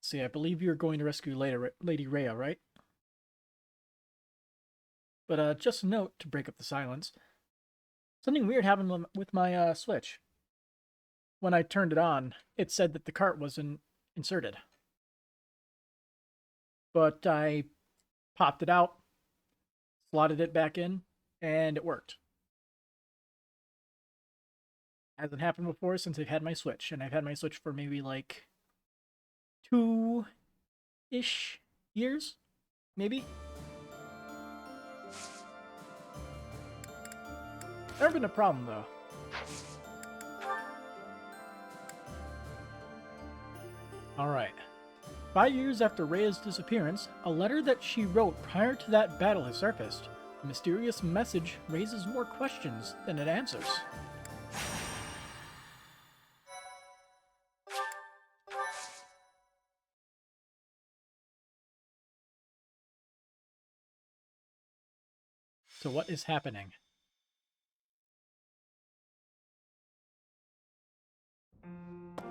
See, I believe you're going to rescue Lady Rhea, right? But just a note to break up the silence. Something weird happened with my Switch. When I turned it on, it said that the cart wasn't inserted. But I popped it out, slotted it back in, and it worked. Hasn't happened before since I've had my Switch, and I've had my Switch for maybe like 2-ish years, maybe? Never been a problem, though. Alright. 5 years after Rhea's disappearance, a letter that she wrote prior to that battle has surfaced. The mysterious message raises more questions than it answers. So what is happening?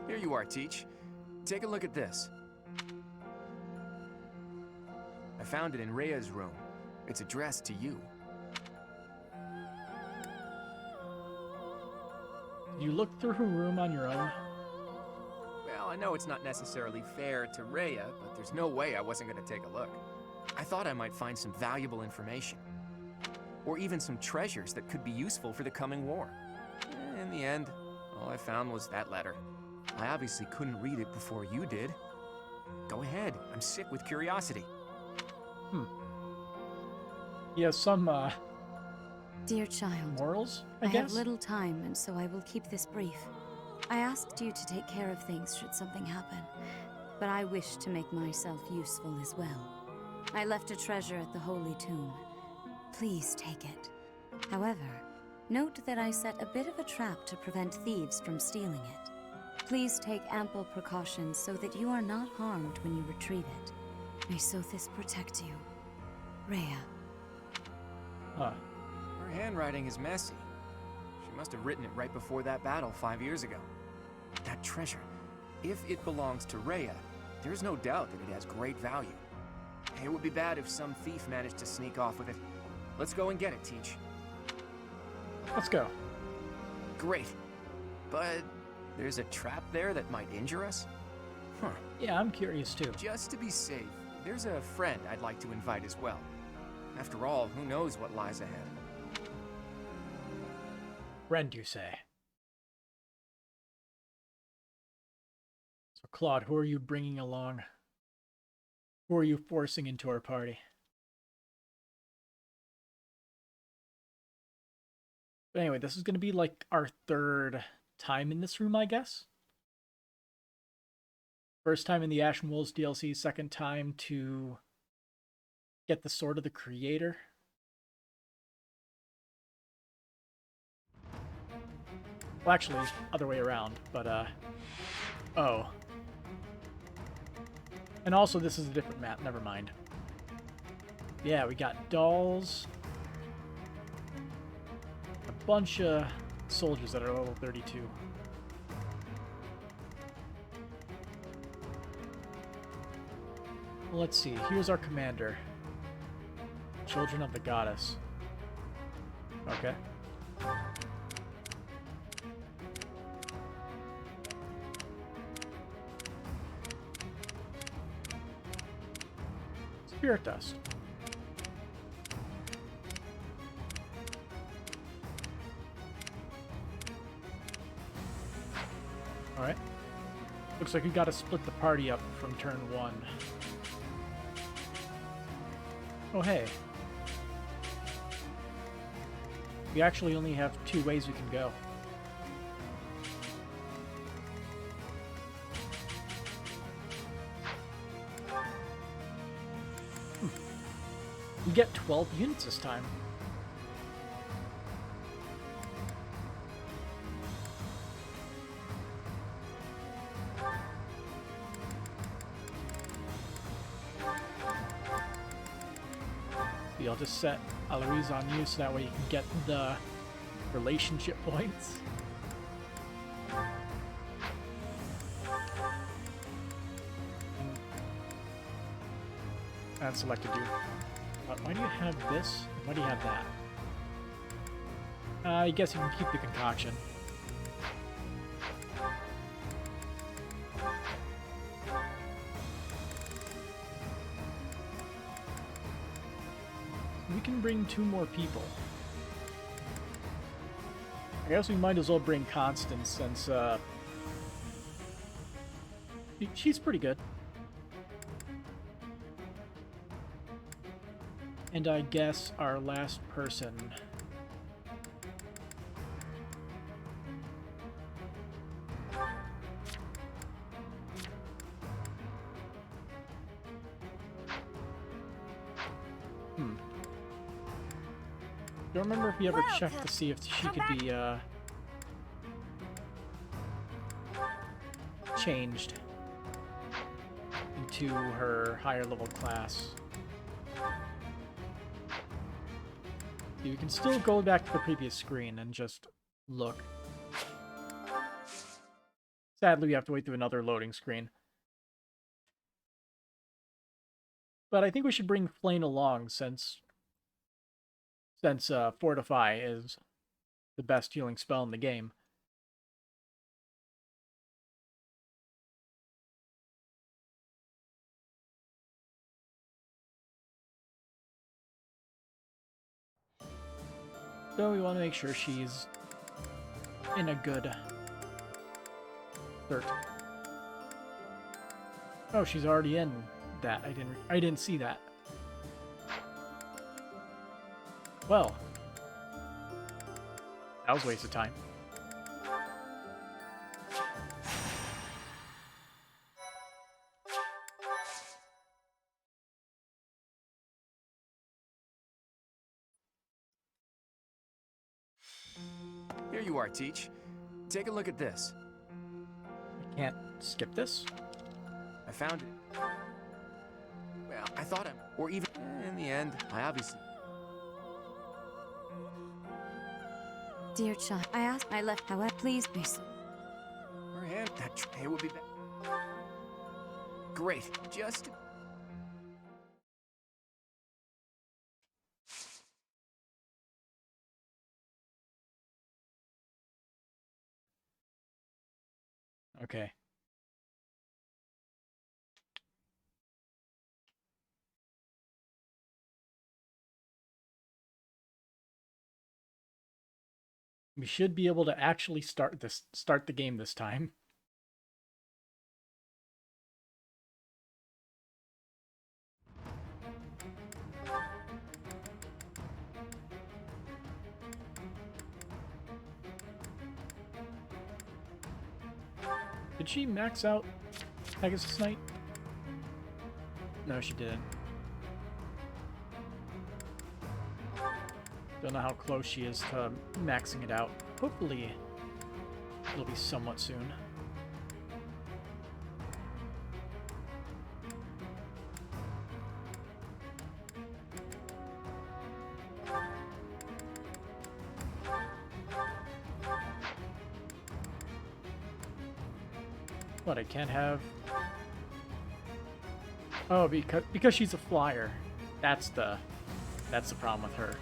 Here you are, Teach. Take a look at this. I found it in Rhea's room. It's addressed to you. You look through her room on your own. Well, I know it's not necessarily fair to Rhea, but there's no way I wasn't going to take a look. I thought I might find some valuable information. Or even some treasures that could be useful for the coming war. In the end, all I found was that letter. I obviously couldn't read it before you did. Go ahead, I'm sick with curiosity. He has some, Dear child, morals, I I guess? have little time, and so I will keep this brief. I asked you to take care of things should something happen, but I wish to make myself useful as well. I left a treasure at the Holy Tomb. Please take it. However, note that I set a bit of a trap to prevent thieves from stealing it. Please take ample precautions so that you are not harmed when you retrieve it. May Sothis protect you. Rhea. Huh. Her handwriting is messy. She must have written it right before that battle 5 years ago. That treasure, if it belongs to Rhea, there's no doubt that it has great value. It would be bad if some thief managed to sneak off with it. Let's go and get it, Teach. Let's go. Great. But there's a trap there that might injure us? Huh. Yeah, I'm curious too. Just to be safe, there's a friend I'd like to invite as well. After all, who knows what lies ahead? Friend, you say? So, Claude, who are you bringing along? Who are you forcing into our party? But anyway, this is going to be like our third time in this room, I guess. First time in the Ashen Wolves DLC, second time to get the Sword of the Creator. Well, actually, other way around, but, oh. And also, this is a different map, never mind. Yeah, we got dolls. A bunch of soldiers that are level 32. Well, let's see, here's our commander. Children of the Goddess. Okay. Spirit Dust. Alright. Looks like we gotta split the party up from turn 1. Oh, hey. We actually only have 2 ways we can go. We get 12 units this time. I'll just set Aloise on you so that way you can get the relationship points. And selected you. Why do you have this? Why do you have that? I guess you can keep the concoction. We can bring 2 more people. I guess we might as well bring Constance since, she's pretty good. And I guess our last person... Don't remember if we ever checked to see if she could be, changed into her higher level class. You can still go back to the previous screen and just look. Sadly, we have to wait through another loading screen. But I think we should bring Flame along since Fortify is the best healing spell in the game. So we want to make sure she's in a good cert. Oh, she's already in that. I didn't see that. Well, that was a waste of time. Here you are, Teach. Take a look at this. I can't skip this. I found it. Well, I thought or even in the end, I obviously... Dear child, I left, however, please, miss. Her hand, that tray would be back. Great, just... Okay. We should be able to actually start the game this time. Did she max out Pegasus Knight? No, she didn't. Don't know how close she is to maxing it out. Hopefully, it'll be somewhat soon. What, I can't have... Oh, because she's a flyer. That's the problem with her.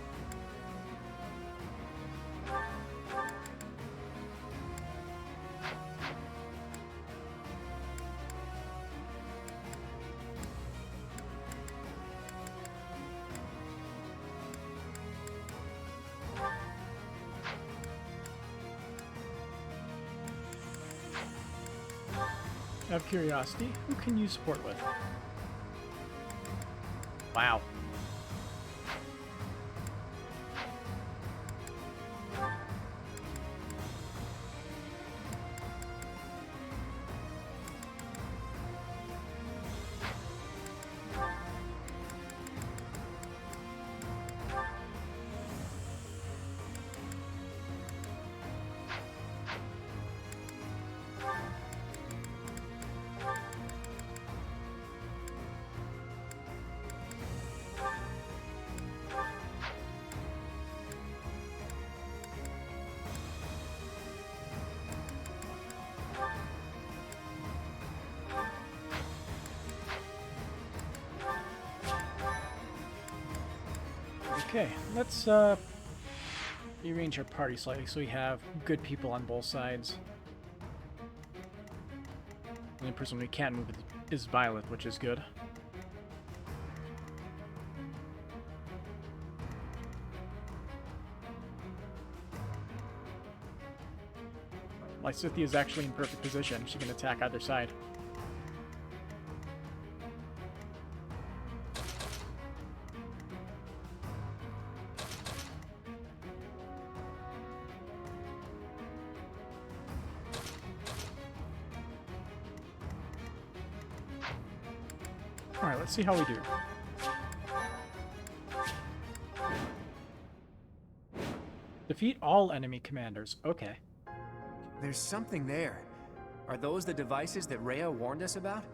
Out of curiosity, who can you support with? Wow. Okay, let's rearrange our party slightly so we have good people on both sides. The only person we can't move is Violet, which is good. Lysithea is actually in perfect position. She can attack either side. Alright, let's see how we do. Defeat all enemy commanders. Okay. There's something there. Are those the devices that Rhea warned us about?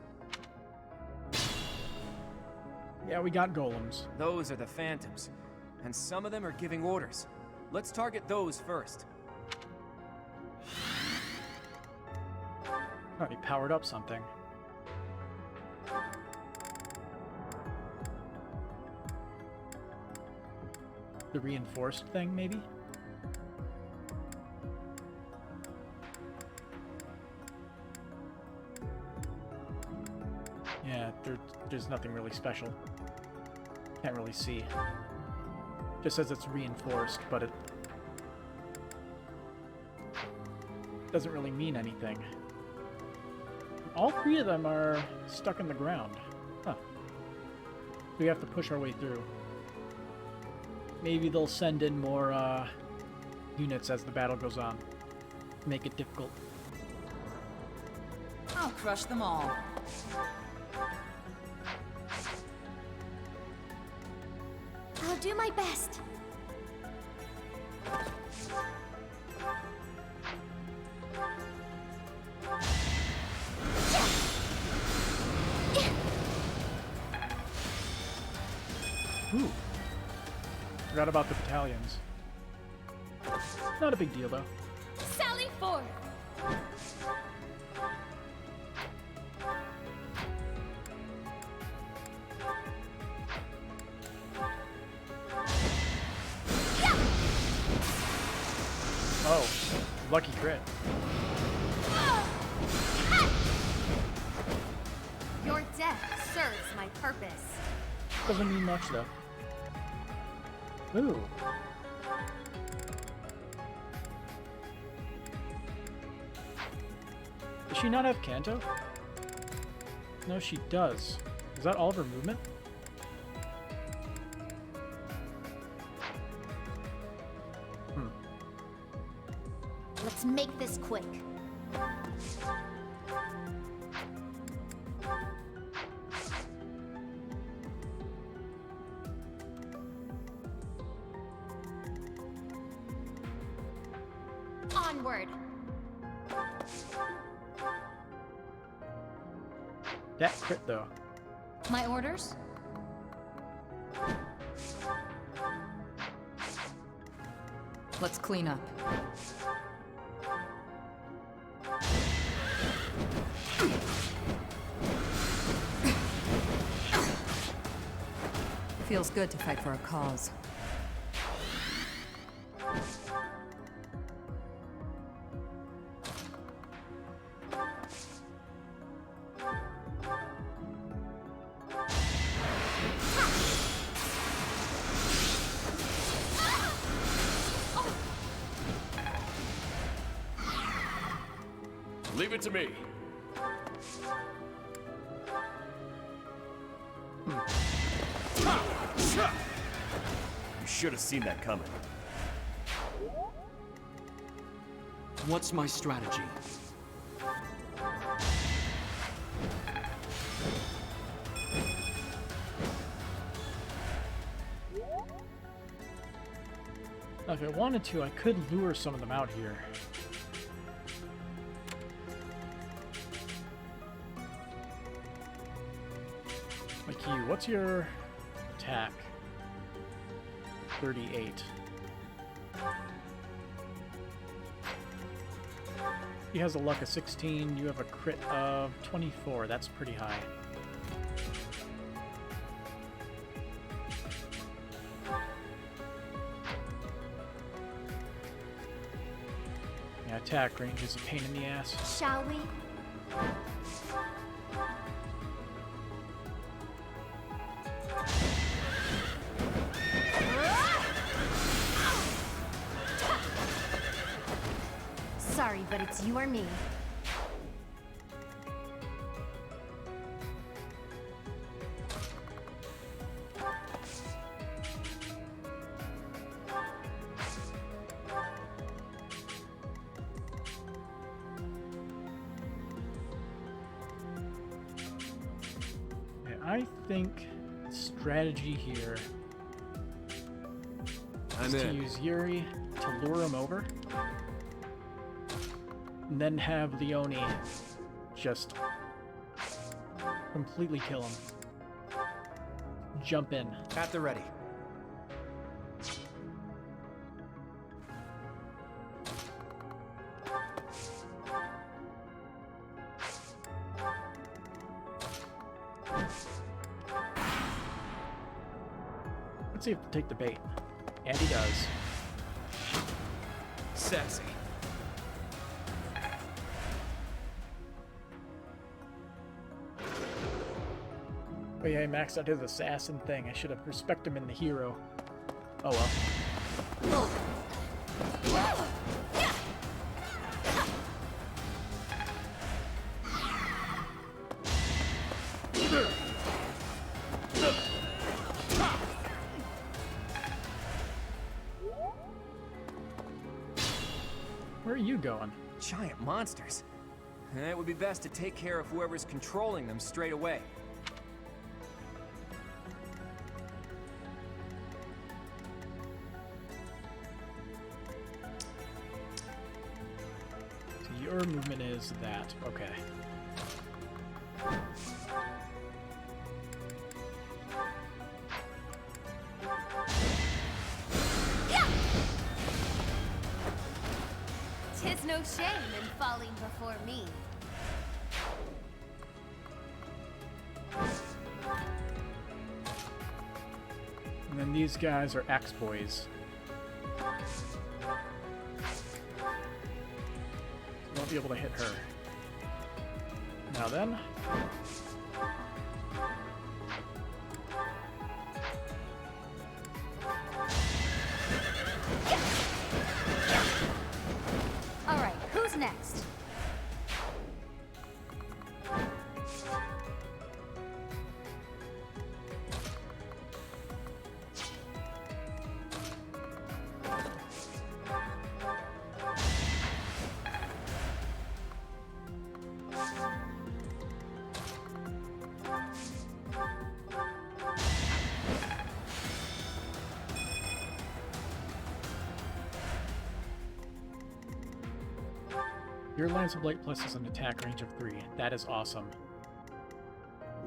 Yeah, we got golems. Those are the phantoms. And some of them are giving orders. Let's target those first. Oh, he powered up something. The reinforced thing, maybe? Yeah, there's nothing really special. Can't really see. Just says it's reinforced, but it doesn't really mean anything. All three of them are stuck in the ground. Huh. We have to push our way through. Maybe they'll send in more units as the battle goes on. Make it difficult. I'll crush them all. I'll do my best. Ooh. Forgot about the battalions. Not a big deal, though. Sally forth. Oh, lucky crit. Your death serves my purpose. Doesn't mean much, though. Ooh. Does she not have Kanto? No, she does. Is that all of her movement? Let's make this quick. Onward. That crit, though. My orders? Let's clean up. Feels good to fight for a cause. Leave it to me. You should have seen that coming. What's my strategy? Now, if I wanted to, I could lure some of them out here. Like you, what's your attack? 38. He has a luck of 16, you have a crit of 24. That's pretty high. Yeah, attack range is a pain in the ass. Shall we? Sorry, but it's you or me. Okay, I think strategy here is to use Yuri to lure him over, and then have Leone just completely kill him. Jump in. At the ready. Let's see if he'll take the bait. And he does. Sexy. Oh yeah, he maxed out his assassin thing. I should have respected him in the hero. Oh well. Where are you going? Giant monsters. It would be best to take care of whoever's controlling them straight away. So your movement is that. Okay. Tis no shame in falling before me. And then these guys are axe boys. Won't be able to hit her. Now then. All right, who's next? Your Lance of Light Plus is an attack range of 3. That is awesome.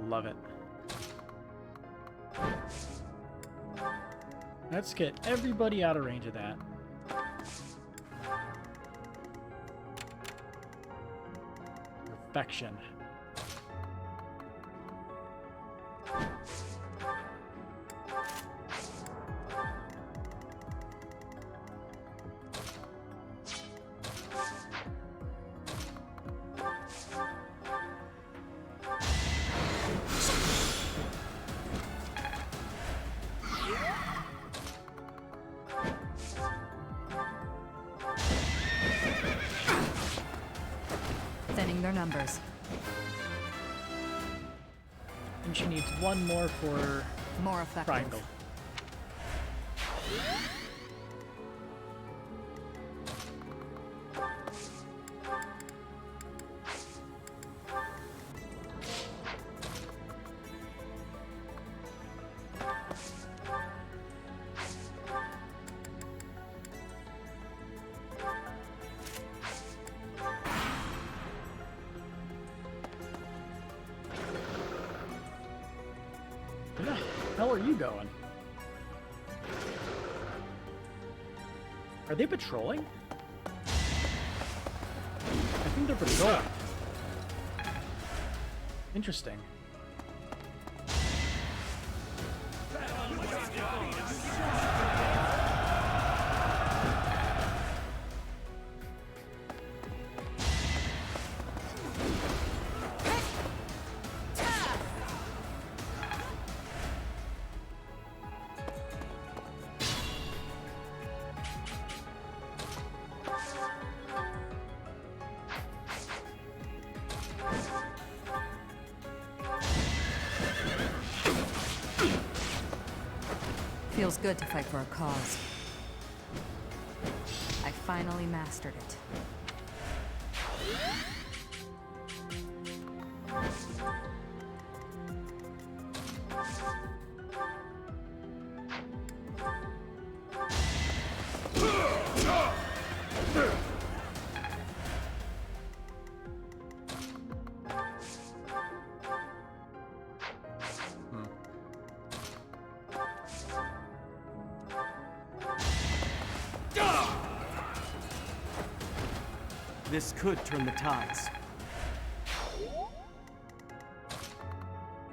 Love it. Let's get everybody out of range of that. Perfection. Thinning their numbers. And she needs one more for More effective. triangle. Where the hell are you going? Are they patrolling? I think they're patrolling. Interesting. Feels good to fight for a cause. I finally mastered it. This could turn the tides.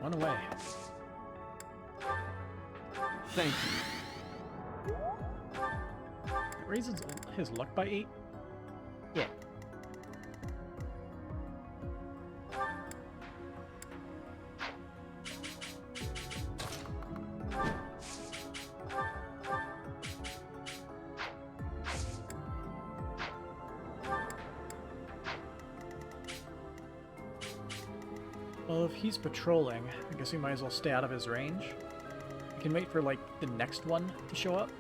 Run away. Thank you. Raises his luck by 8? Yeah. Well, if he's patrolling, I guess we might as well stay out of his range. We can wait for, like, the next one to show up.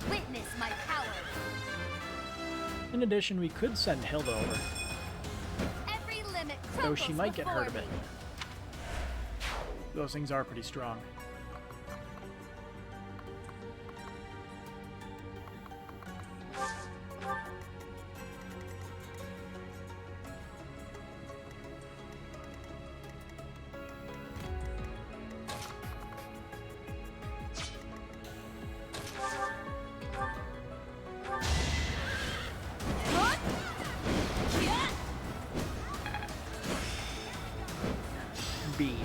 Witness my power. In addition, we could send Hilda over, Every limit though she crumbles might get hurt a before bit. me. Those things are pretty strong. B.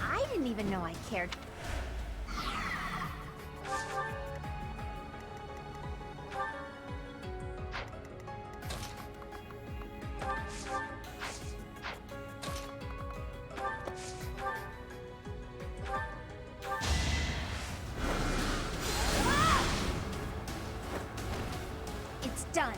I didn't even know I cared. It's done.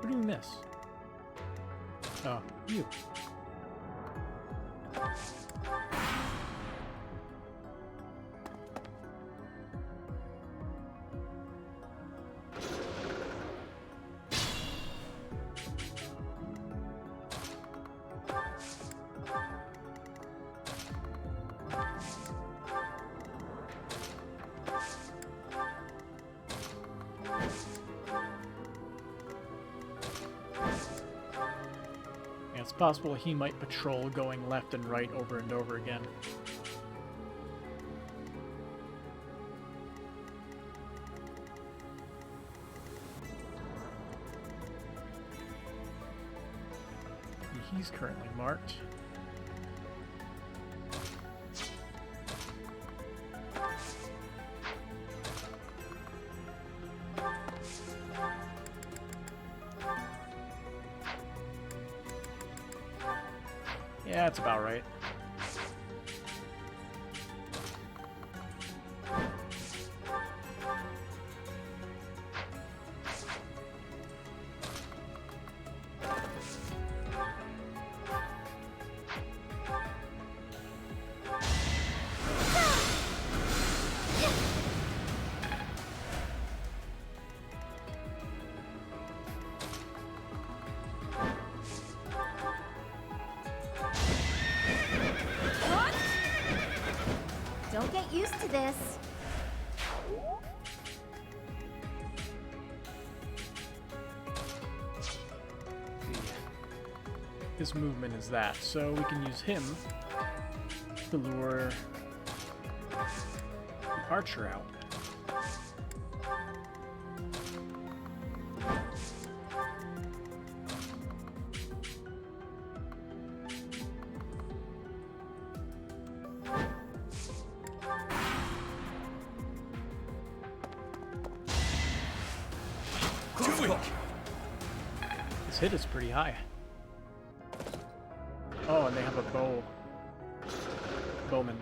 What do we miss? Oh, you. Yeah, it's possible he might patrol going left and right over and over again. He's currently marked. Yeah, that's about right. Don't get used to this. his movement is that, so we can use him to lure the archer out. His hit is pretty high. Oh, and they have a bowman.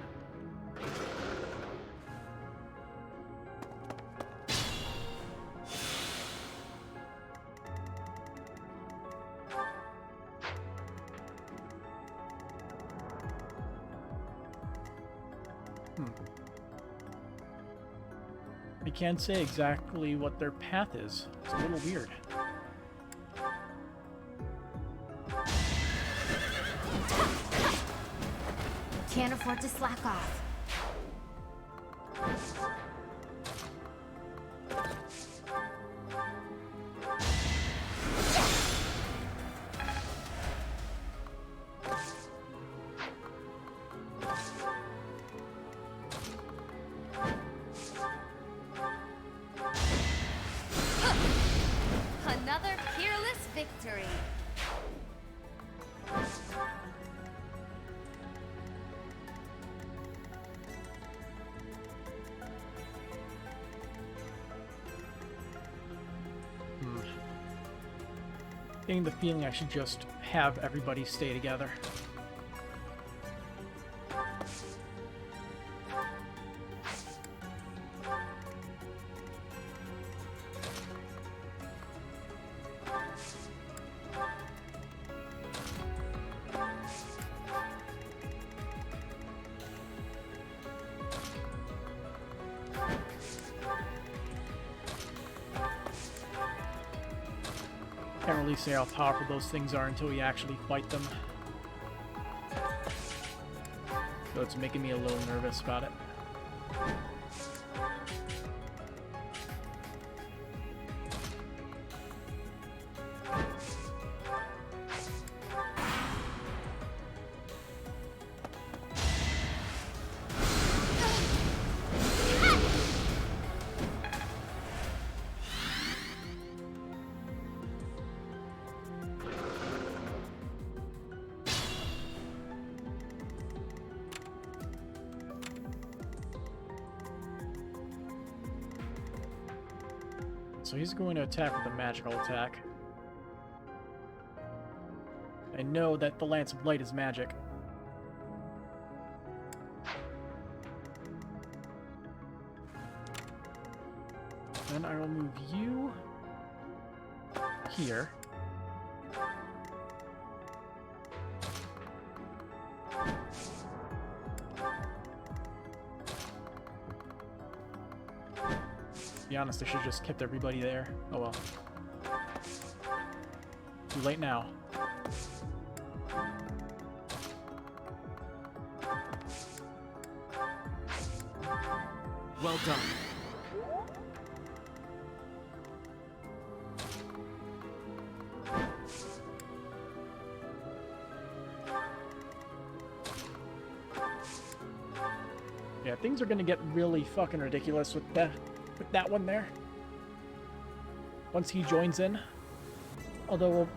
I can't say exactly what their path is. It's a little weird. Can't afford to slack off. Another peerless victory. Getting the feeling I should just have everybody stay together. Can't really say how powerful those things are until we actually fight them. So it's making me a little nervous about it. So he's going to attack with a magical attack. I know that the Lance of Light is magic. Then I will move you here. To be honest, I should have just kept everybody there. Oh well. Too late now. Well done. Yeah, things are gonna get really fucking ridiculous with that one there. Once he joins in. Although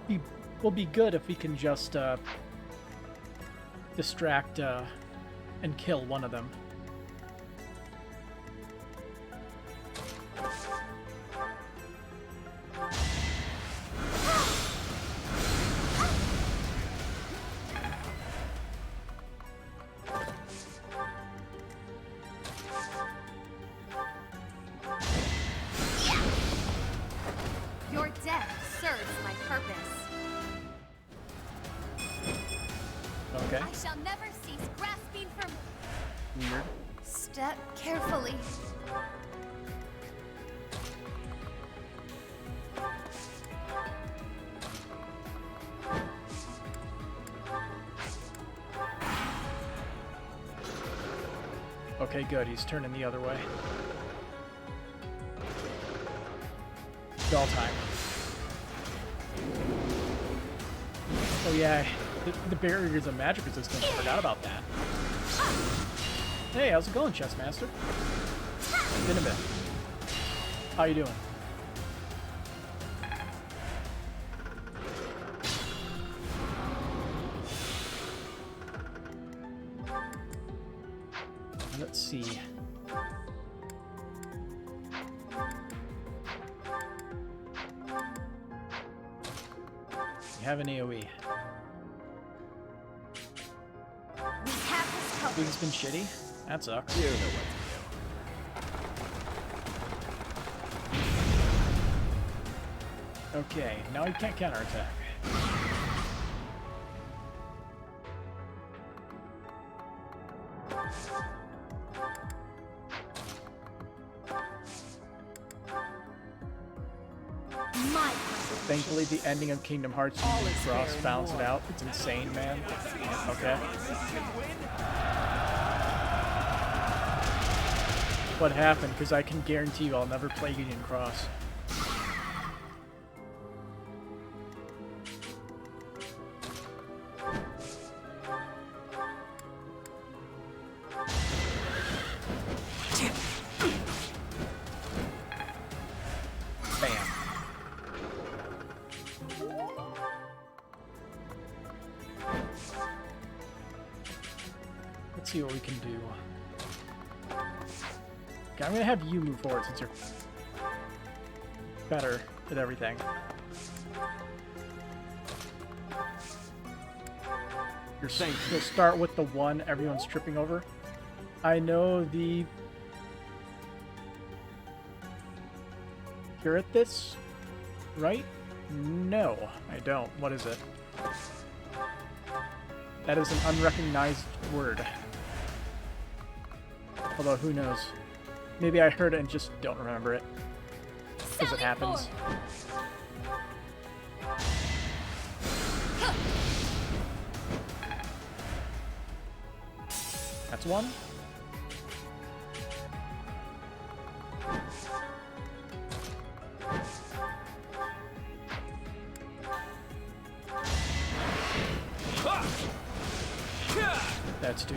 will be good if we can just distract and kill one of them. Your death serves my purpose. Okay. I shall never cease grasping for... Weird. Step carefully. Okay, good. He's turning the other way. Bell time. Oh yeah, The barriers of magic resistance. I forgot about that. Hey, how's it going, Chess Master? Been a bit. How you doing? Let's see. You have an AoE. We have this covered. Think it's been shitty? That sucks. You know what Okay, now you can't counterattack. My Thankfully, the ending of Kingdom Hearts Union Cross balanced it out. It's insane, man. Okay. What happened? Because I can guarantee you I'll never play Union Cross. Bam. Let's see what we can do. Okay, I'm gonna have you move forward since you're better at everything. You'll start with the one everyone's tripping over. I know the... You're at this, right? No, I don't. What is it? That is an unrecognized word. Although, who knows? Maybe I heard it and just don't remember it. Because it happens. That's one. That's two.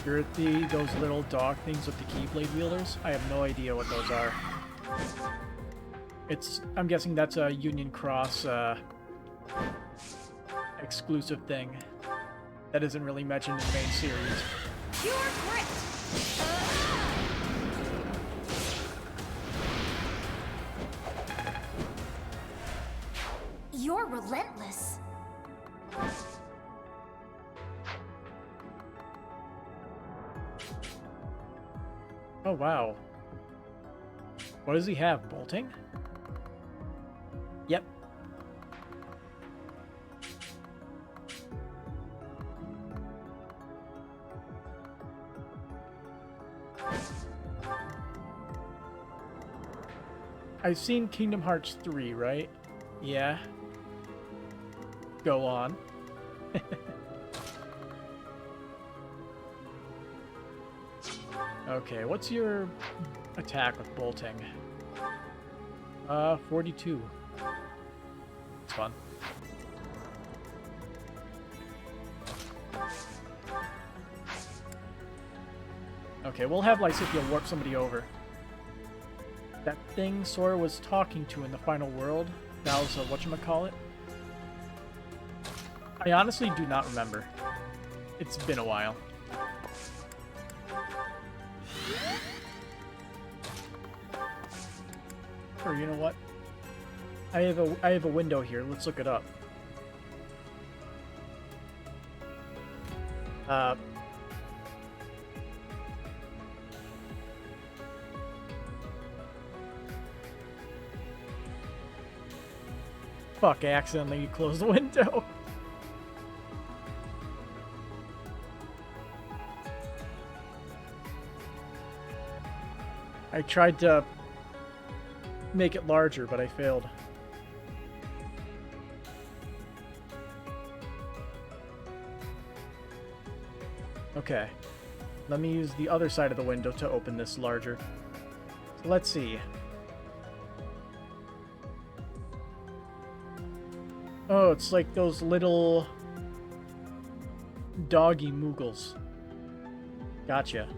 You're at those little dog things with the Keyblade wielders. I have no idea what those are. I'm guessing that's a Union Cross exclusive thing that isn't really mentioned in the main series. Pure grit. You're relentless. Oh, wow. What does he have? Bolting? Yep. I've seen Kingdom Hearts 3, right? Yeah. Go on. Okay, what's your attack with bolting? 42. It's fun. Okay, we'll have Lysithea warp somebody over. That thing Sora was talking to in the final world, that was whatchamacallit? I honestly do not remember. It's been a while. Or you know what? I have a window here. Let's look it up. Fuck, I accidentally closed the window. I tried to make it larger, but I failed. Okay. Let me use the other side of the window to open this larger. So let's see. Oh, it's like those little doggy moogles. Gotcha.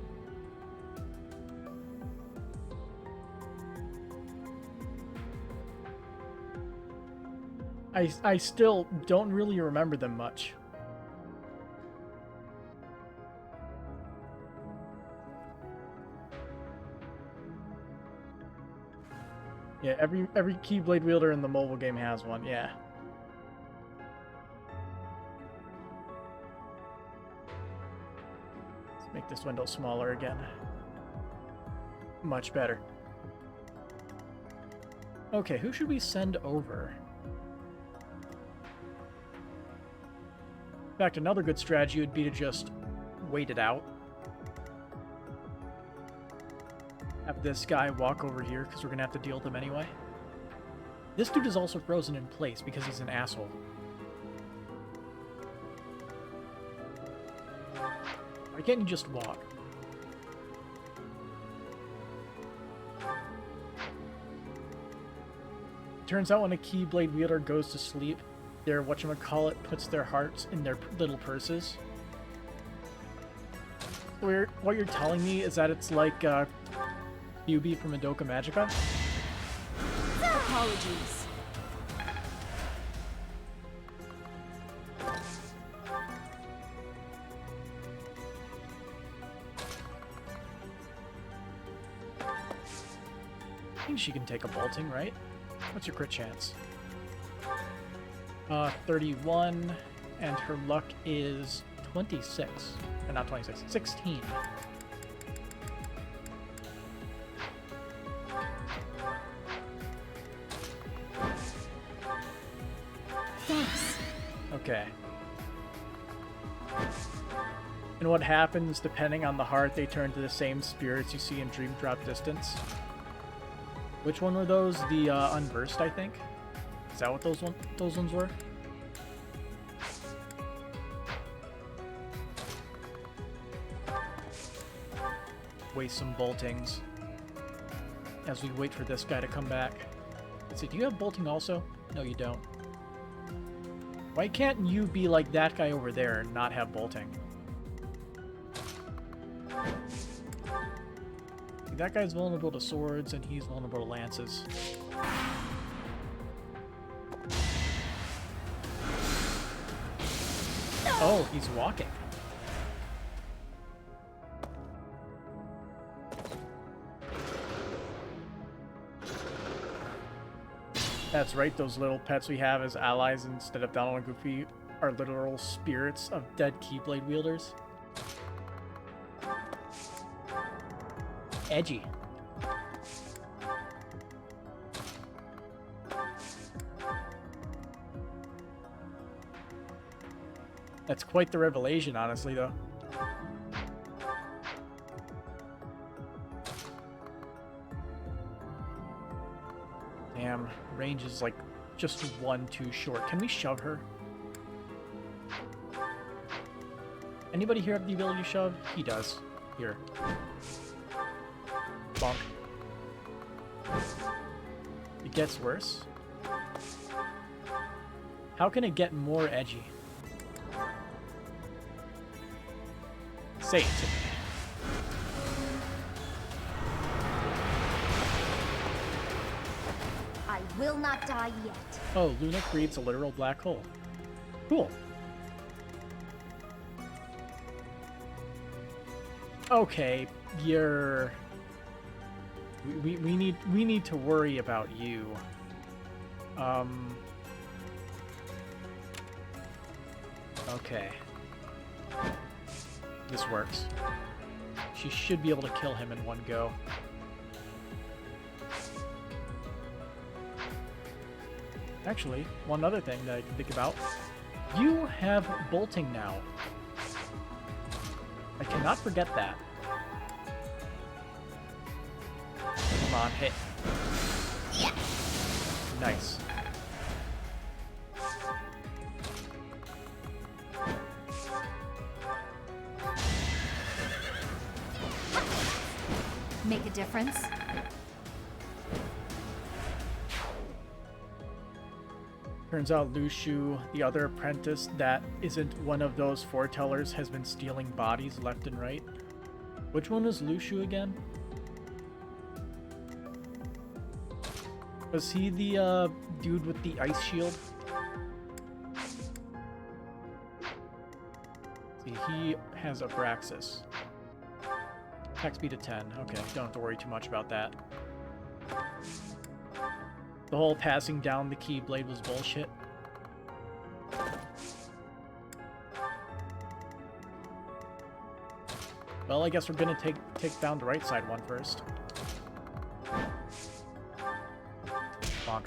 I still don't really remember them much. Yeah, every Keyblade wielder in the mobile game has one, yeah. Let's make this window smaller again. Much better. Okay, who should we send over? In fact, another good strategy would be to just wait it out. Have this guy walk over here, because we're going to have to deal with him anyway. This dude is also frozen in place because he's an asshole. Why can't you just walk? Turns out when a Keyblade wielder goes to sleep, their whatchamacallit puts their hearts in their little purses. What you're telling me is that it's like QB from Madoka Magica? Apologies. I think she can take a bolting, right? What's your crit chance? 31, and her luck is 26. Not 26, 16. Thanks. Okay. And what happens, depending on the heart, they turn to the same spirits you see in Dream Drop Distance. Which one were those? The Unversed, I think? Is that what those ones were? Waste some boltings as we wait for this guy to come back. Let's see, do you have bolting also? No, you don't. Why can't you be like that guy over there and not have bolting? That guy's vulnerable to swords, and he's vulnerable to lances. Oh, he's walking. That's right, those little pets we have as allies instead of Donald and Goofy are literal spirits of dead Keyblade wielders. Edgy. That's quite the revelation, honestly, though. Damn, range is like just 1 too short. Can we shove her? Anybody here have the ability to shove? He does. Here. Bonk. It gets worse. How can it get more edgy? Say it to me. I will not die yet. Oh, Luna creates a literal black hole. Cool. Okay, you're... We need to worry about you. Okay. This works. She should be able to kill him in one go. Actually, one other thing that I can think about. You have bolting now. I cannot forget that. Come on, hit. Nice. make a difference? Turns out Lu Shu, the other apprentice that isn't one of those foretellers, has been stealing bodies left and right. Which one is Lu Shu again? Was he the dude with the ice shield? See, he has Abraxas. Attack speed of 10. Okay, don't have to worry too much about that. The whole passing down the Keyblade was bullshit. Well, I guess we're gonna take down the right side one first. Bonk.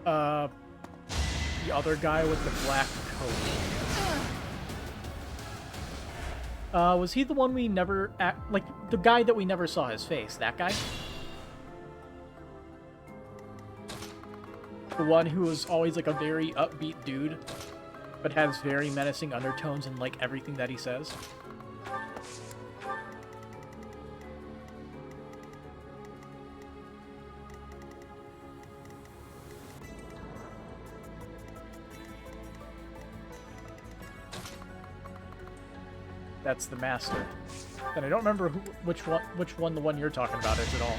The other guy with the black coat. Was he the one we never like the guy that we never saw his face? That guy? The one who was always like a very upbeat dude, but has very menacing undertones in like everything that he says. That's the master. And I don't remember which one the one you're talking about is at all.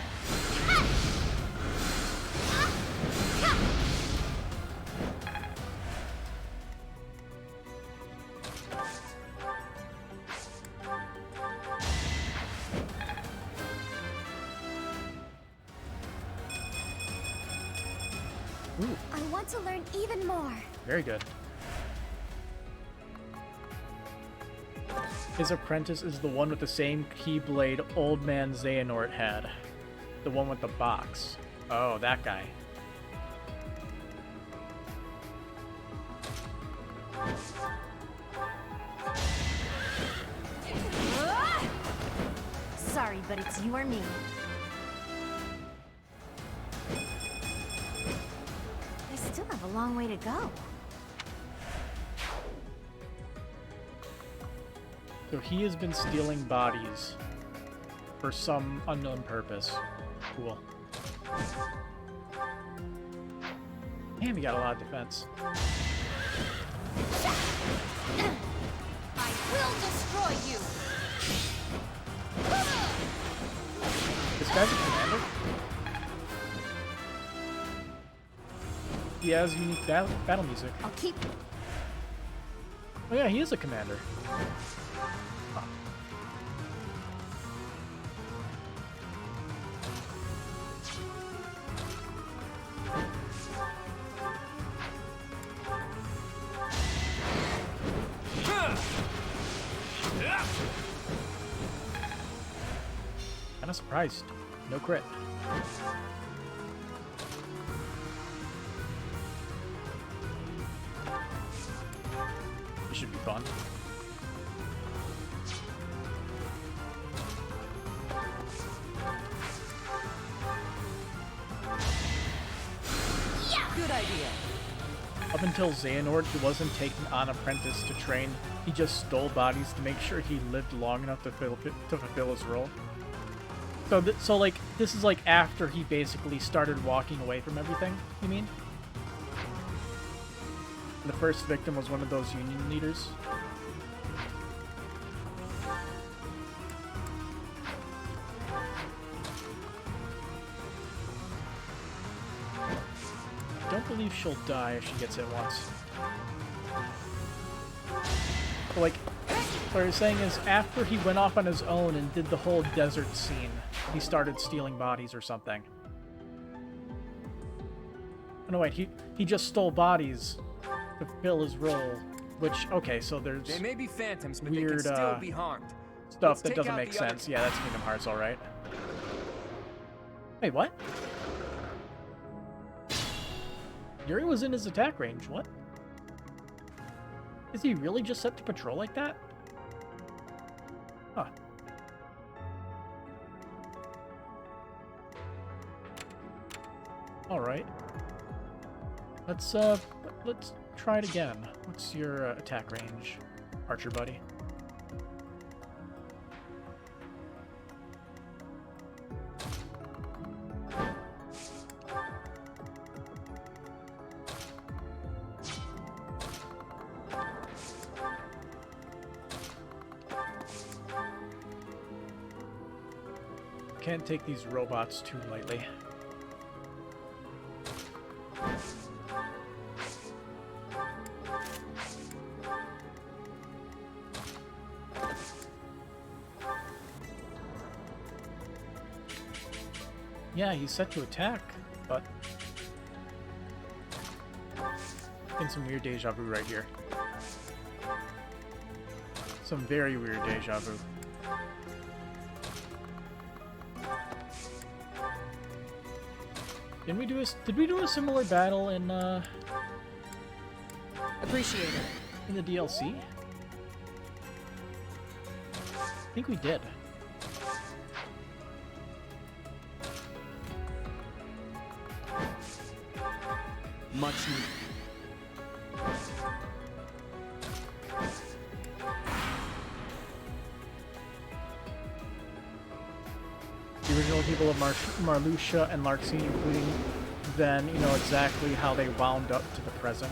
Ooh, I want to learn even more. very good. His apprentice is the one with the same Keyblade Old Man Xehanort had. The one with the box. Oh, that guy. Sorry, but it's you or me. I still have a long way to go. So he has been stealing bodies for some unknown purpose. Cool. Damn, you got a lot of defense. I will destroy you. This guy's a commander? He has unique battle music. I'll keep. Oh yeah, he is a commander. Kinda surprised. No crit. This should be fun. Good idea. Up until Xehanort, he wasn't taking on apprentice to train. He just stole bodies to make sure he lived long enough to fulfill his role. So like, this is like after he basically started walking away from everything, you mean? And the first victim was one of those union leaders. I don't believe she'll die if she gets hit once. But like, what I was saying is, after he went off on his own and did the whole desert scene, he started stealing bodies or something. Oh no, wait, he just stole bodies to fill his role, which, okay, so there's They may be phantoms, but weird, they can still be harmed. stuff Let's that take doesn't out make the other- sense. Yeah, that's Kingdom Hearts, alright. Wait, what? Yuri was in his attack range, what? Is he really just set to patrol like that? Huh. Alright. Let's try it again. What's your attack range, archer buddy? Can't take these robots too lightly. Yeah, he's set to attack, but in some weird deja vu right here. Some very weird deja vu. Did we do a similar battle in Appreciate it. in the DLC? I think we did. Much needed. The original people of Marluxia and Larxene, including then, you know exactly how they wound up to the present.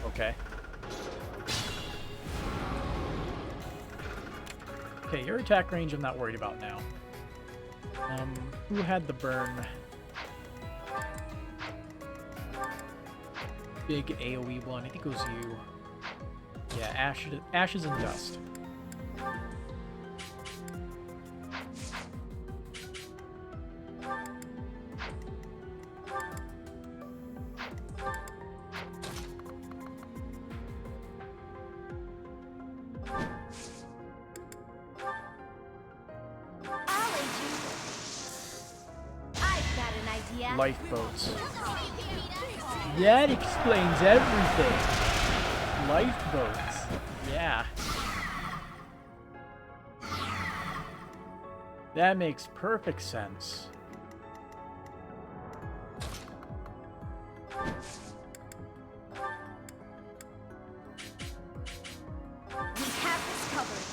Okay. Okay, your attack range I'm not worried about now. Who had the burn? Big AoE one. I think it was you. Yeah, ashes and dust. I'll aid you. I've got an idea. Lifeboats. That explains everything. Lifeboats. Yeah. That makes perfect sense. We have this covered.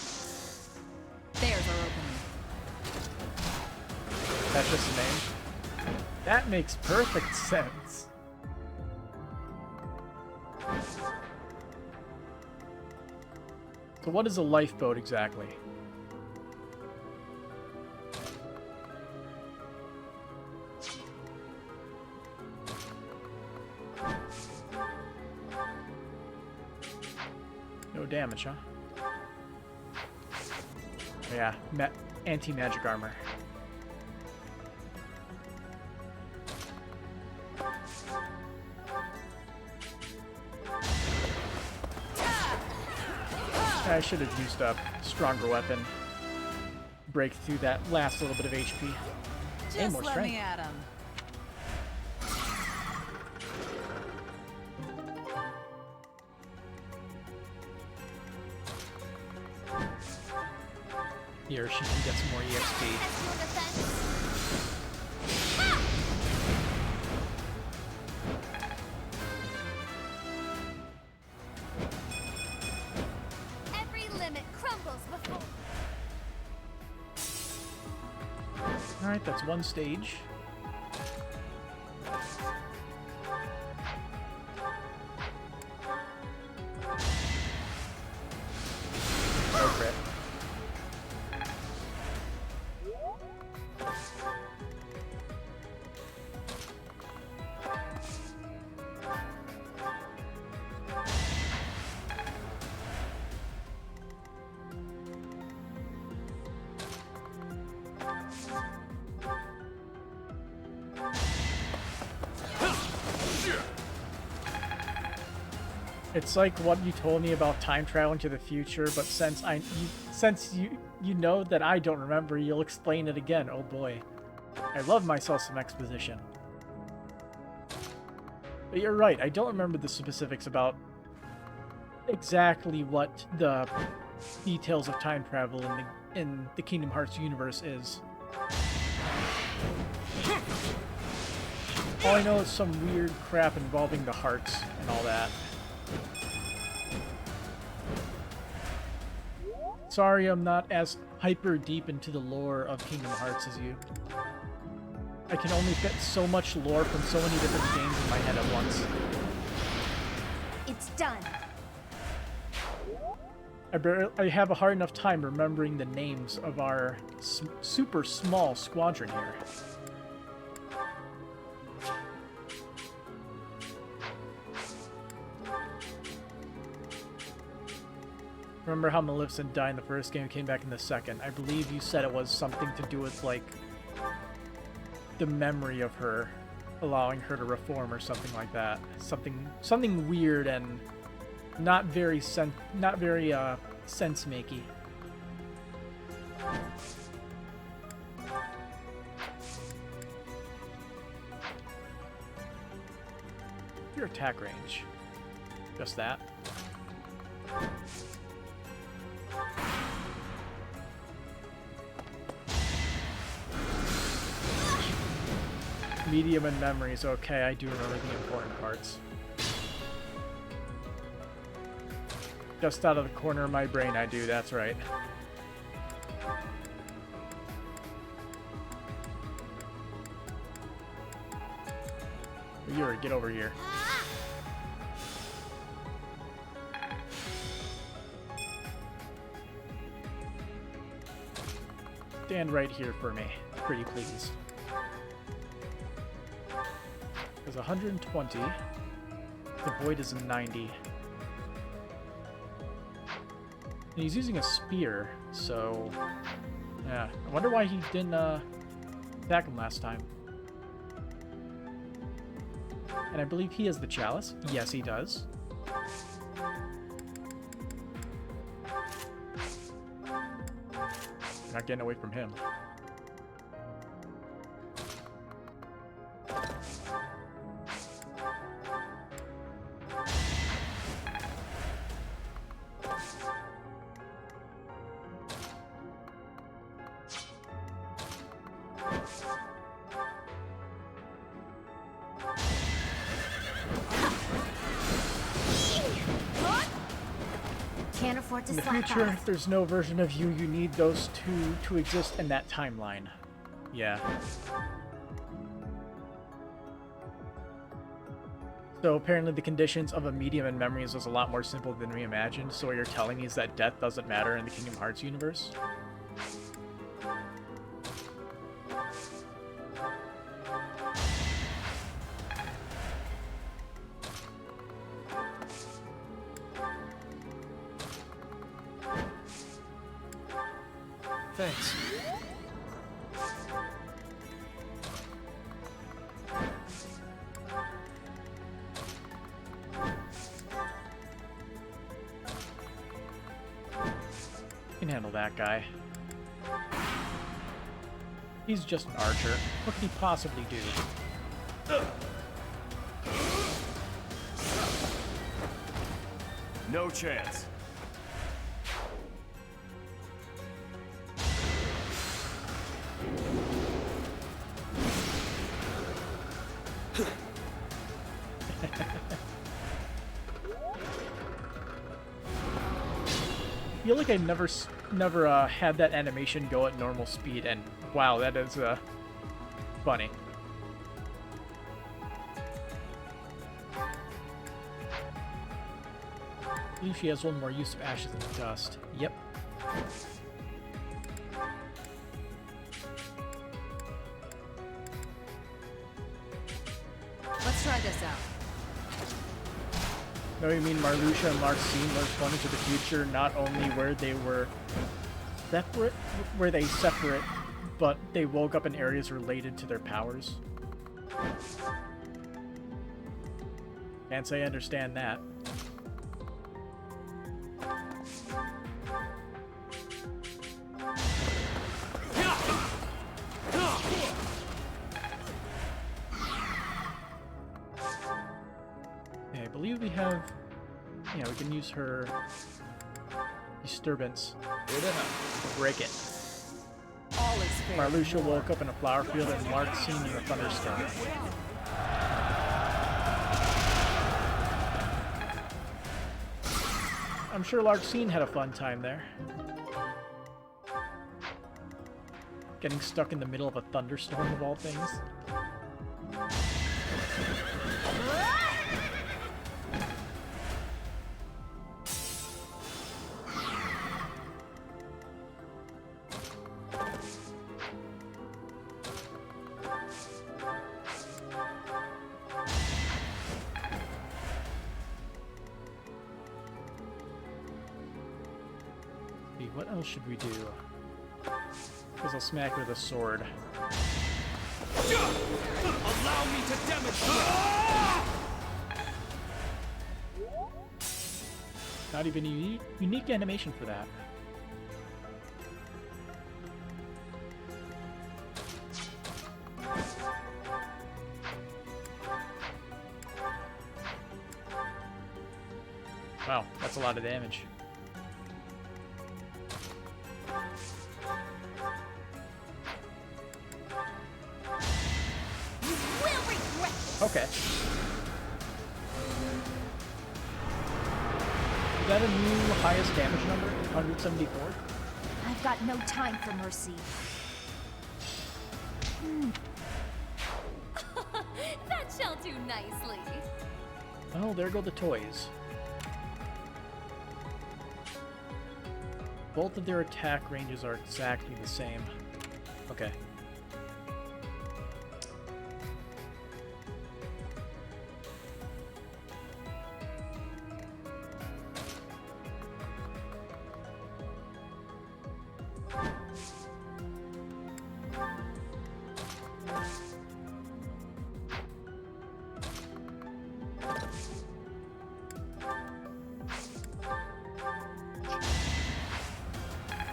There's our opening. That's just a name. That makes perfect sense. So what is a lifeboat exactly? No damage, huh? Yeah, anti-magic armor. I should have used a stronger weapon. Break through that last little bit of HP. And more strength. at him. Here, she can get some more EXP. That's your defense. Every limit crumbles before. Alright, that's one stage. No crit. It's like what you told me about time traveling to the future, but since you know that I don't remember, you'll explain it again. Oh boy. I love myself some exposition. But you're right, I don't remember the specifics about exactly what the details of time travel in the Kingdom Hearts universe is. All I know is some weird crap involving the hearts and all that. Sorry I'm not as hyper deep into the lore of Kingdom Hearts as you. I can only fit so much lore from so many different games in my head at once. It's done. I have a hard enough time remembering the names of our super small squadron here. Remember how Maleficent died in the first game and came back in the second? I believe you said it was something to do with, like, the memory of her, allowing her to reform or something like that. Something weird and not very sense-makey. Your attack range. Just that. Medium and memories. Okay, I do remember the important parts. Just out of the corner of my brain, I do. That's right. Yuri, get over here. Stand right here for me, pretty please. There's 120. The void is a 90. And he's using a spear, so yeah. I wonder why he didn't attack him last time. And I believe he has the chalice. Yes, he does. Not getting away from him. Can't afford to In the slack future, off. if there's no version of you, you need those two to exist in that timeline. Yeah. So apparently the conditions of a medium in memories was a lot more simple than we imagined, so what you're telling me is that death doesn't matter in the Kingdom Hearts universe? Thanks. Can handle that guy. He's just an archer. What could he possibly do? No chance. I feel like I never had that animation go at normal speed, and wow, that is funny. I believe she has one more use of ashes and dust. Yep. Let's try this out. No, you mean Marluxia and Larxene were thrown into the future, not only where they were separate, but they woke up in areas related to their powers. Can't say I understand that. Okay, I believe we have... Yeah, we can use her... Disturbance. Break it. All is fair. Marluxia woke up in a flower field and Larxene in a thunderstorm. I'm sure Larxene had a fun time there. Getting stuck in the middle of a thunderstorm of all things. what else should we do? Because I'll smack her with a sword. Allow me to demonstrate! Not even a unique animation for that. Wow, that's a lot of damage. Okay. Is that a new highest damage number? 174? I've got no time for mercy. That shall do nicely. Oh, there go the toys. Both of their attack ranges are exactly the same. Okay.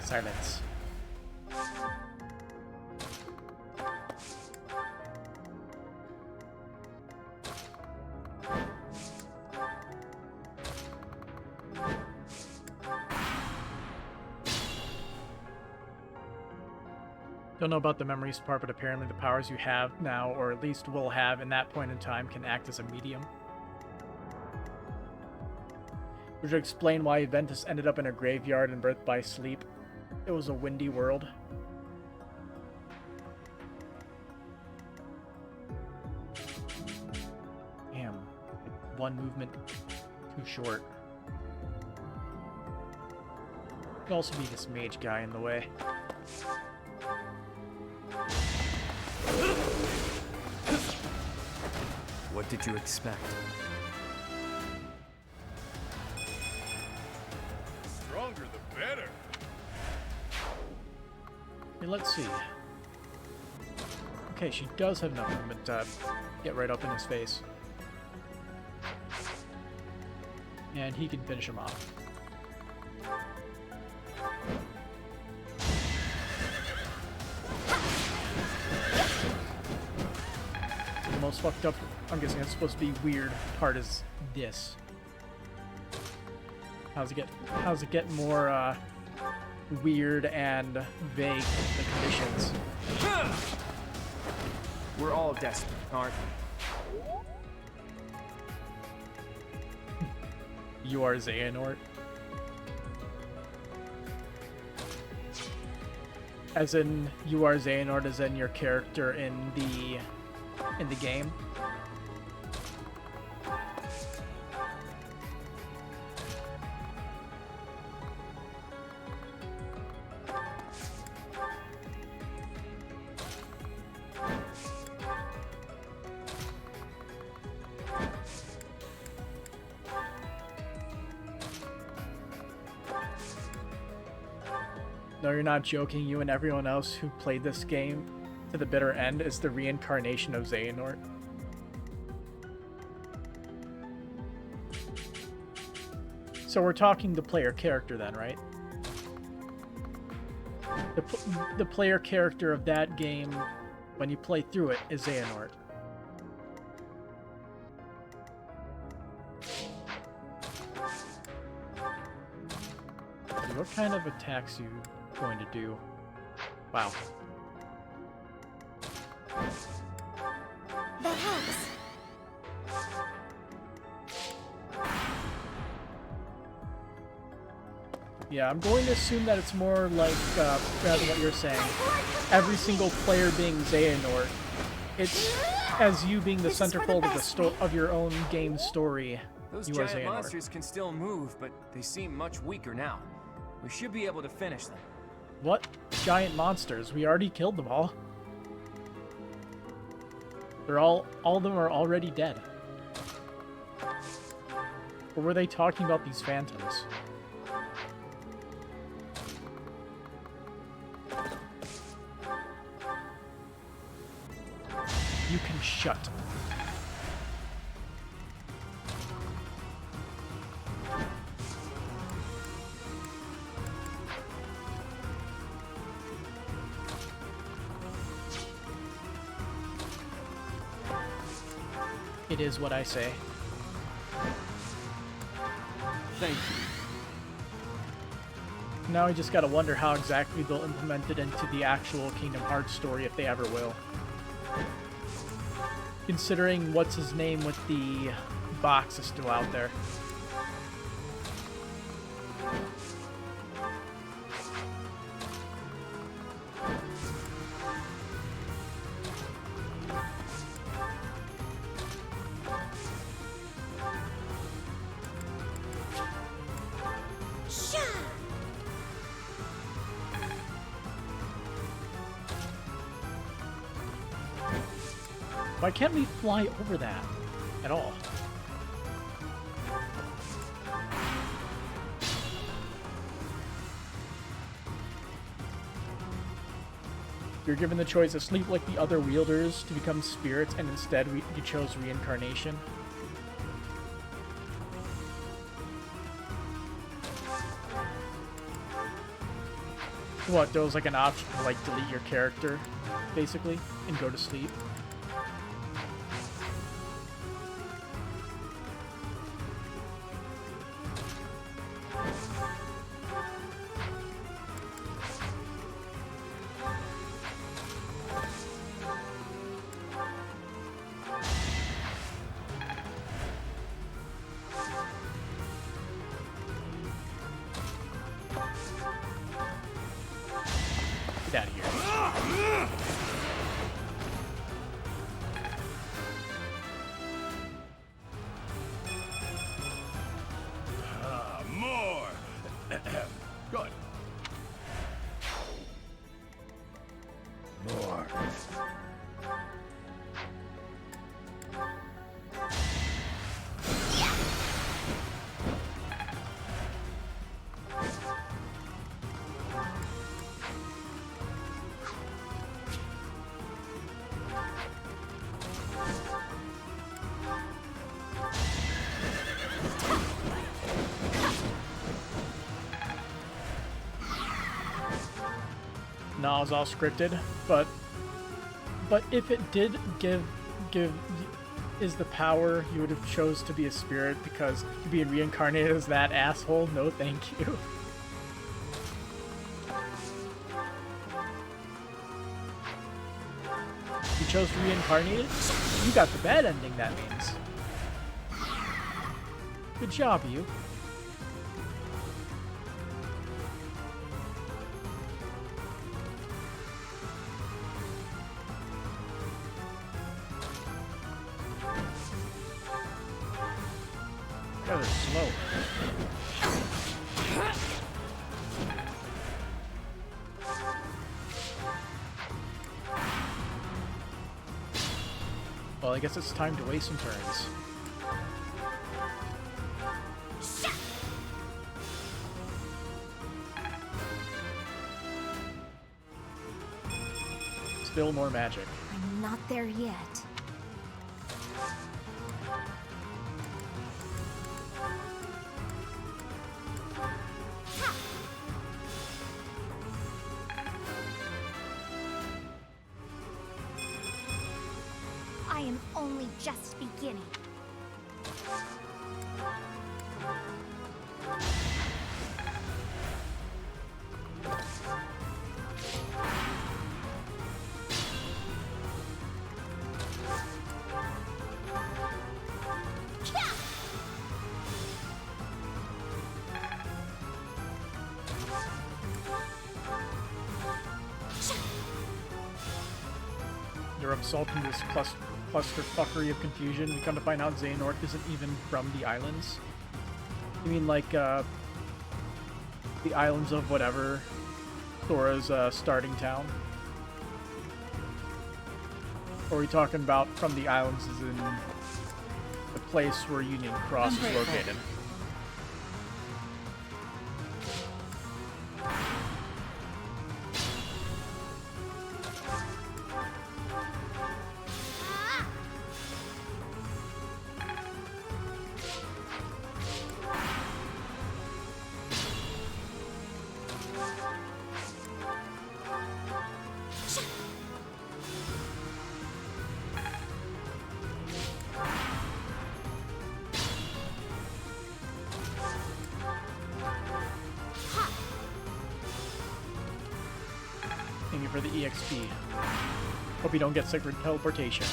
Silence. Don't know about the memories part, but apparently the powers you have now, or at least will have in that point in time, can act as a medium. Which would explain why Ventus ended up in a graveyard and birthed by sleep. It was a windy world. Damn. One movement too short. Could also be this mage guy in the way. What did you expect? Stronger the better. Okay, let's see. Okay, she does have enough movement to get right up in his face. And he can finish him off. The most fucked up, I'm guessing it's supposed to be weird part is this. How's it get more weird and vague, the conditions? We're all desperate, aren't we? You are Xehanort. As in, you are Xehanort, as in your character in the game. No, you're not joking. You and everyone else who played this game to the bitter end is the reincarnation of Xehanort. So we're talking the player character then, right? The player character of that game, when you play through it, is Xehanort. What kind of attacks you going to do? Wow. That helps. Yeah, I'm going to assume that it's more like, rather than what you're saying, every single player being Xehanort. It's as you being the centerfold of your own game story. Those You are giant Xehanort. monsters can still move, but they seem much weaker now. We should be able to finish them. What giant monsters? We already killed them all. They're all of them are already dead. Or were they talking about these phantoms? you can shut. It is what I say. Thank you. Now I just gotta wonder how exactly they'll implement it into the actual Kingdom Hearts story, if they ever will. Considering what's his name with the box is still out there. Why can't we fly over that at all? You're given the choice to sleep like the other wielders to become spirits, and instead you chose reincarnation. What, there was like an option to like delete your character, basically, and go to sleep? Get out of here. More! Good. More. No, it was all scripted, but if it did give is the power, you would have chose to be a spirit because to be reincarnated as that asshole. No, thank you. You chose to reincarnate it? You got the bad ending, that means. Good job, you. Rather slow. Well, I guess it's time to waste some turns. Still more magic. I'm not there yet. I am only just beginning. You're absolved into this clusterfuckery of confusion. We come to find out Xehanort isn't even from the islands. You mean like, the islands of whatever Thora's, starting town? Or are we talking about from the islands as in the place where Union Cross is located? you for the EXP. Hope you don't get sacred teleportation.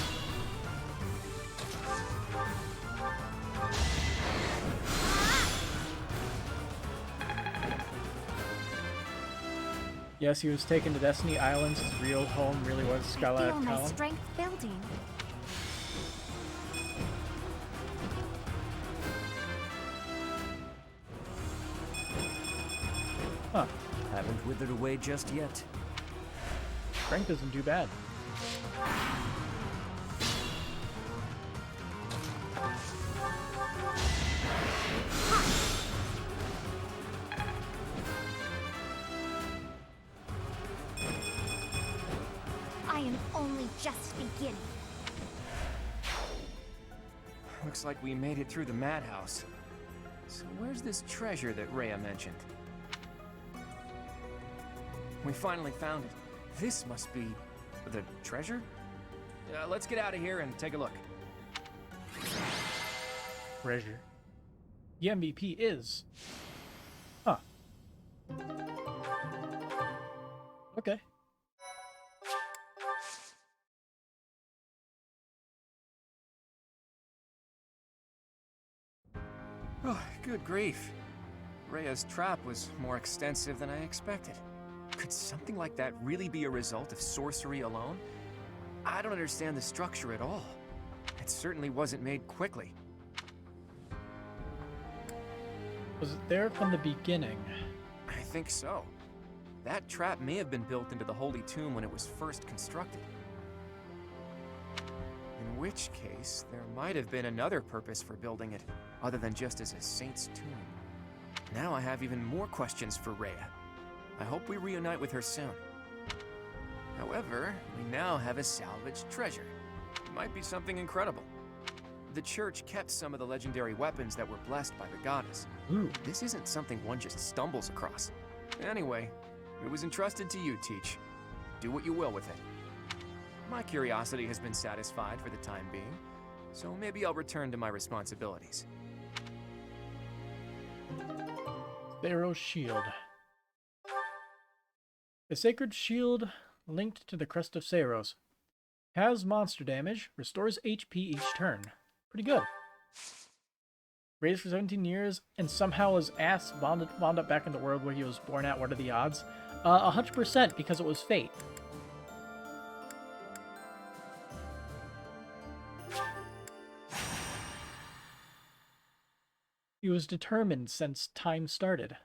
Yes, he was taken to Destiny Islands. His real home really was Feel Skylight my Town. strength building. Huh. Haven't withered away just yet. Strength isn't too bad. I am only just beginning. Looks like we made it through the madhouse. So where's this treasure that Rhea mentioned? We finally found it. This must be the treasure? Let's get out of here and take a look. Treasure. The MVP is... Huh. Okay. Oh, good grief. Rhea's trap was more extensive than I expected. Could something like that really be a result of sorcery alone? I don't understand the structure at all. It certainly wasn't made quickly. Was it there from the beginning? I think so. That trap may have been built into the Holy Tomb when it was first constructed. In which case, there might have been another purpose for building it, other than just as a saint's tomb. Now I have even more questions for Rhea. I hope we reunite with her soon. However, we now have a salvaged treasure. It might be something incredible. The church kept some of the legendary weapons that were blessed by the goddess. Ooh. This isn't something one just stumbles across. Anyway, it was entrusted to you, Teach. Do what you will with it. My curiosity has been satisfied for the time being, so maybe I'll return to my responsibilities. Pharaoh's Shield. The sacred shield linked to the crest of Saros. Has monster damage, restores HP each turn. Pretty good. Raised for 17 years, and somehow his ass wound up back in the world where he was born at. What are the odds? 100% because it was fate. He was determined since time started.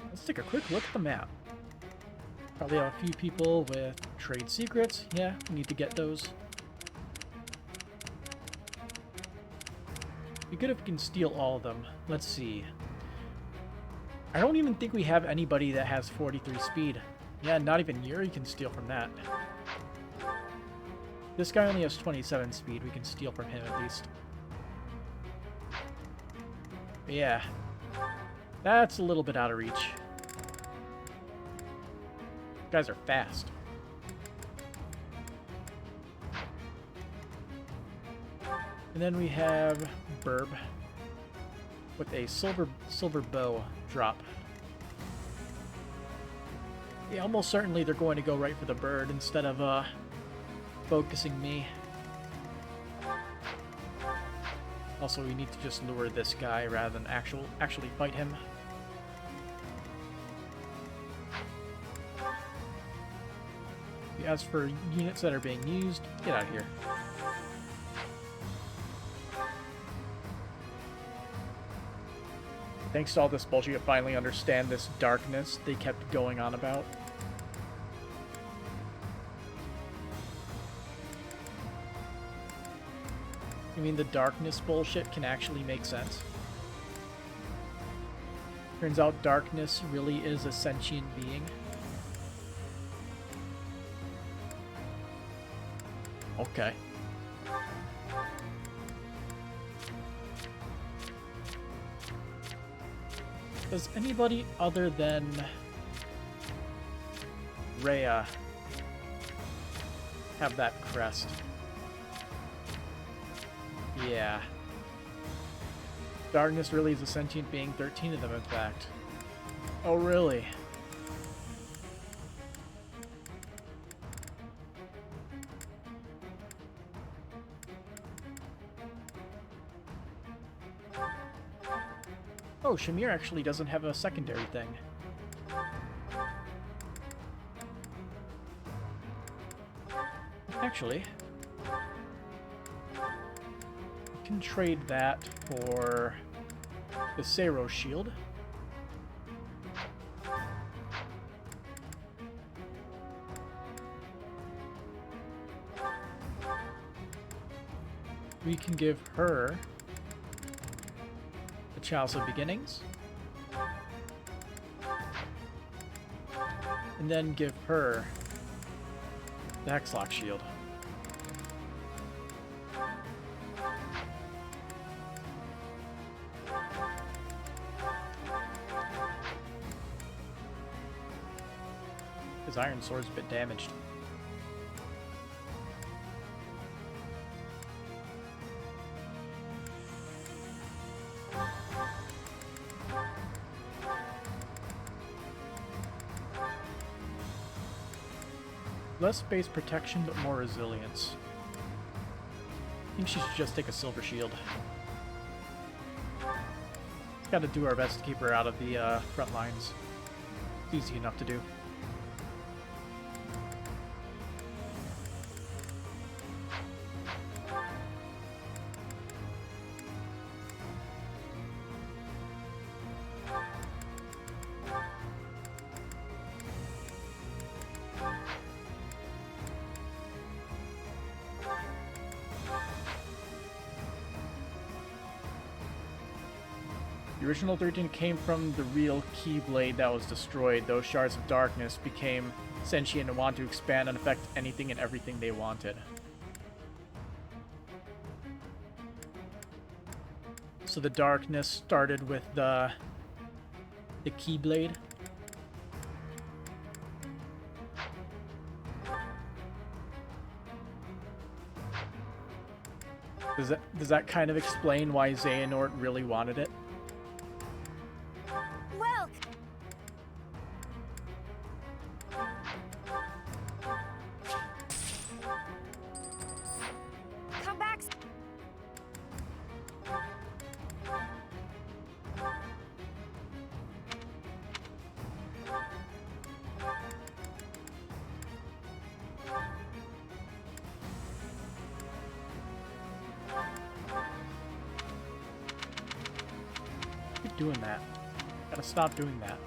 Let's take a quick look at the map. Probably have a few people with trade secrets. Yeah, we need to get those. Be good if we can steal all of them. Let's see. I don't even think we have anybody that has 43 speed. Yeah, not even Yuri can steal from that. This guy only has 27 speed. We can steal from him at least. But yeah. That's a little bit out of reach. Guys are fast. And then we have Burb with a silver bow drop. Yeah, almost certainly they're going to go right for the bird instead of focusing me. Also, we need to just lure this guy rather than actually fight him. As for units that are being used, get out of here. Thanks to all this bullshit, you finally understand this darkness they kept going on about. You mean the darkness bullshit can actually make sense? Turns out darkness really is a sentient being. Okay. Does anybody other than Rhea have that crest? Yeah. Darkness really is a sentient being, 13 of them in fact. Oh really? Oh, Shamir actually doesn't have a secondary thing. Actually, we can trade that for the Sero shield. We can give her the Chalice of Beginnings. And then give her the Hexlock shield. His Iron Sword's a bit damaged. Less base protection, but more resilience. I think she should just take a Silver Shield. Got to do our best to keep her out of the front lines. It's easy enough to do. The original 13 came from the real Keyblade that was destroyed. Those shards of darkness became sentient and wanted to expand and affect anything and everything they wanted. So the darkness started with the Keyblade. Does that kind of explain why Xehanort really wanted it? Well, come back. Keep doing that. Gotta stop doing that.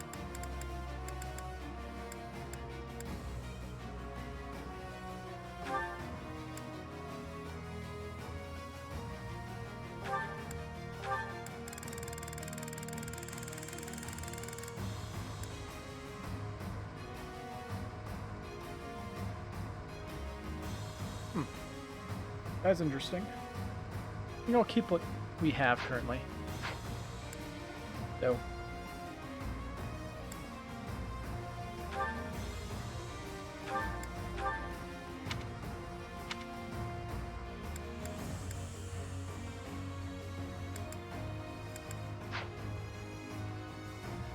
That's interesting. You know, I'll keep what we have currently. So.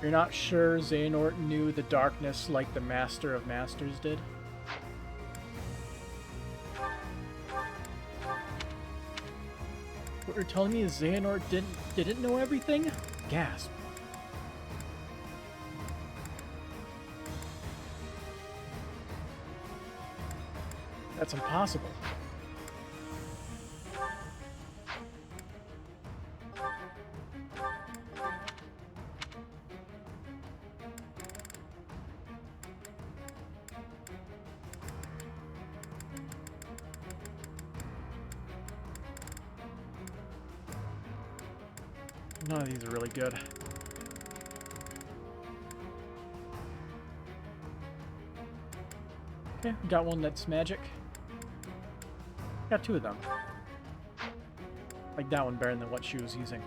You're not sure Xehanort knew the darkness like the Master of Masters did? What you're telling me is Xehanort didn't know everything? Gasp. That's impossible. None of these are really good. Okay, got one that's magic. Got two of them. Like that one better than what she was using.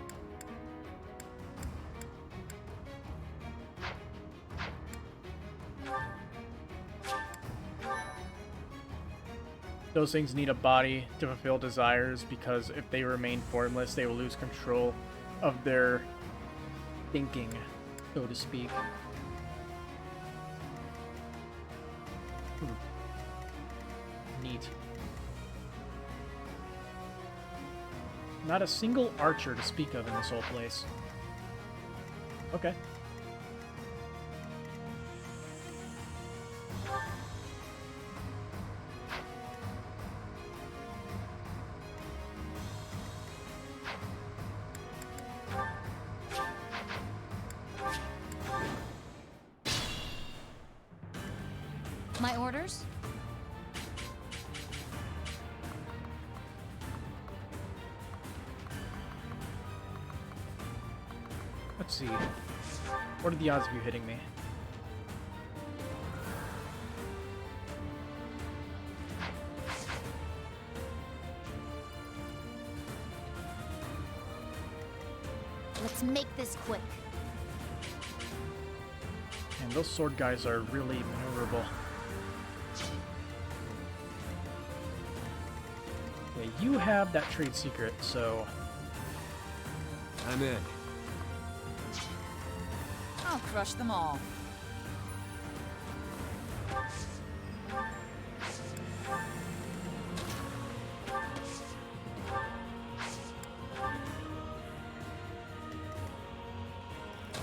those things need a body to fulfill desires, because if they remain formless, they will lose control of their thinking, so to speak. Neat. Not a single archer to speak of in this whole place. Okay. My orders? Let's see. What are the odds of you hitting me? Let's make this quick. And those sword guys are really maneuverable. Yeah, you have that trade secret, so... I'm in. I'll crush them all.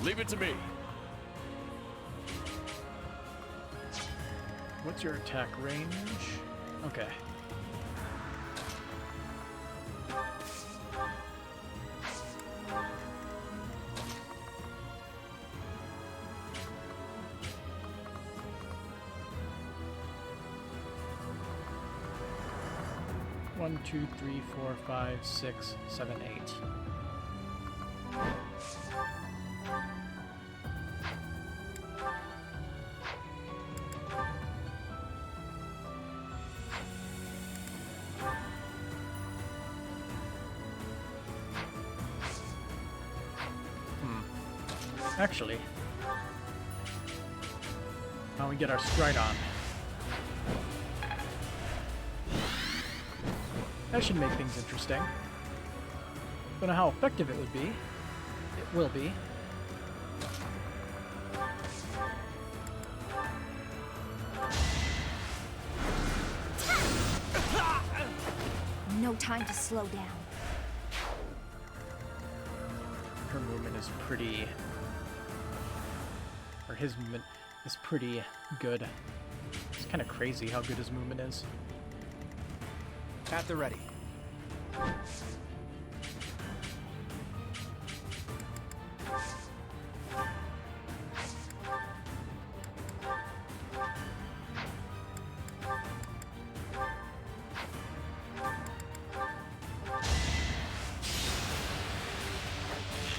Leave it to me. What's your attack range? Okay. One, two, three, four, five, six, seven, 8. Actually, now we get our stride on. That should make things interesting. Don't know how effective it would be. It will be. No time to slow down. Her movement is pretty... or his movement is pretty good. It's kind of crazy how good his movement is. At the ready.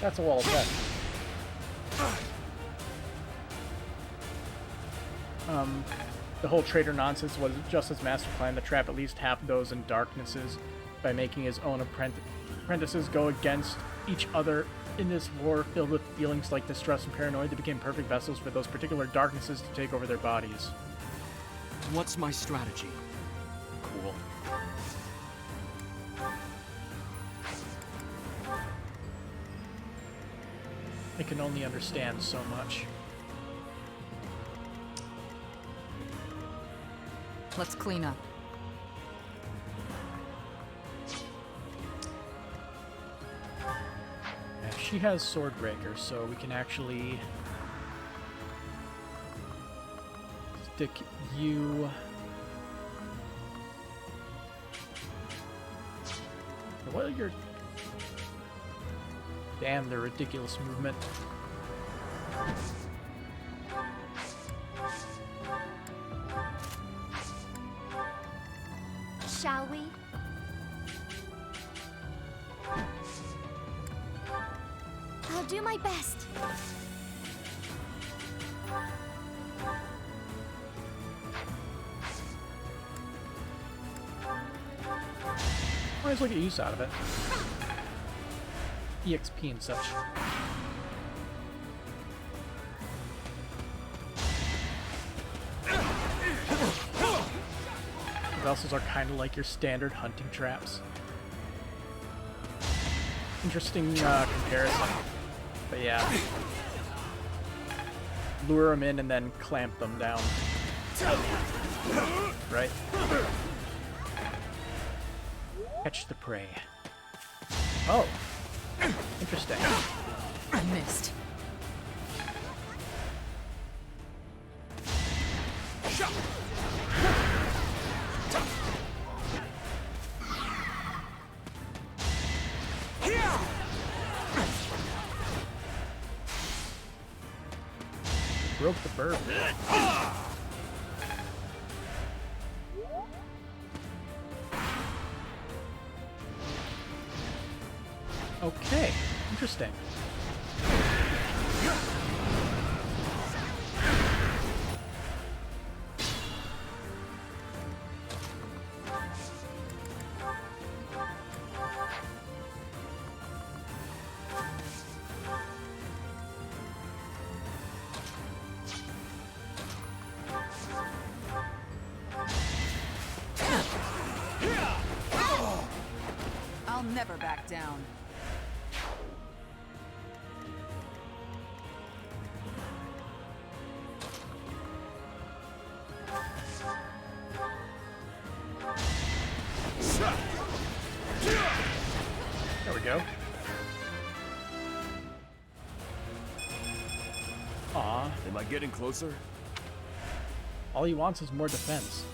That's a wall of death. The whole traitor nonsense was just his master plan to trap at least half those in darknesses by making his own apprentices go against each other in this war filled with feelings like distrust and paranoia. They became perfect vessels for those particular darknesses to take over their bodies. What's my strategy? Cool. I can only understand so much. Let's clean up. Yeah, she has Swordbreaker, so we can actually stick you... What are your... Damn, their ridiculous movement. Shall we? I'll do my best. Always look at use out of it. EXP and such. vessels are kind of like your standard hunting traps. Interesting comparison. But yeah. Lure them in and then clamp them down. Right? Catch the prey. Oh. Interesting. I missed. Broke the bird. Okay, interesting. I'll never back down. There we go. Aw, Am I getting closer? all he wants is more defense.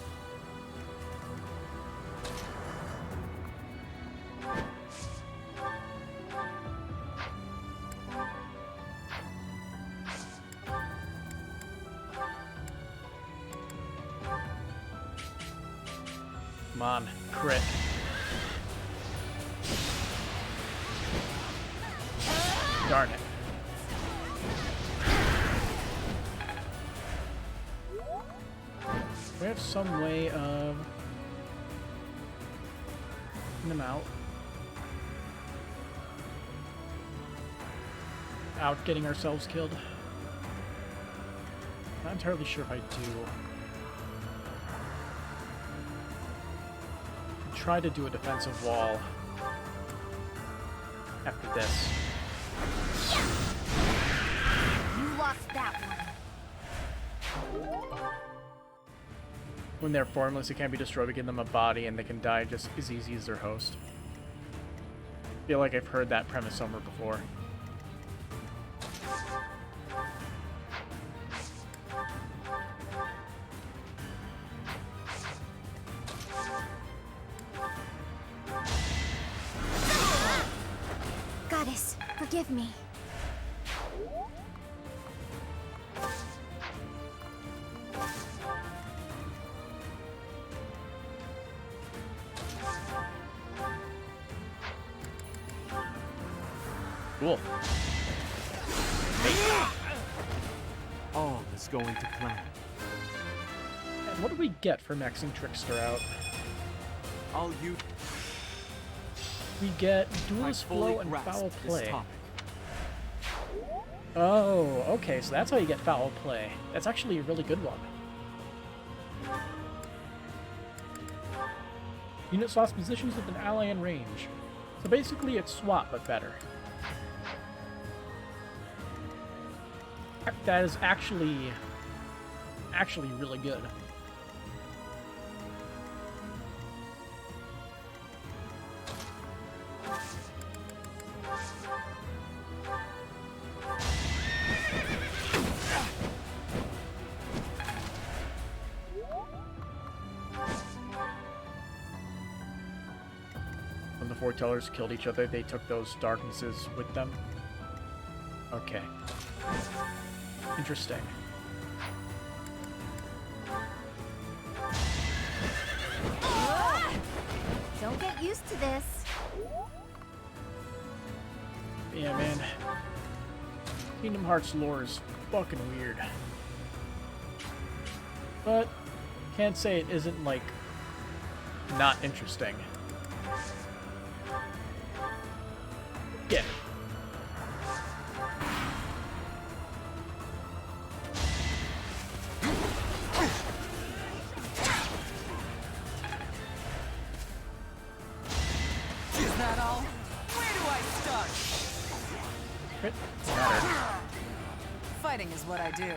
Come on, crit. Darn it. We have some way of getting them out. Out getting ourselves killed. Not entirely sure if I do. Try to do a defensive wall after this. You lost that one. When they're formless, it can't be destroyed. We give them a body and they can die just as easy as their host. I feel like I've heard that premise somewhere before. Goddess, forgive me. Cool. All is going to plan. And what do we get for maxing Trickster out? I'll use We get I Duelist fully Flow and grasp Foul this Play. topic. Oh, okay, so that's how you get Foul Play. That's actually a really good one. Unit swaps positions with an ally in range. So basically it's swap, but better. That is actually really good. When the foretellers killed each other, they took those darknesses with them. Okay. Interesting. Don't get used to this. Yeah, man. Kingdom Hearts lore is fucking weird. But can't say it isn't, like, not interesting. Get it. that all? Where do I start? Crit matter. Fighting is what I do.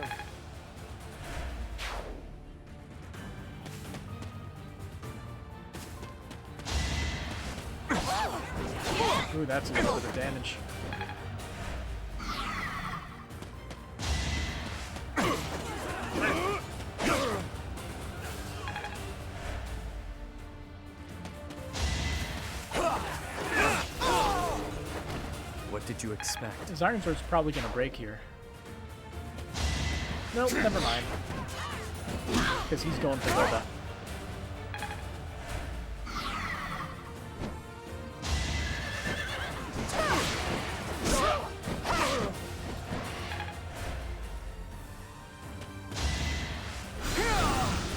Ooh, that's a little bit of damage. What did you expect? His Iron Sword's probably gonna break here. Nope, never mind. Because he's going for Zelda.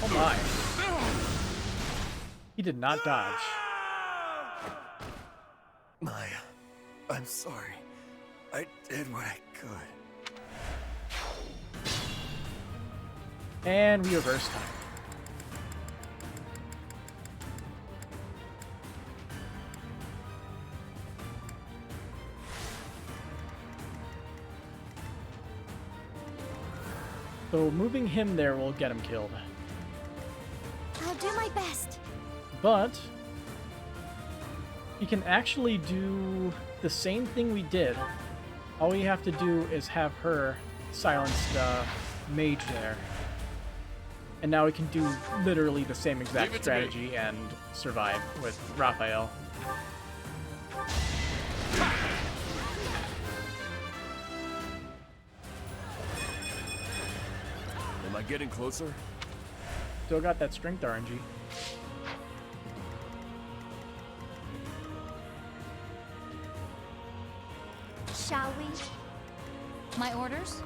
Oh my. He did not dodge. Maya, I'm sorry. I did what I could. And we reverse time. So moving him there will get him killed. I'll do my best. But he can actually do the same thing we did. All we have to do is have her silence the mage there. And now we can do literally the same exact strategy and survive with Raphael. Am I getting closer? Still got that strength RNG. Shall we? My orders?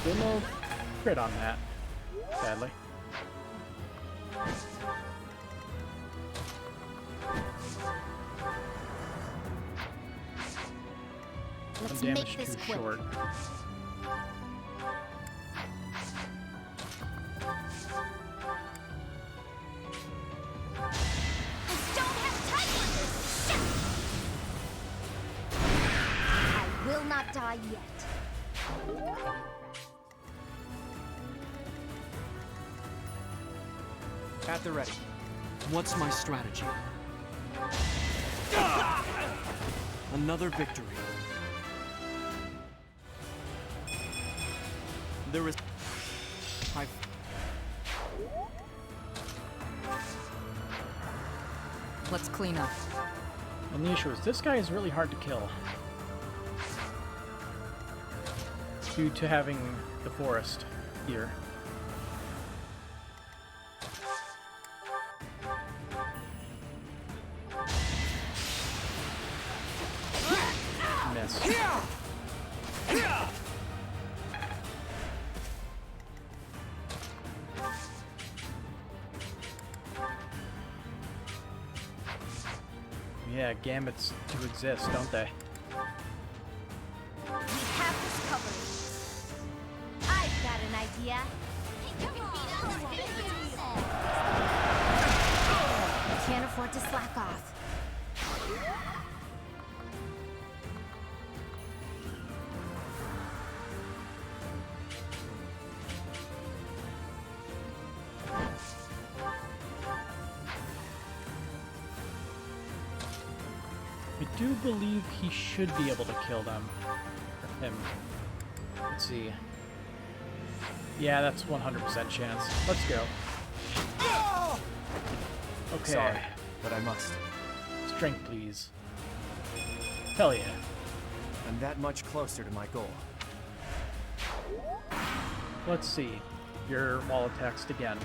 Still no crit on that, sadly. Let's Some damage make this too quick. short. I don't have time for this. Shit. I will not die yet. At the ready. What's my strategy? Another victory. There is... Let's clean up. And the issue is, this guy is really hard to kill. Due to having the forest here. Miss. Yeah, gambits do exist, don't they? We have this covered. I've got an idea. Can't afford to slack off. I do believe he should be able to kill them. Or him. Let's see. Yeah, that's 100% chance. Let's go. Okay. Sorry, but I must. Strength, please. Hell yeah. I'm that much closer to my goal. Let's see. Your wall of text again.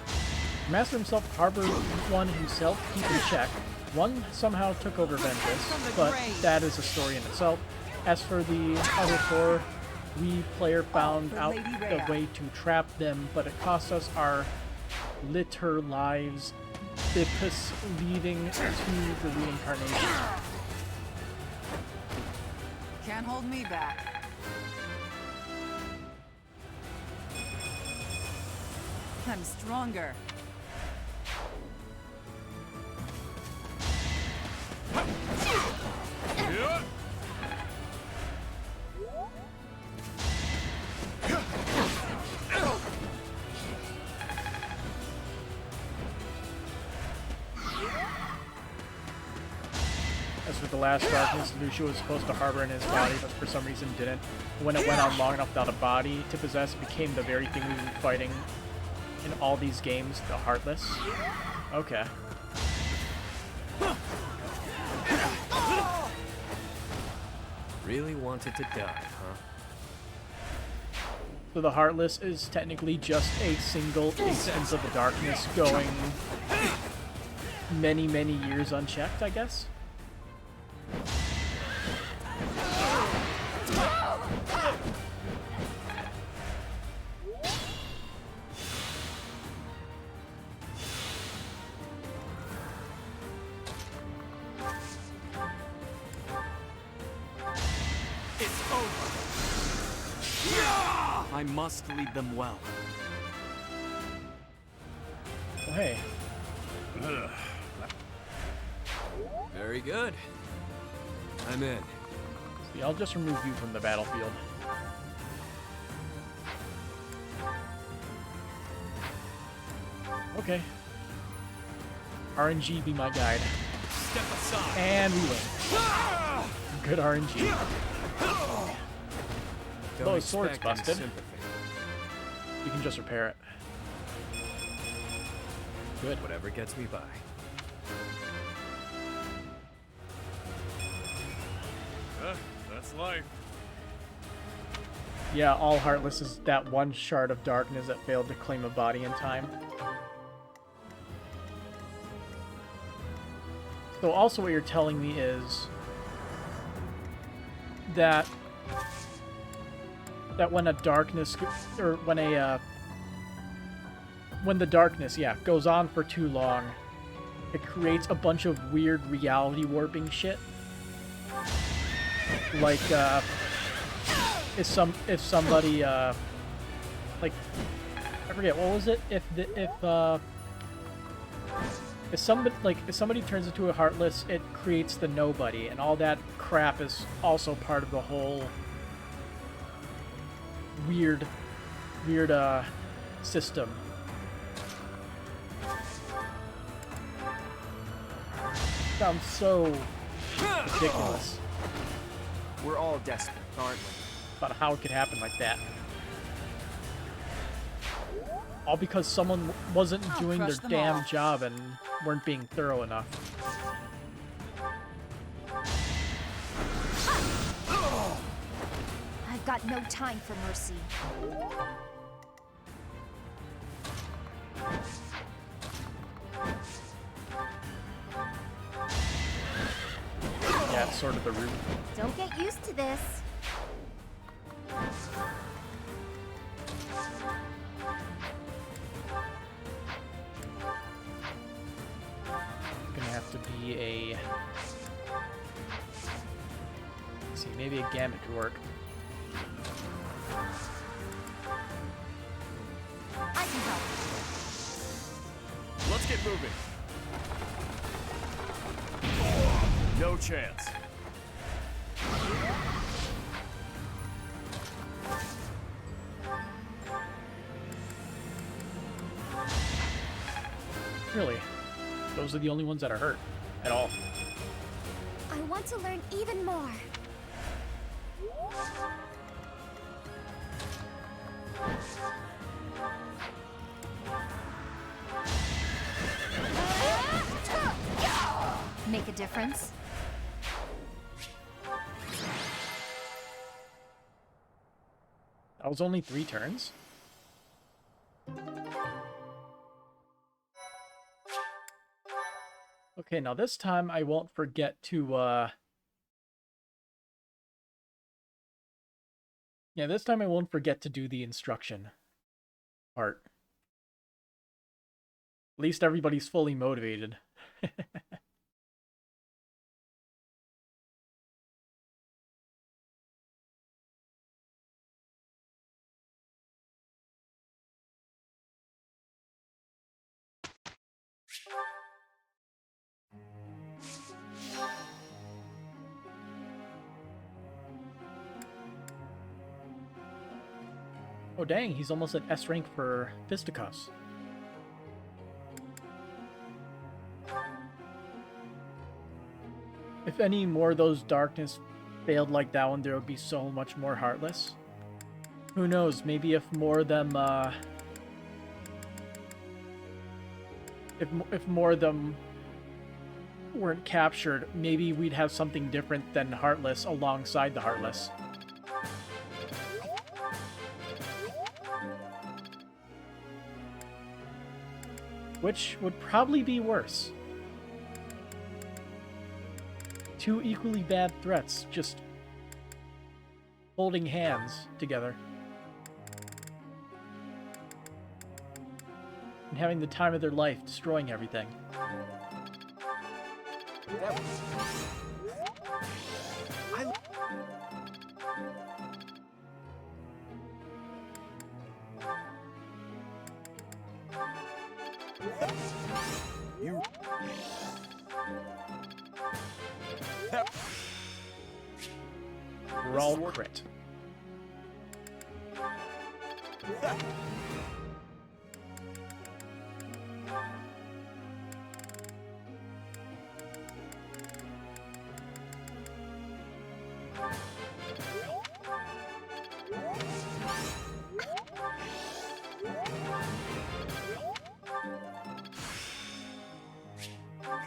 Master himself harbored one himself to keep in check. One somehow took over Ventus, but that is a story in itself. As for the other four, we player found out the way to trap them, but it cost us our litter lives, thus leading to the reincarnation. Can't hold me back. I'm stronger. As for the last darkness, Lucio was supposed to harbor in his body, but for some reason didn't. When it went on long enough without a body to possess, it became the very thing we've been fighting in all these games, the Heartless. Okay. Really wanted to die, huh? So the Heartless is technically just a single instance of the darkness going many, many years unchecked, I guess? It's over! I must lead them well. Oh, hey. Very good. I'm in. See, I'll just remove you from the battlefield. Okay. RNG be my guide. Step aside. And we win. Good RNG. Don't Oh, his sword's expect any busted. sympathy. You can just repair it. Good. Whatever gets me by. That's life. Yeah, all Heartless is that one shard of darkness that failed to claim a body in time. So also what you're telling me is that when a darkness, or when the darkness, yeah, goes on for too long, it creates a bunch of weird reality warping shit. Like, if somebody, like, I forget, what was it? If somebody turns into a Heartless, it creates the Nobody, and all that crap is also part of the whole weird system. Sounds so ridiculous. We're all desperate, aren't we? About how it could happen like that. All because someone wasn't I'll doing their crush them damn all. job and weren't being thorough enough. I've got no time for mercy. Yeah, it's sort of the root. Don't get used to this. Gonna have to be a... Let's see, maybe a Gambit could work. I can help. Let's get moving. No chance. Really? Those are the only ones that are hurt. At all. I want to learn even more. Make a difference? That was only 3 turns? Okay, now this time I won't forget to, yeah, this time I won't forget to do the instruction part. At least everybody's fully motivated. Oh dang, he's almost at S rank for fisticuffs. If any more of those darkness failed like that one, there would be so much more Heartless. Who knows, maybe if more of them, if more of them weren't captured, maybe we'd have something different than Heartless alongside the Heartless. Which would probably be worse. Two equally bad threats, just holding hands together. And having the time of their life, destroying everything. That was... You. Brawl crit.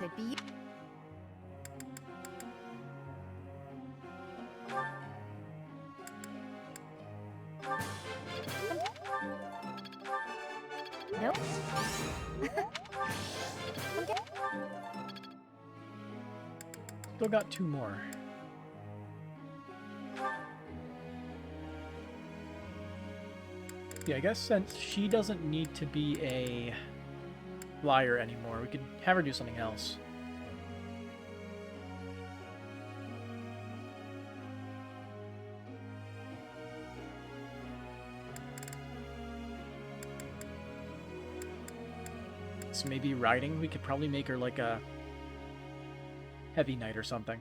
Could be. Nope. Okay. Still got two more. Yeah, I guess since she doesn't need to be a flyer anymore, we could have her do something else. So maybe riding, we could probably make her like a heavy knight or something.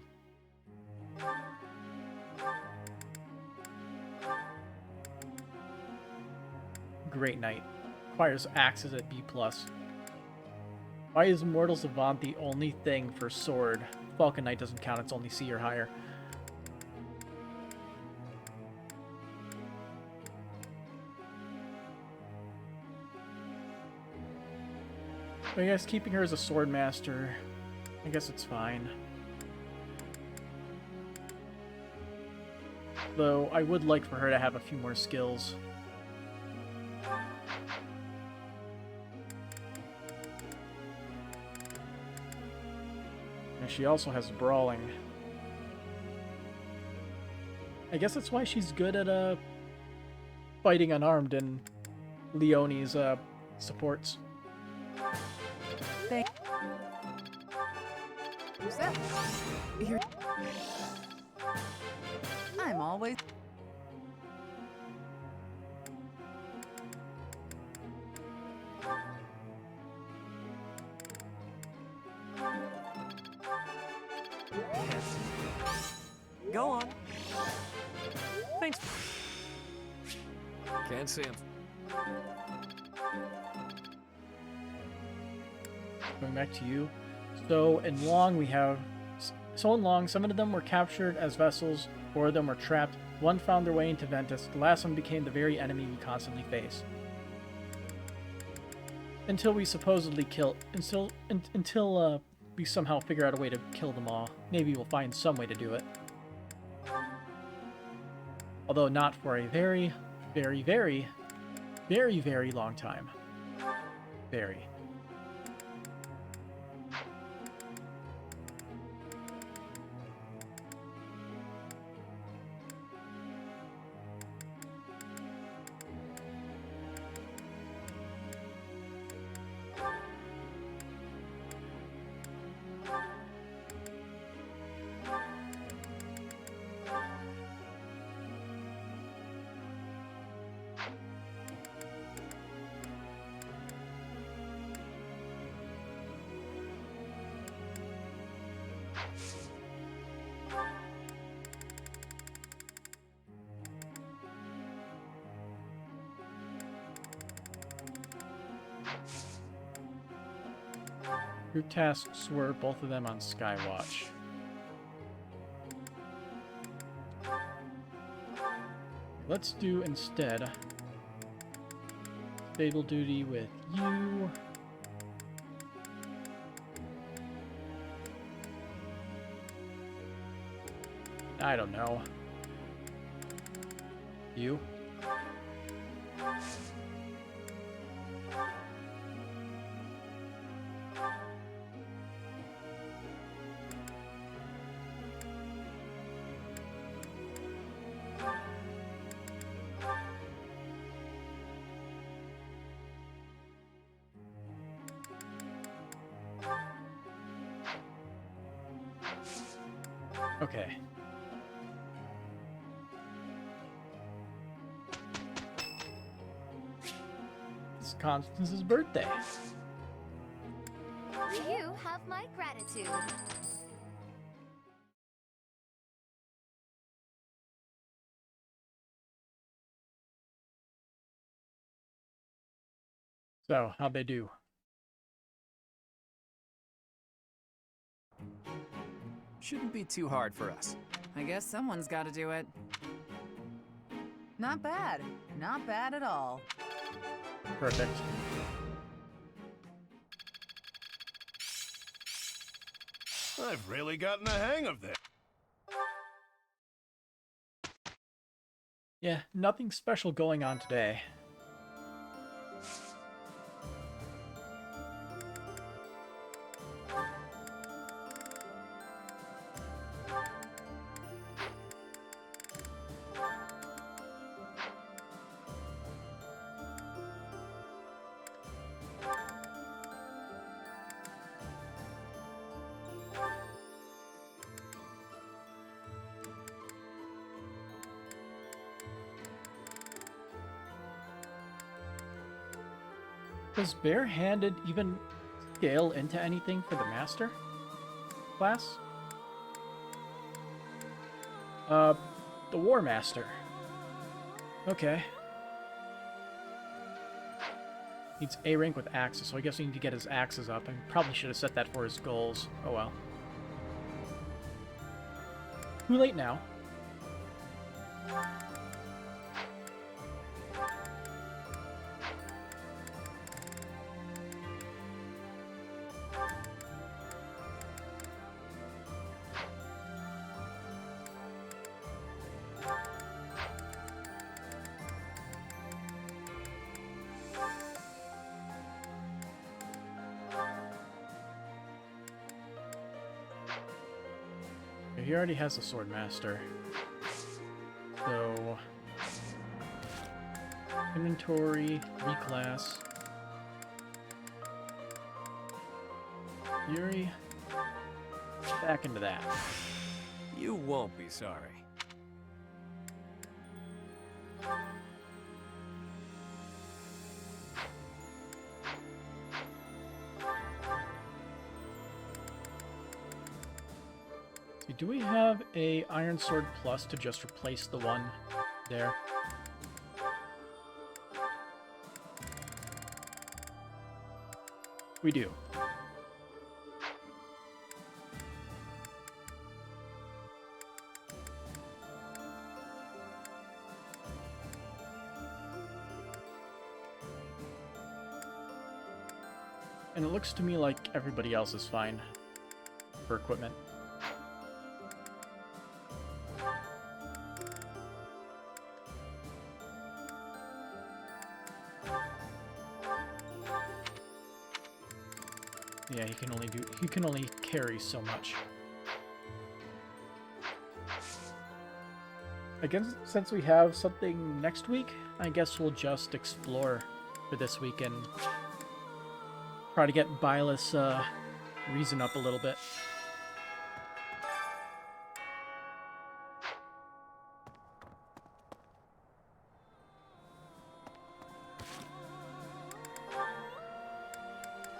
Great Knight. Requires axes at B+. Why is Mortal Savant the only thing for sword? Falcon Knight doesn't count, it's only C or higher. I guess keeping her as a sword master, I guess it's fine. Though I would like for her to have a few more skills. And she also has brawling. I guess that's why she's good at fighting unarmed in Leonie's supports. Thank. Who's that? You're... I'm always. Go on. Thanks. Can't see him. Going back to you. So in Long we have... So in Long, 7 of them were captured as vessels, 4 of them were trapped, 1 found their way into Ventus, the last one became the very enemy we constantly face. Until we supposedly kill... Until we somehow figure out a way to kill them all. Maybe we'll find some way to do it. Although not for a very, very, very, very, very long time. Very. Group tasks were both of them on Skywatch. Let's do instead Stable duty with you. I don't know. You? Okay. It's Constance's birthday. You have my gratitude. So, how'd they do? Shouldn't be too hard for us. I guess someone's got to do it. Not bad. Not bad at all. Perfect. I've really gotten the hang of this. Yeah, nothing special going on today. Does barehanded even scale into anything for the master class? The war master. Okay. Needs A rank with axes, so I guess we need to get his axes up. I probably should have set that for his goals. Oh well. Too late now. He already has a sword master. So inventory, reclass. Fury. Back into that. You won't be sorry. Do we have a Iron Sword Plus to just replace the one there? We do. And it looks to me like everybody else is fine for equipment. Yeah, he can only carry so much. I guess since we have something next week, I guess we'll just explore for this week and try to get Byleth's reason up a little bit.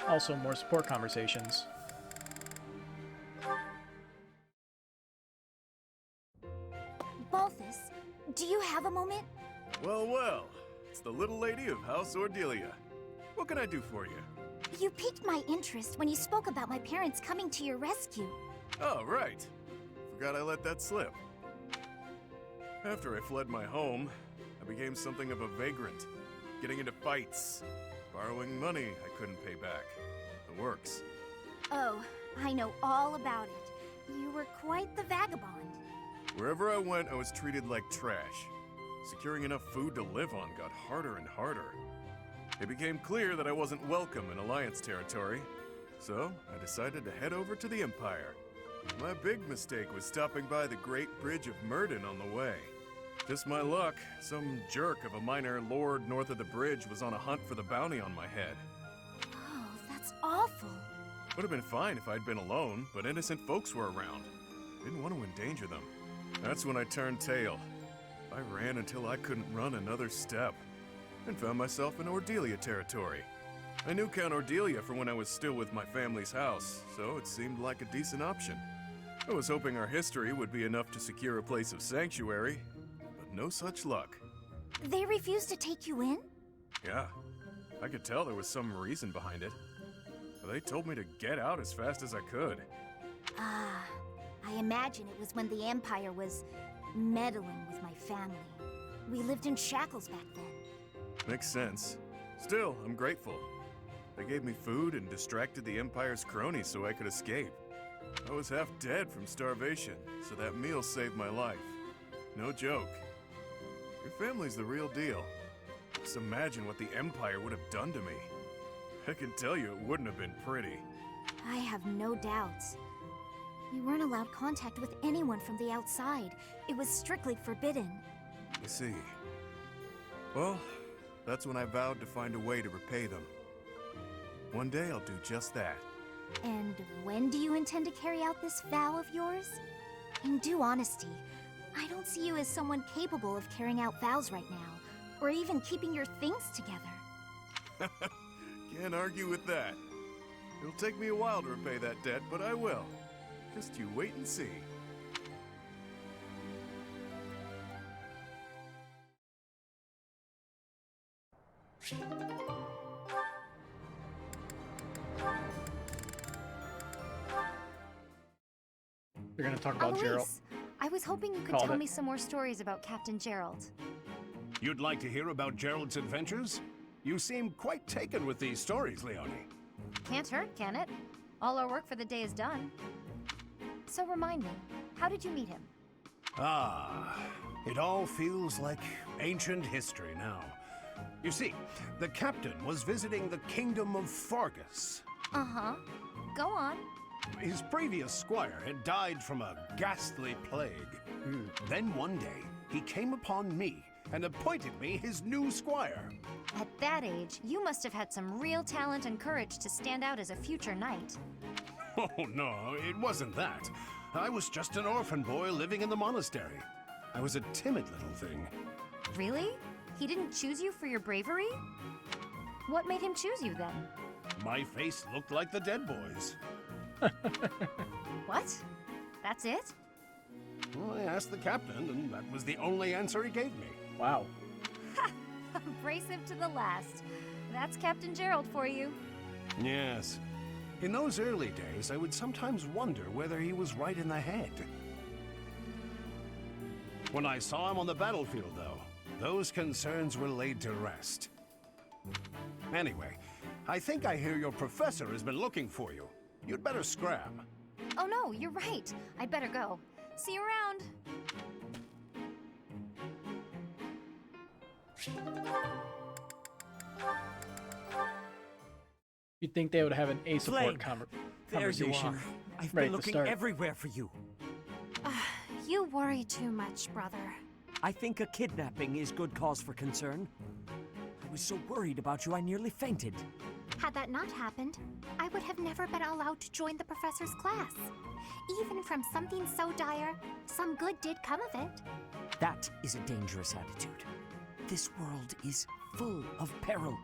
Also, more support conversations. Do you have a moment? Well, well. It's the little lady of House Ordelia. What can I do for you? You piqued my interest when you spoke about my parents coming to your rescue. Oh, right. Forgot I let that slip. After I fled my home, I became something of a vagrant, getting into fights, borrowing money I couldn't pay back. The works. Oh, I know all about it. You were quite the vagabond. Wherever I went, I was treated like trash. Securing enough food to live on got harder and harder. It became clear that I wasn't welcome in Alliance territory, so I decided to head over to the Empire. My big mistake was stopping by the Great Bridge of Myrden on the way. Just my luck, some jerk of a minor lord north of the bridge was on a hunt for the bounty on my head. Oh, that's awful. Would have been fine if I'd been alone, but innocent folks were around. Didn't want to endanger them. That's when I turned tail. I ran until I couldn't run another step, and found myself in Ordelia territory. I knew Count Ordelia from when I was still with my family's house, so it seemed like a decent option. I was hoping our history would be enough to secure a place of sanctuary, but no such luck. They refused to take you in? Yeah, I could tell there was some reason behind it. But they told me to get out as fast as I could. Ah, I imagine it was when the Empire was meddling with my family. We lived in shackles back then. Makes sense. Still, I'm grateful. They gave me food and distracted the Empire's cronies so I could escape. I was half dead from starvation, so that meal saved my life. No joke. Your family's the real deal. Just imagine what the Empire would have done to me. I can tell you it wouldn't have been pretty. I have no doubts. We weren't allowed contact with anyone from the outside. It was strictly forbidden. I see. Well, that's when I vowed to find a way to repay them. One day I'll do just that. And when do you intend to carry out this vow of yours? In due honesty, I don't see you as someone capable of carrying out vows right now, or even keeping your things together. Can't argue with that. It'll take me a while to repay that debt, but I will. Just you wait and see. You're gonna talk about Gerald. Eloise, I was hoping you could Called tell it. me some more stories about Captain Gerald. You'd like to hear about Gerald's adventures? You seem quite taken with these stories, Leonie. Can't hurt, can it? All our work for the day is done. So remind me, how did you meet him? Ah, it all feels like ancient history now. You see, the captain was visiting the kingdom of Fargus. Uh-huh. Go on. His previous squire had died from a ghastly plague. Then one day, he came upon me and appointed me his new squire. At that age, you must have had some real talent and courage to stand out as a future knight. Oh, no, it wasn't that. I was just an orphan boy living in the monastery. I was a timid little thing. Really? He didn't choose you for your bravery? What made him choose you then? My face looked like the dead boys. What? That's it? Well, I asked the captain, and that was the only answer he gave me. Wow. Abrasive to the last. That's Captain Gerald for you. Yes. In those early days, I would sometimes wonder whether he was right in the head. When I saw him on the battlefield, though, those concerns were laid to rest. Anyway, I think I hear your professor has been looking for you. You'd better scrap. Oh no, you're right. I'd better go. See you around. You'd think they would have an A support Flame, there you conversation. are. I've ready been to looking start. everywhere for you. You worry too much, brother. I think a kidnapping is good cause for concern. I was so worried about you, I nearly fainted. Had that not happened, I would have never been allowed to join the professor's class. Even from something so dire, some good did come of it. That is a dangerous attitude. This world is full of peril.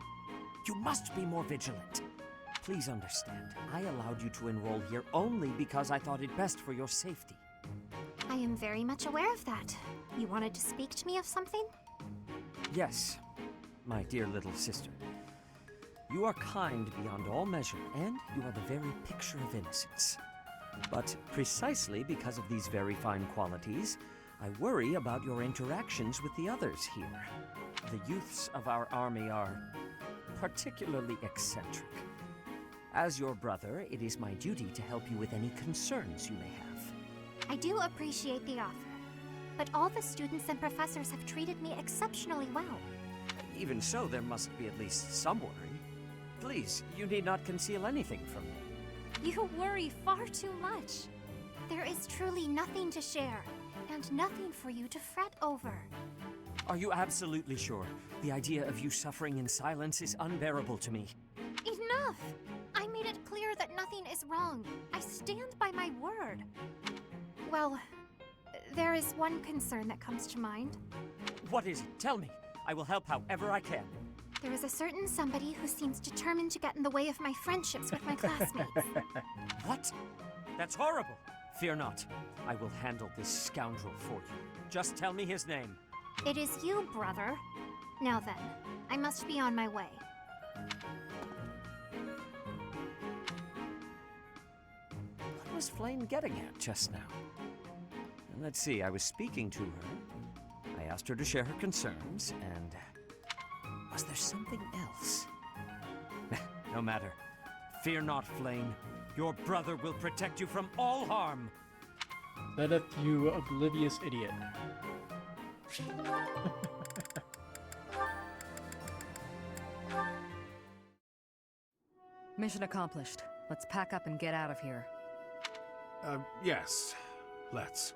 You must be more vigilant. Please understand, I allowed you to enroll here only because I thought it best for your safety. I am very much aware of that. You wanted to speak to me of something? Yes, my dear little sister. You are kind beyond all measure, and you are the very picture of innocence. But precisely because of these very fine qualities, I worry about your interactions with the others here. The youths of our army are particularly eccentric. As your brother, it is my duty to help you with any concerns you may have. I do appreciate the offer, but all the students and professors have treated me exceptionally well. Even so, there must be at least some worry. Please, you need not conceal anything from me. You worry far too much. There is truly nothing to share, and nothing for you to fret over. Are you absolutely sure? The idea of you suffering in silence is unbearable to me. Enough! I made it clear that nothing is wrong. I stand by my word. Well, there is one concern that comes to mind. What is it? Tell me. I will help however I can. There is a certain somebody who seems determined to get in the way of my friendships with my classmates. What? That's horrible. Fear not. I will handle this scoundrel for you. Just tell me his name. It is you, brother. Now then, I must be on my way. What was Flame getting at just now? And let's see, I was speaking to her. I asked her to share her concerns, and... was there something else? No matter. Fear not, Flame. Your brother will protect you from all harm. Letteth, you oblivious idiot. Mission accomplished. Let's pack up and get out of here. Yes. Let's.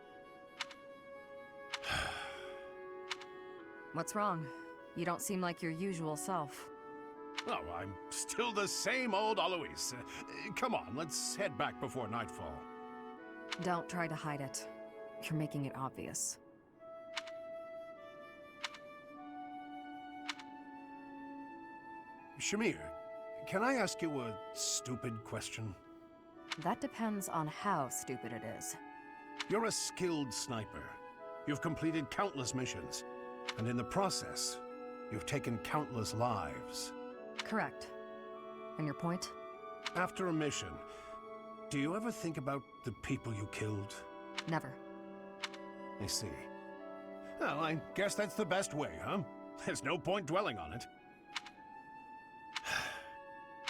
What's wrong? You don't seem like your usual self. Oh, I'm still the same old Alois. Come on, let's head back before nightfall. Don't try to hide it. You're making it obvious. Shamir, can I ask you a stupid question? That depends on how stupid it is. You're a skilled sniper. You've completed countless missions, and in the process, you've taken countless lives. Correct. And your point? After a mission, do you ever think about the people you killed? Never. I see. Well, I guess that's the best way, huh? There's no point dwelling on it.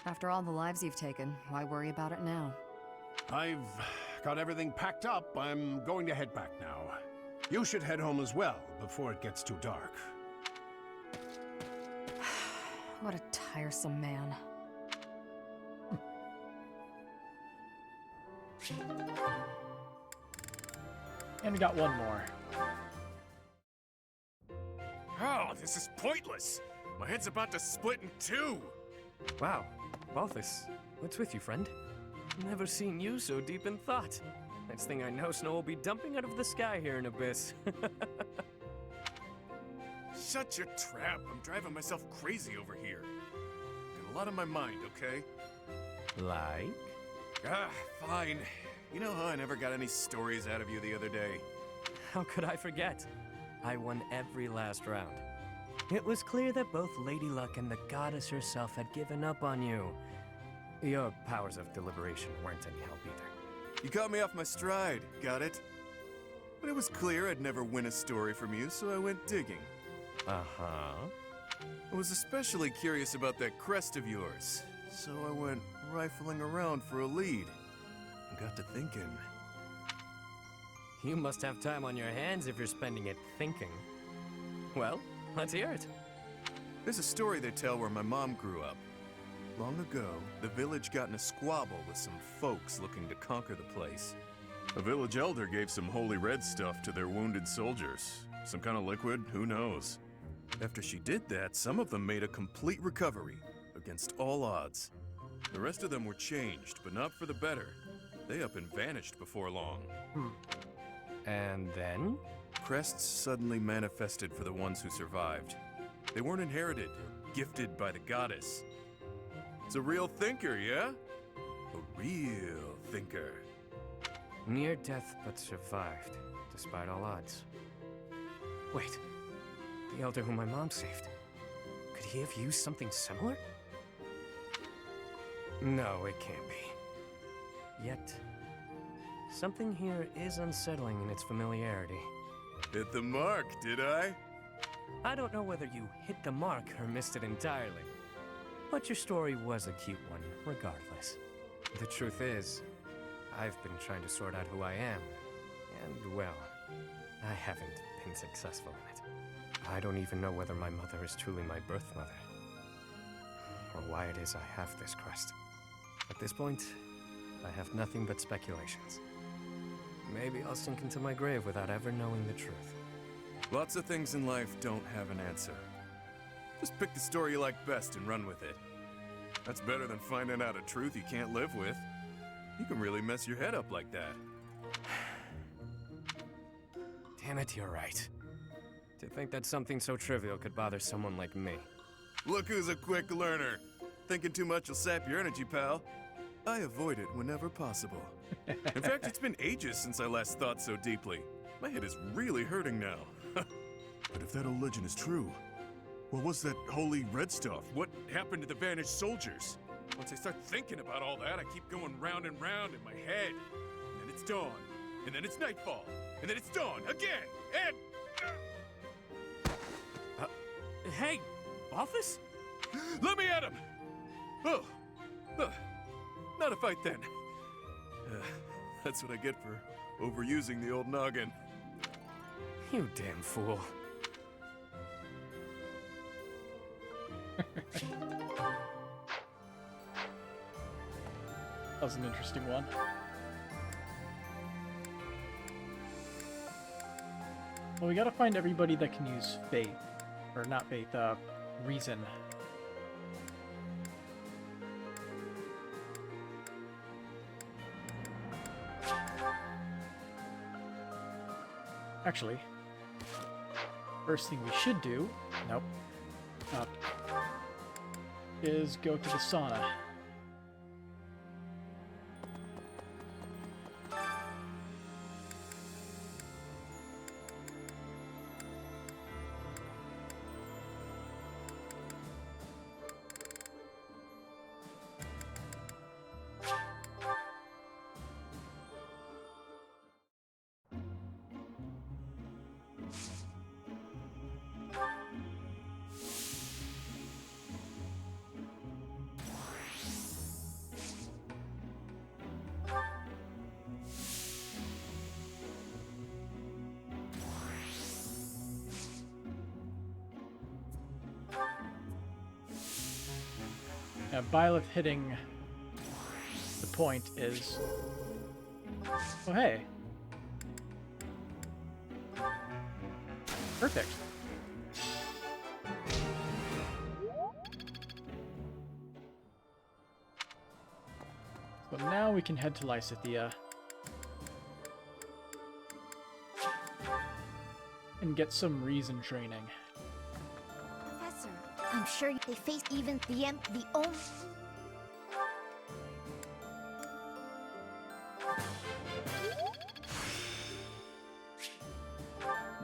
After all the lives you've taken, why worry about it now? I've got everything packed up. I'm going to head back now. You should head home as well, before it gets too dark. What a tiresome man. And we got one more. Oh, this is pointless. My head's about to split in two. Wow, Balthus, what's with you, friend? Never seen you so deep in thought. Next thing I know, snow will be dumping out of the sky here in Abyss. Shut your trap. I'm driving myself crazy over here. Got a lot on my mind, okay? Like? Ah, fine. You know how I never got any stories out of you the other day? How could I forget? I won every last round. It was clear that both Lady Luck and the goddess herself had given up on you. Your powers of deliberation weren't any help either. You caught me off my stride, got it? But it was clear I'd never win a story from you, so I went digging. Uh-huh. I was especially curious about that crest of yours, so I went rifling around for a lead. And got to thinking. You must have time on your hands if you're spending it thinking. Well, let's hear it. There's a story they tell where my mom grew up. Long ago, the village got in a squabble with some folks looking to conquer the place. A village elder gave some holy red stuff to their wounded soldiers. Some kind of liquid, who knows? After she did that, some of them made a complete recovery, against all odds. The rest of them were changed, but not for the better. They up and vanished before long. And then? Crests suddenly manifested for the ones who survived. They weren't inherited, gifted by the goddess. It's a real thinker, yeah? A real thinker. Near death but survived, despite all odds. Wait, the elder whom my mom saved. Could he have used something similar? No, it can't be. Yet, something here is unsettling in its familiarity. Hit the mark, did I? I don't know whether you hit the mark or missed it entirely. But your story was a cute one, regardless. The truth is, I've been trying to sort out who I am. And, well, I haven't been successful in it. I don't even know whether my mother is truly my birth mother, or why it is I have this crest. At this point, I have nothing but speculations. Maybe I'll sink into my grave without ever knowing the truth. Lots of things in life don't have an answer. Just pick the story you like best and run with it. That's better than finding out a truth you can't live with. You can really mess your head up like that. Damn it, you're right. To think that something so trivial could bother someone like me. Look who's a quick learner. Thinking too much will sap your energy, pal. I avoid it whenever possible. In fact, it's been ages since I last thought so deeply. My head is really hurting now. But if that old legend is true, what was that holy red stuff? What happened to the vanished soldiers? Once I start thinking about all that, I keep going round and round in my head. And then it's dawn. And then it's nightfall. And then it's dawn again. And... Hey, Balthus? Let me at him! Oh. Not a fight then. That's what I get for overusing the old noggin. You damn fool. That was an interesting one. Well, we gotta find everybody that can use faith. Or not faith, reason. Actually, first thing we should do, nope, is go to the sauna. Byleth hitting the point is... Oh, hey. Perfect. So now we can head to Lysithea and get some reason training. Professor, I'm sure they face even the only...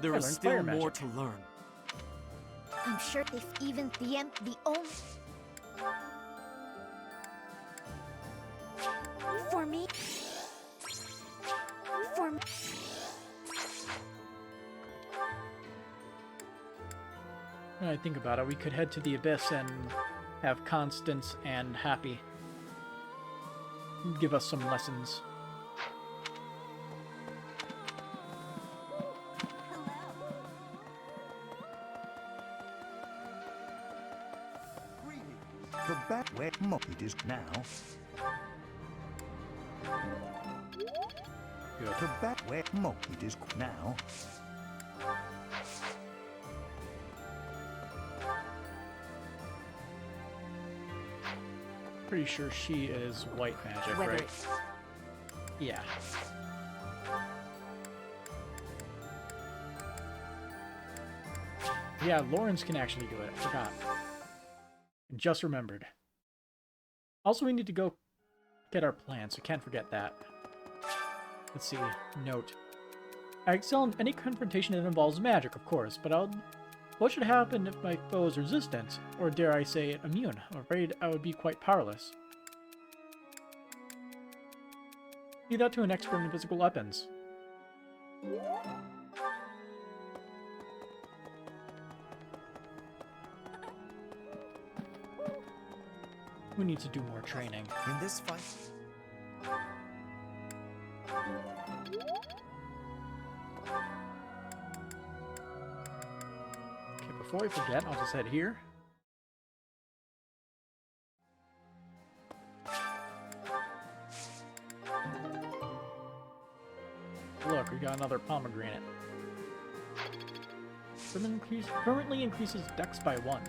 There is still more to learn. I'm sure they even the only... For me... For me... When I think about it, we could head to the Abyss and have Constance and Happy give us some lessons. The back where it is now. Good. The back where it is now. Pretty sure she is white magic, Whether right? it's... Yeah. Yeah, Lawrence can actually do it. I forgot. Just remembered. Also, we need to go get our plans, so can't forget that. Let's see. Note. I excel in any confrontation that involves magic, of course, but what should happen if my foe is resistant, or dare I say immune? I'm afraid I would be quite powerless. Leave that to an expert in physical weapons. Who needs to do more training? In this fight... Okay, before I forget, I'll just head here. Look, we got another pomegranate. Permanently increases dex by 1.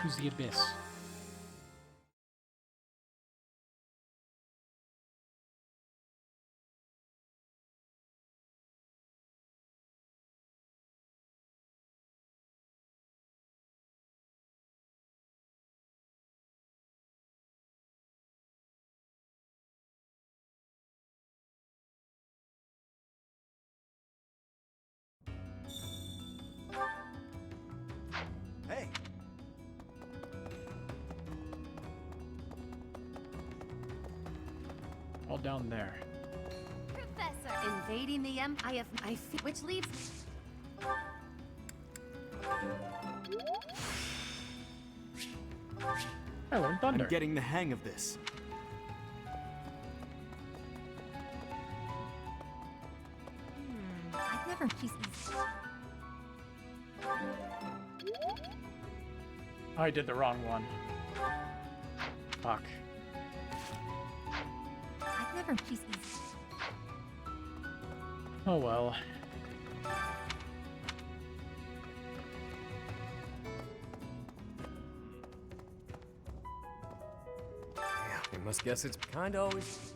To the abyss. Hey! All down there. Professor, invading the Empire. Which leads. I learned thunder. I'm getting the hang of this. I've never. She's easy. I did the wrong one. Fuck. I've never. She's easy. Oh well. Yeah, I must guess it's kinda always...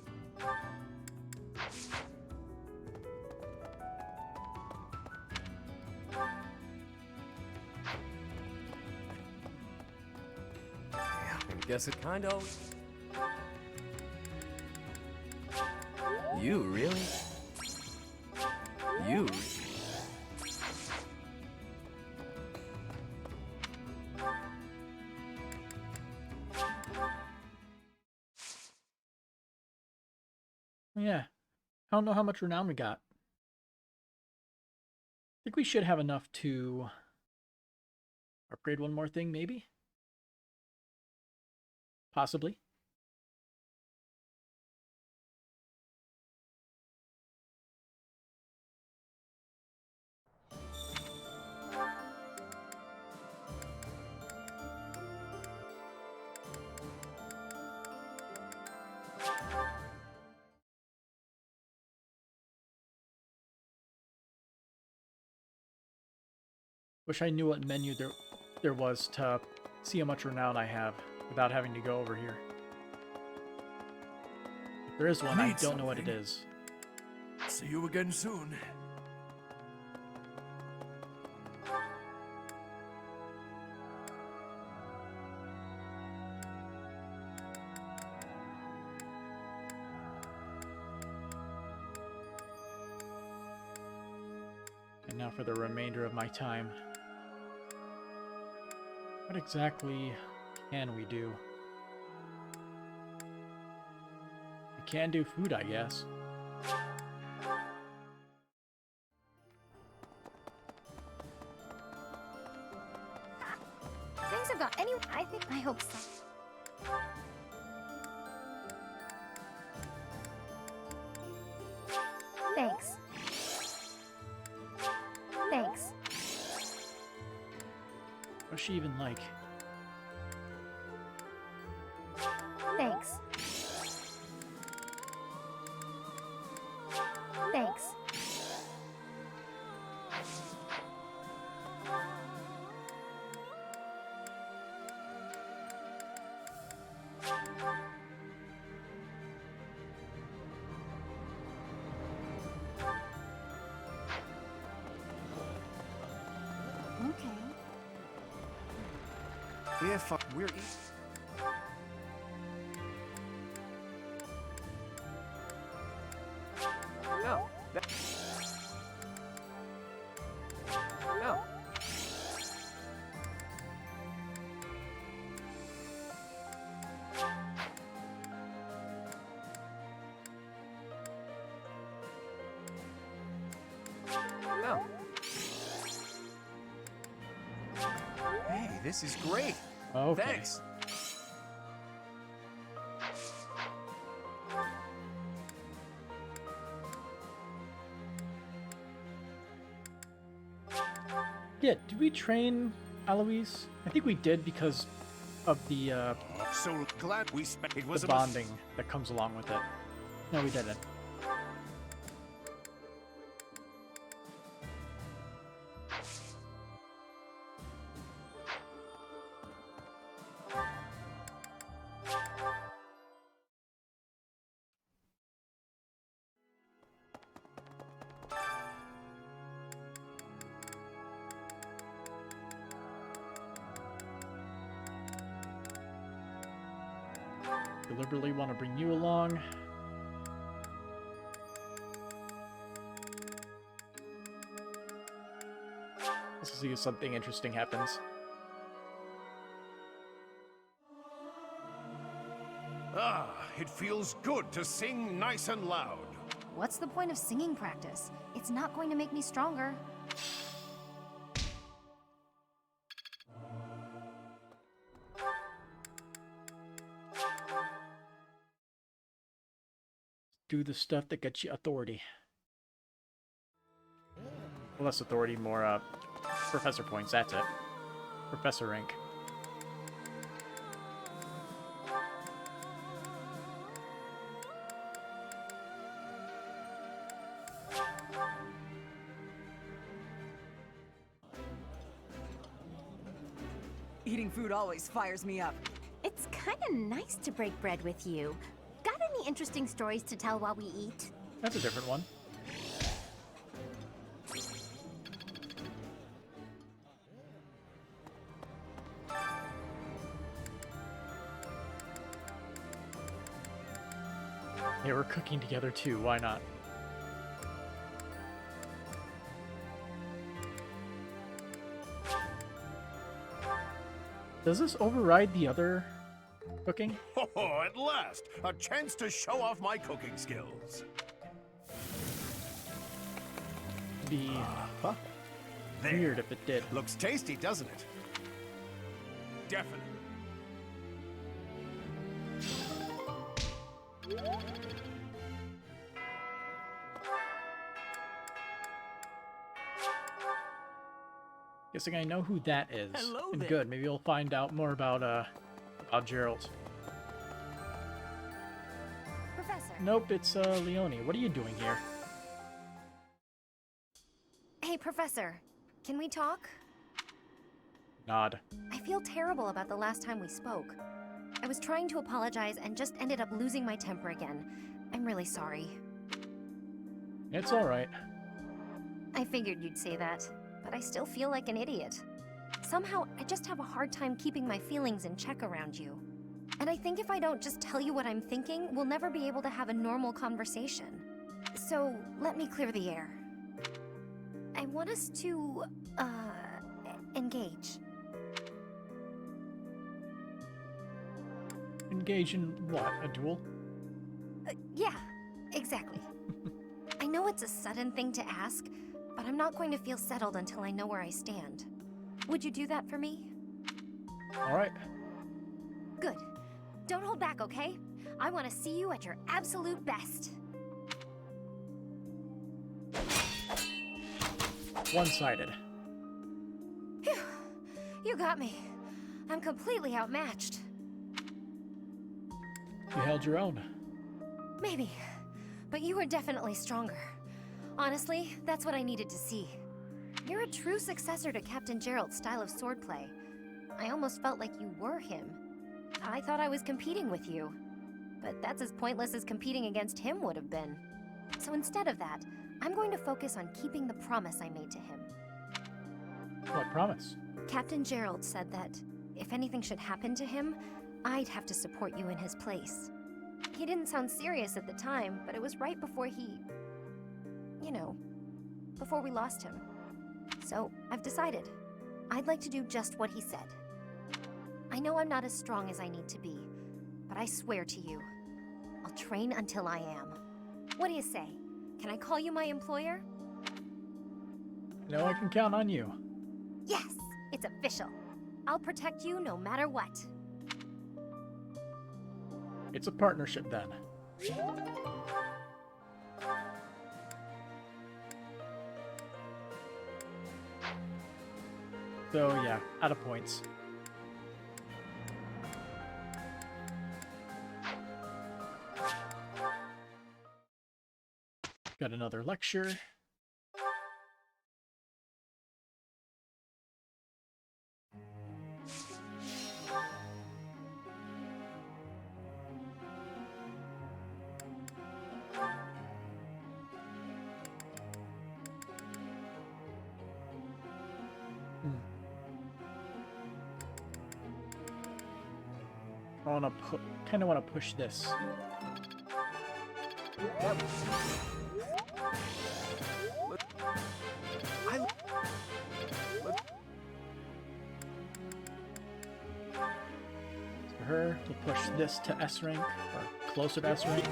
Yeah, I guess it kinda always... You really? You? Yeah. I don't know how much renown we got. I think we should have enough to upgrade one more thing, maybe? Possibly. Wish I knew what menu there was to see how much renown I have without having to go over here. If there is one, I don't know what it is. See you again soon. And now for the remainder of my time. What exactly can we do? We can do food, I guess. Things have got any. I hope so. Thanks. Thanks. What's she even like? Thanks. Thanks. If we're no, no. No. Hey, this is great. Okay. Thanks. Yeah, did we train Eloise? I think we did because of the So glad we spent. It was a bonding that comes along with it. No, we didn't. Deliberately want to bring you along. Let's see if something interesting happens. Ah, it feels good to sing nice and loud. What's the point of singing practice? It's not going to make me stronger. Do the stuff that gets you authority. Well, less authority, more professor points. That's it. Professor rank. Eating food always fires me up. It's kind of nice to break bread with you. Got any interesting stories to tell while we eat? That's a different one. Yeah, we're cooking together too. Why not? Does this override the other cooking? Oh, at last! A chance to show off my cooking skills. Be Huh? There. weird if it did. Looks tasty, doesn't it? Definitely. Guessing I know who that is. Hello And there. good, maybe we'll find out more about Gerald. Professor. Nope, it's Leonie. What are you doing here? Hey, Professor. Can we talk? Nod. I feel terrible about the last time we spoke. I was trying to apologize and just ended up losing my temper again. I'm really sorry. It's alright. I figured you'd say that, but I still feel like an idiot. Somehow, I just have a hard time keeping my feelings in check around you. And I think if I don't just tell you what I'm thinking, we'll never be able to have a normal conversation. So, let me clear the air. I want us to, engage. Engage in what? A duel? Yeah, exactly. I know it's a sudden thing to ask, but I'm not going to feel settled until I know where I stand. Would you do that for me? Alright. Good. Don't hold back, okay? I want to see you at your absolute best. One-sided. Phew. You got me. I'm completely outmatched. You held your own. Maybe. But you were definitely stronger. Honestly, that's what I needed to see. You're a true successor to Captain Gerald's style of swordplay. I almost felt like you were him. I thought I was competing with you. But that's as pointless as competing against him would have been. So instead of that, I'm going to focus on keeping the promise I made to him. What promise? Captain Gerald said that if anything should happen to him, I'd have to support you in his place. He didn't sound serious at the time, but it was right before he... you know, before we lost him. So, I've decided. I'd like to do just what he said. I know I'm not as strong as I need to be, but I swear to you, I'll train until I am. What do you say? Can I call you my employer? No, I can count on you. Yes! It's official. I'll protect you no matter what. It's a partnership then. So yeah, out of points. Got another lecture. Kind of want to push this. For her, we'll push this to S rank, or closer to S rank.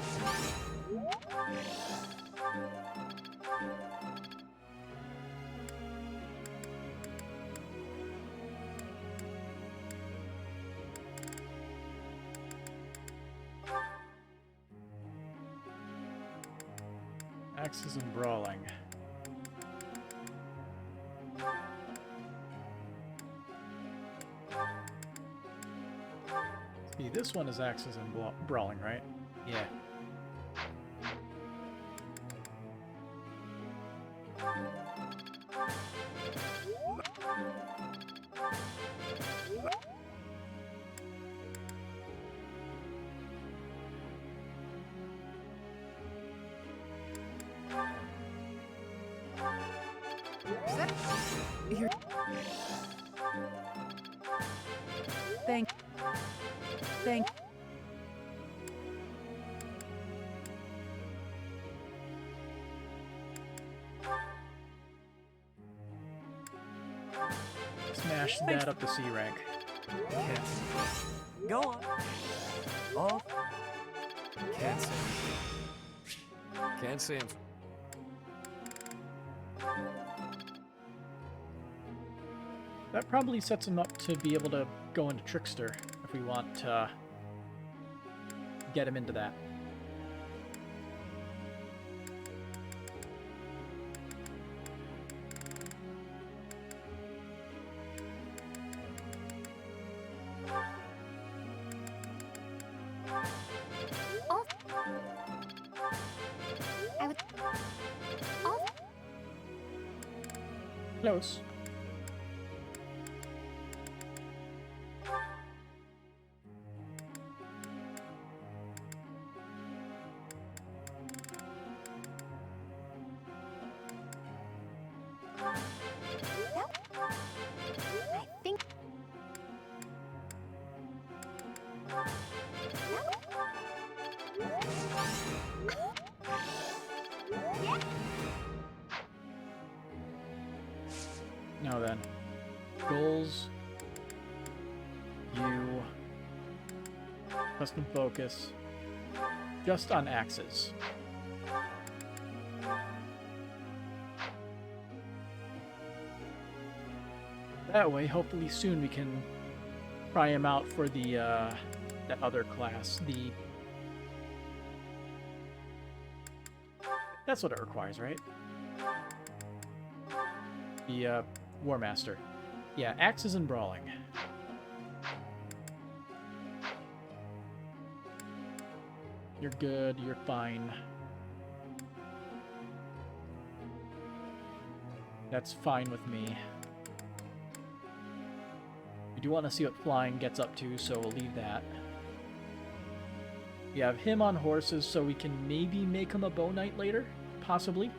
Axes and brawling. See, this one is axes and brawling, right? Yeah. Thank. Smash that up to C rank. Yes. Go on. Off. Can't say. Can't say him. That probably sets him up to be able to go into Trickster if we want to get him into that. Close. Now then, goals, you, custom focus, just on axes. That way, hopefully soon we can try him out for the, that other class, the... That's what it requires, right? The, War Master. Yeah, axes and brawling. You're good, you're fine. That's fine with me. We do want to see what flying gets up to, so we'll leave that. We have him on horses, so we can maybe make him a bow knight later, possibly.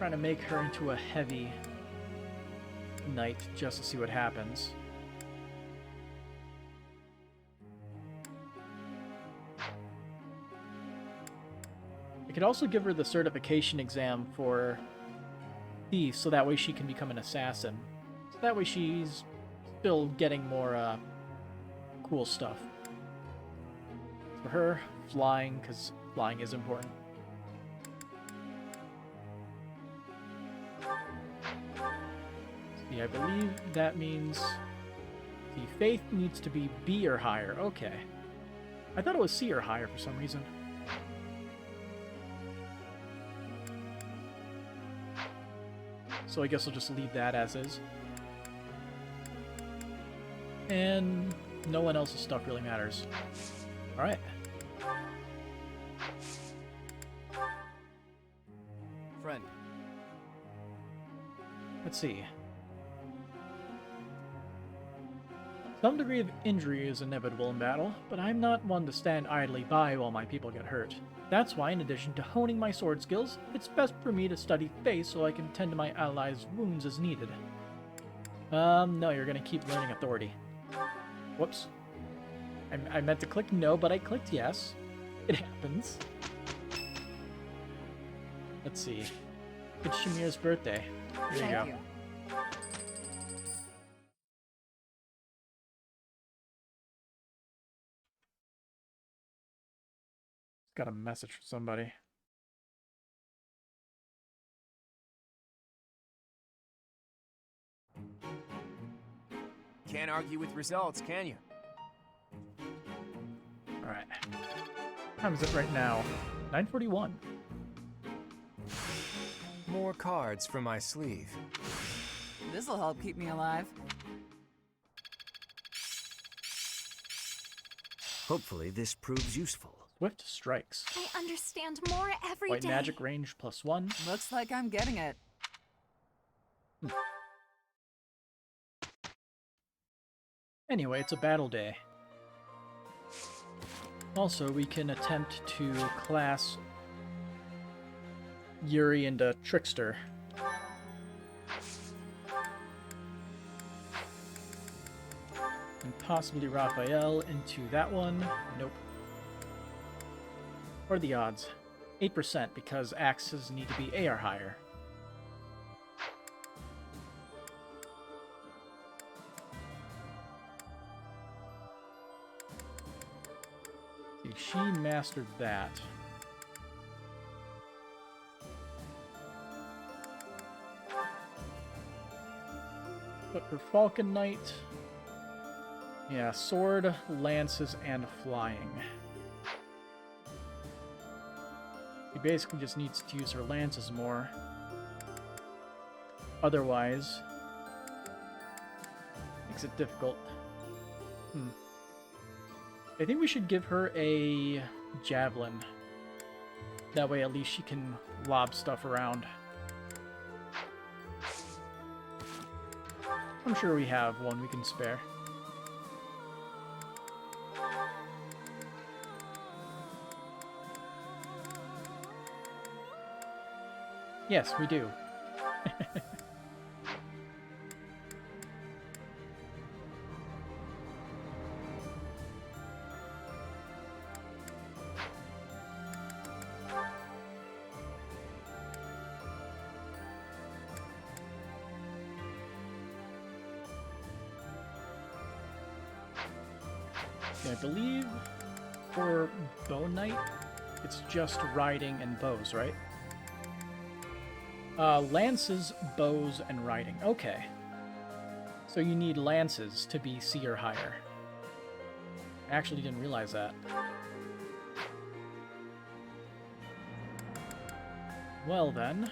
trying to make her into a heavy knight just to see what happens. I could also give her the certification exam for thief, so that way she can become an assassin. So that way she's still getting more cool stuff. For her, flying, because flying is important. See, I believe that means the faith needs to be B or higher. Okay. I thought it was C or higher for some reason. So I guess I'll just leave that as is. And no one else's stuff really matters. Alright. Friend. Let's see. Some degree of injury is inevitable in battle, but I'm not one to stand idly by while my people get hurt. That's why, in addition to honing my sword skills, it's best for me to study faith so I can tend to my allies' wounds as needed. No, you're gonna keep learning authority. Whoops. I meant to click no, but I clicked yes. It happens. Let's see. It's Shamir's birthday. There you go. Thank you. Got a message from somebody. Can't argue with results, can you? Alright. What time is it right now? 9:41. More cards from my sleeve. This'll help keep me alive. Hopefully this proves useful. Swift strikes. I understand more every day. White magic range +1. Looks like I'm getting it. Anyway, it's a battle day. Also, we can attempt to class Yuri into Trickster. And possibly Raphael into that one. Nope. What are the odds? 8% because axes need to be A or higher. See, she mastered that. But for Falcon Knight, yeah, sword, lances, and flying. She basically just needs to use her lances more. Otherwise, makes it difficult. I think we should give her a javelin. That way at least she can lob stuff around. I'm sure we have one we can spare. Yes, we do. I believe for Bow Knight, it's just riding and bows, right? Lances, bows, and riding. Okay. So you need lances to be C or higher. I actually didn't realize that. Well then.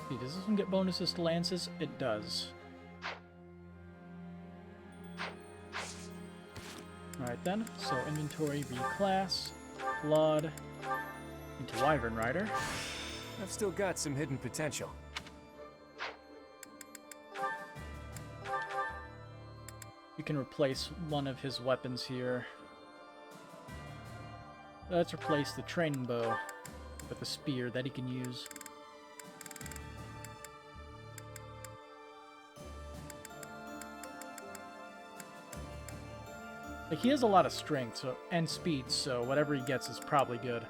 See, does this one get bonuses to lances? It does. Alright then, so inventory, reclass, Claude, into Wyvern Rider. I've still got some hidden potential. You can replace one of his weapons here. Let's replace the training bow with a spear that he can use. Like, he has a lot of strength and speed, so whatever he gets is probably good.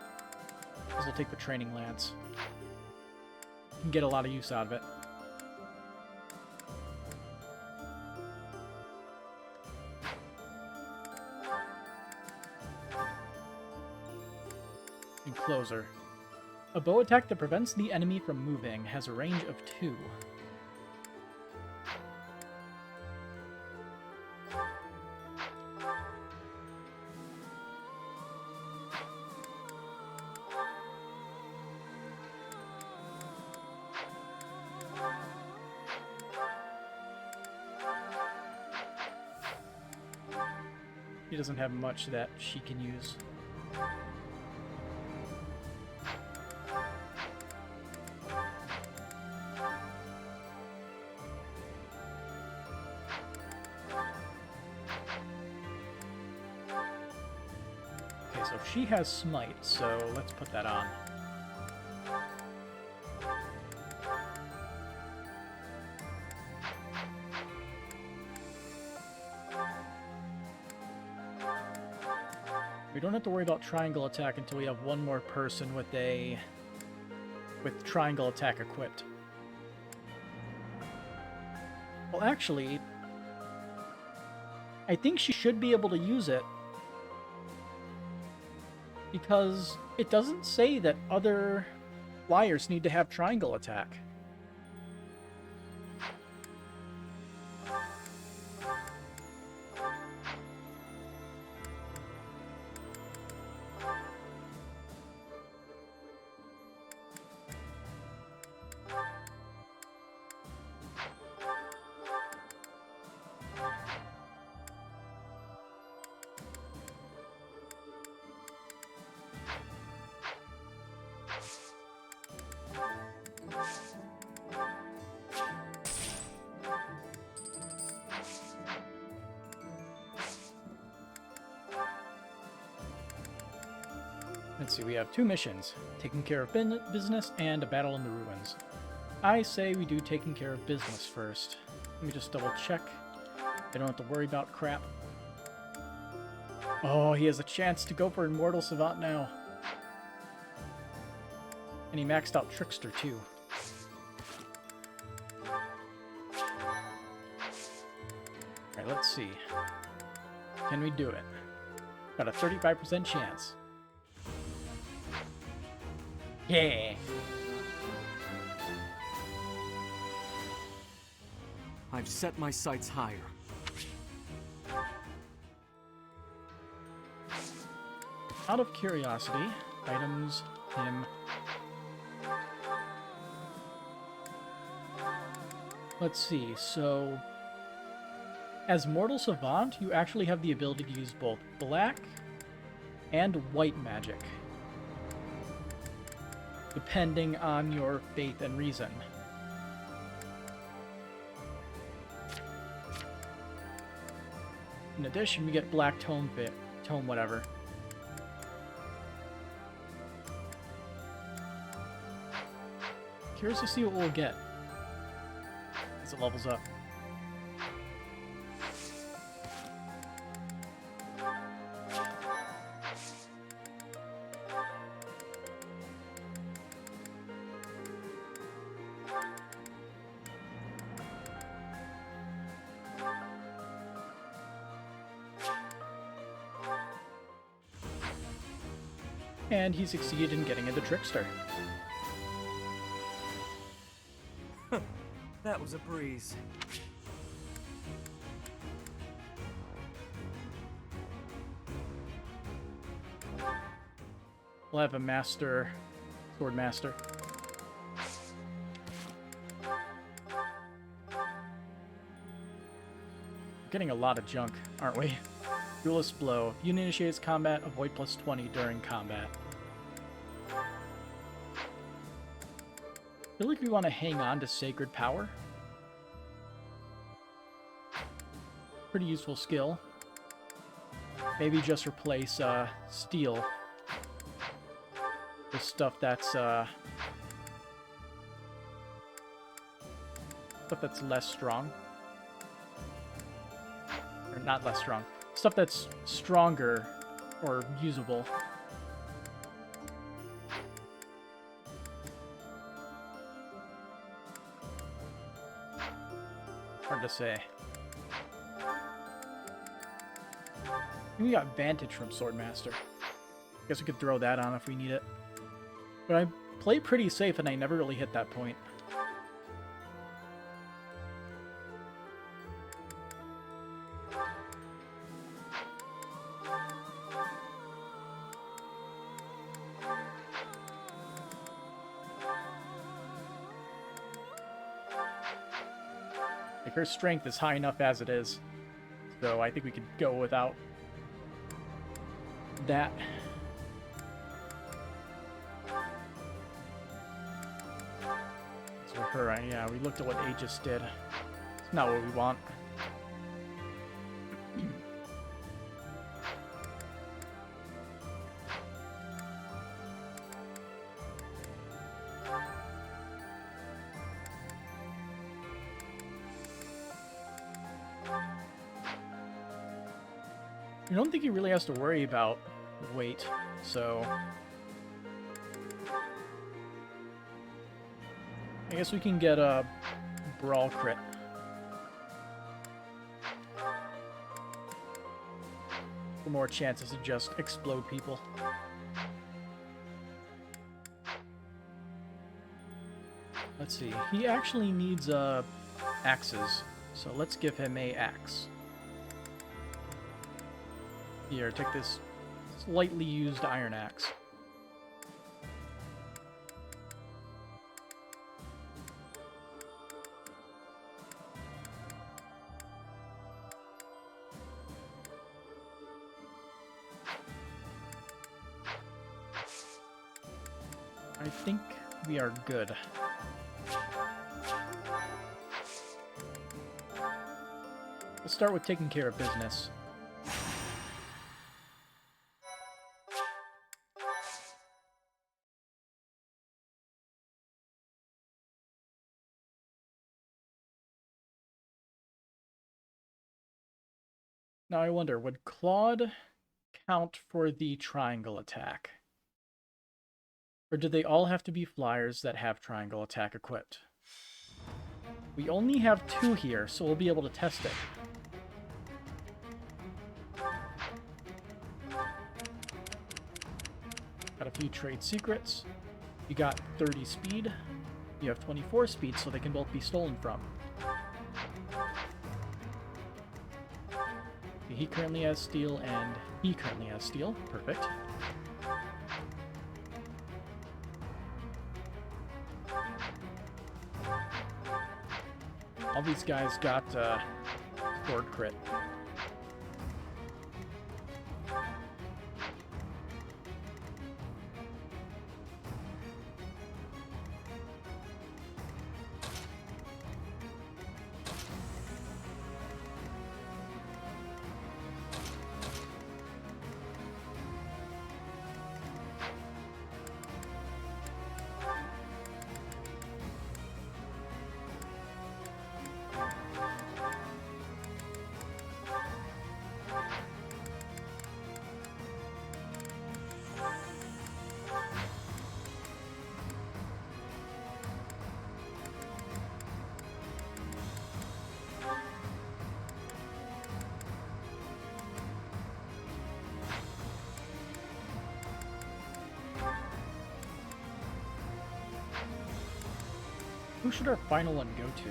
Because he'll take the training lance. Can get a lot of use out of it. Encloser. A bow attack that prevents the enemy from moving has a range of 2. He doesn't have much that she can use. Okay, so she has smite, so let's put that on. We don't have to worry about triangle attack until we have one more person with triangle attack equipped. Well, actually, I think she should be able to use it because it doesn't say that other flyers need to have triangle attack. Let's see, we have 2 missions. Taking care of business and a battle in the ruins. I say we do taking care of business first. Let me just double check. I don't have to worry about crap. Oh, he has a chance to go for Immortal Savant now. And he maxed out Trickster too. Alright, let's see. Can we do it? Got a 35% chance. Yeah! I've set my sights higher. Out of curiosity, items, him. Let's see, so... As Mortal Savant, you actually have the ability to use both black and white magic, depending on your faith and reason. In addition, we get black tome whatever. Curious to see what we'll get as it levels up. And he succeeded in getting into Trickster. That was a breeze. We'll have a master, sword master. We're getting a lot of junk, aren't we? Duelist Blow. Unit initiates combat, avoid plus 20 during combat. I feel like we want to hang on to Sacred Power. Pretty useful skill. Maybe just replace Steel the stuff that's less strong. Or not less strong. Stuff that's stronger or usable. Hard to say. We got Vantage from Swordmaster. Guess we could throw that on if we need it. But I play pretty safe and I never really hit that point. Like, her strength is high enough as it is. So I think we could go without that. So her, yeah, we looked at what Aegis did. It's not what we want. I don't think he really has to worry about weight, so I guess we can get a brawl crit. For more chances to just explode people. Let's see, he actually needs axes, so let's give him a axe. Here, take this slightly used iron axe. I think we are good. Let's start with taking care of business. Now I wonder, would Claude count for the triangle attack? Or do they all have to be flyers that have triangle attack equipped? We only have 2 here, so we'll be able to test it. Got a few trade secrets. You got 30 speed. You have 24 speed, so they can both be stolen from. He currently has steel, and he currently has steel. Perfect. All these guys got sword crit. Who should our final one go to?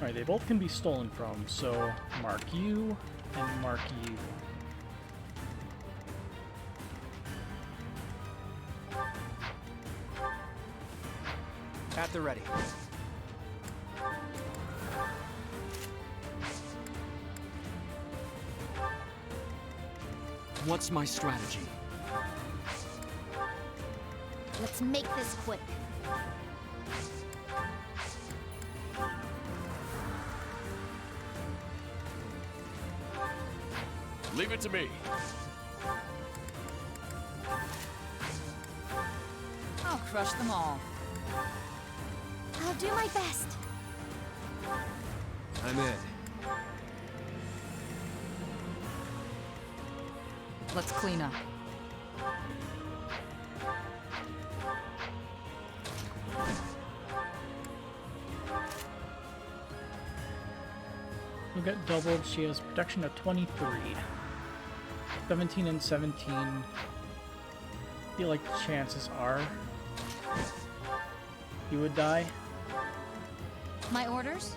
Alright, they both can be stolen from, so mark you and mark you. At the ready. What's my strategy? Let's make this quick. Leave it to me. I'll crush them all. I'll do my best. I'm in. Let's clean up. You'll get doubled. She has protection of 23. 17 and 17. I feel like the chances are you would die. My orders?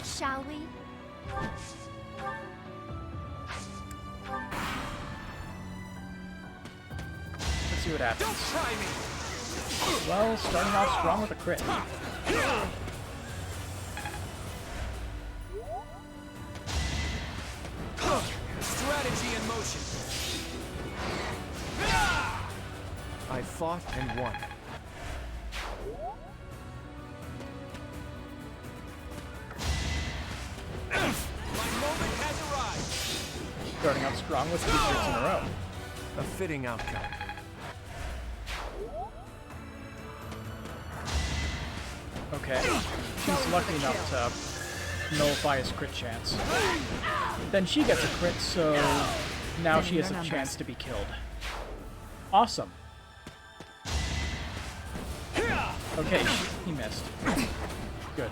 Shall we? Let's see what happens. Don't try me! Well, starting off strong with a crit. Strategy in motion. I fought and won. My moment has arrived. Starting out strong with 2 crits in a row. A fitting outcome. Okay. She's lucky enough to nullify his crit chance. Then she gets a crit, so now she has a chance to be killed. Awesome. Okay, he missed. Good.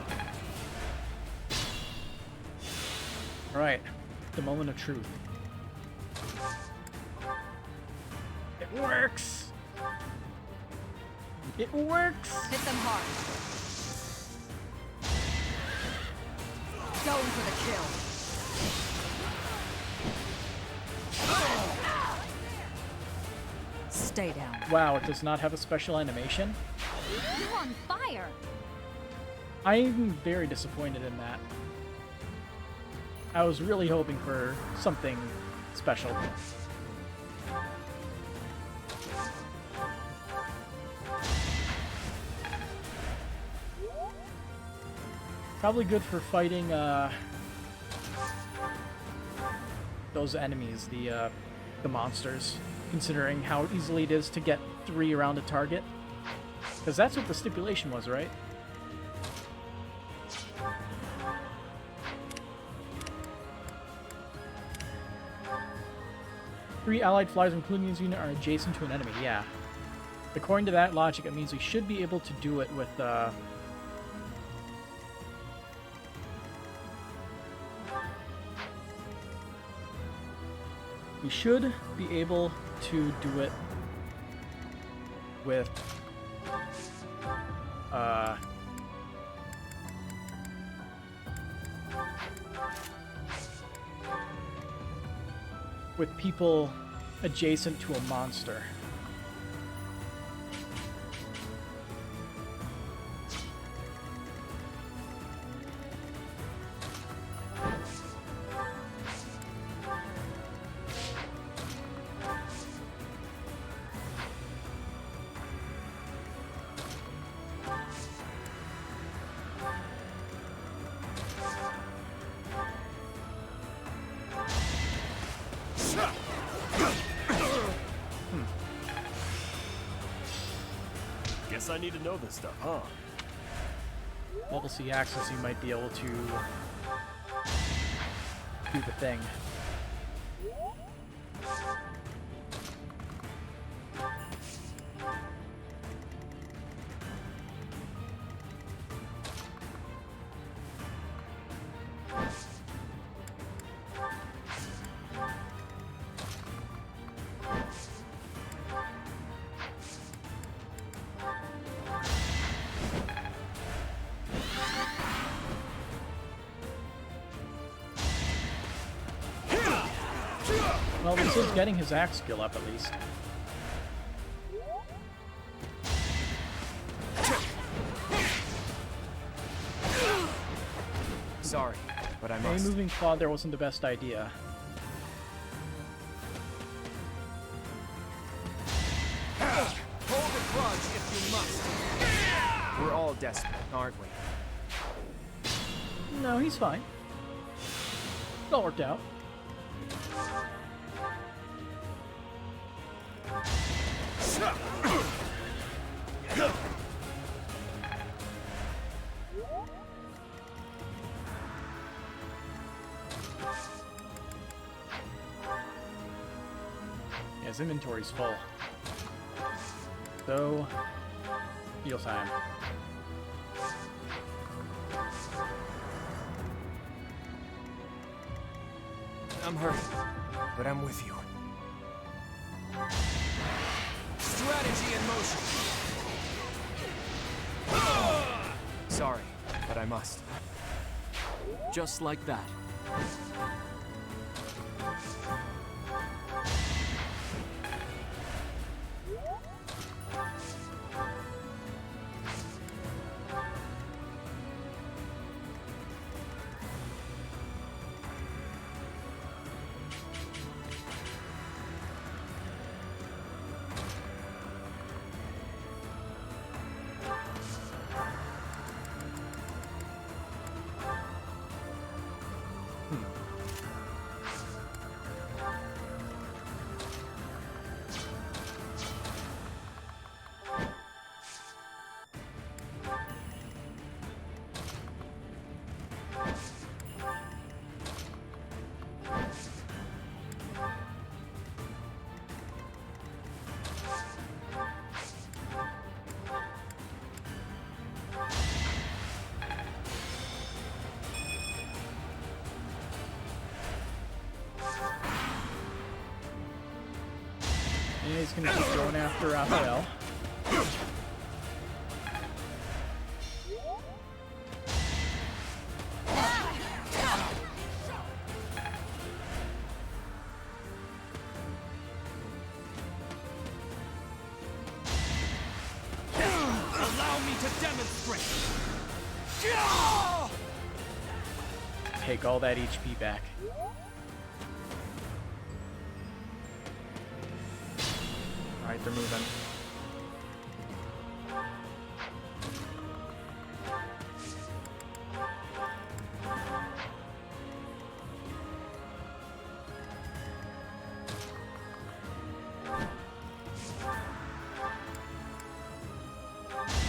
Alright, the moment of truth. It works! It works! Hit them hard. Going for the kill. Stay down. Wow, it does not have a special animation? You're on fire! I'm very disappointed in that. I was really hoping for something special. Probably good for fighting those enemies, the monsters, considering how easily it is to get 3 around a target. Because that's what the stipulation was, right? Three allied flyers, including this unit, are adjacent to an enemy. Yeah. According to that logic, it means we should be able to do it with, we should be able to do it with, with people adjacent to a monster. Guess I need to know this stuff, huh? Level C access, you might be able to do the thing. Well, this is getting his axe skill up at least. Sorry, but I Maybe must. moving claw there wasn't the best idea. Hold the grudge if you must. We're all desperate, aren't we? No, he's fine. It all worked out. Yeah, his inventory's full. So, heal time. I'm hurt, but I'm with you. Strategy in motion! Sorry, but I must. Just like that. Yeah, he's gonna keep going after Raphael. Allow me to demonstrate! Take all that HP back. Alright, they're moving.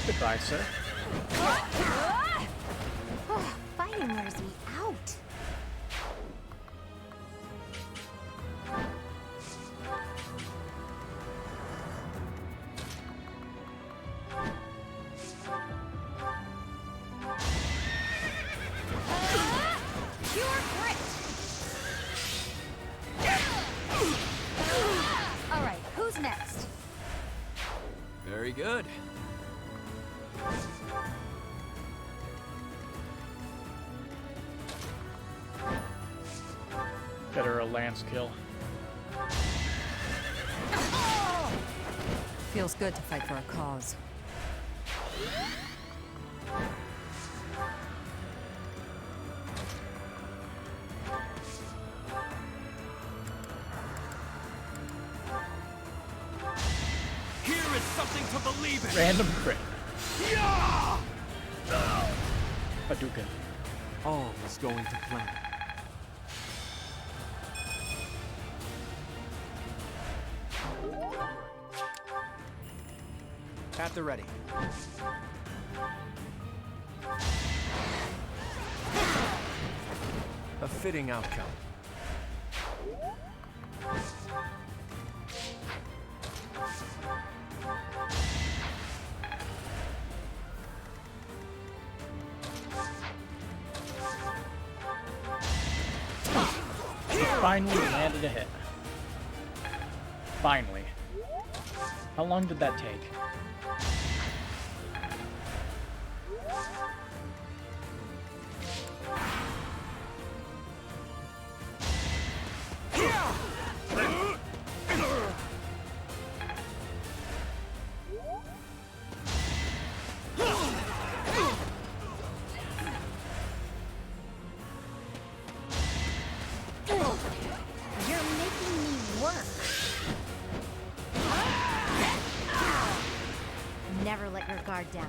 Goodbye, sir. Oh, fighting wears me out. Pure grit! Alright, who's next? Very good. Got her a lance kill. Feels good to fight for a cause. Here is something to believe in! Random crit. Hadouken. All is going to plan. At the ready. A fitting outcome. Finally landed a hit. Finally. How long did that take? You're making me work. Never let your guard down.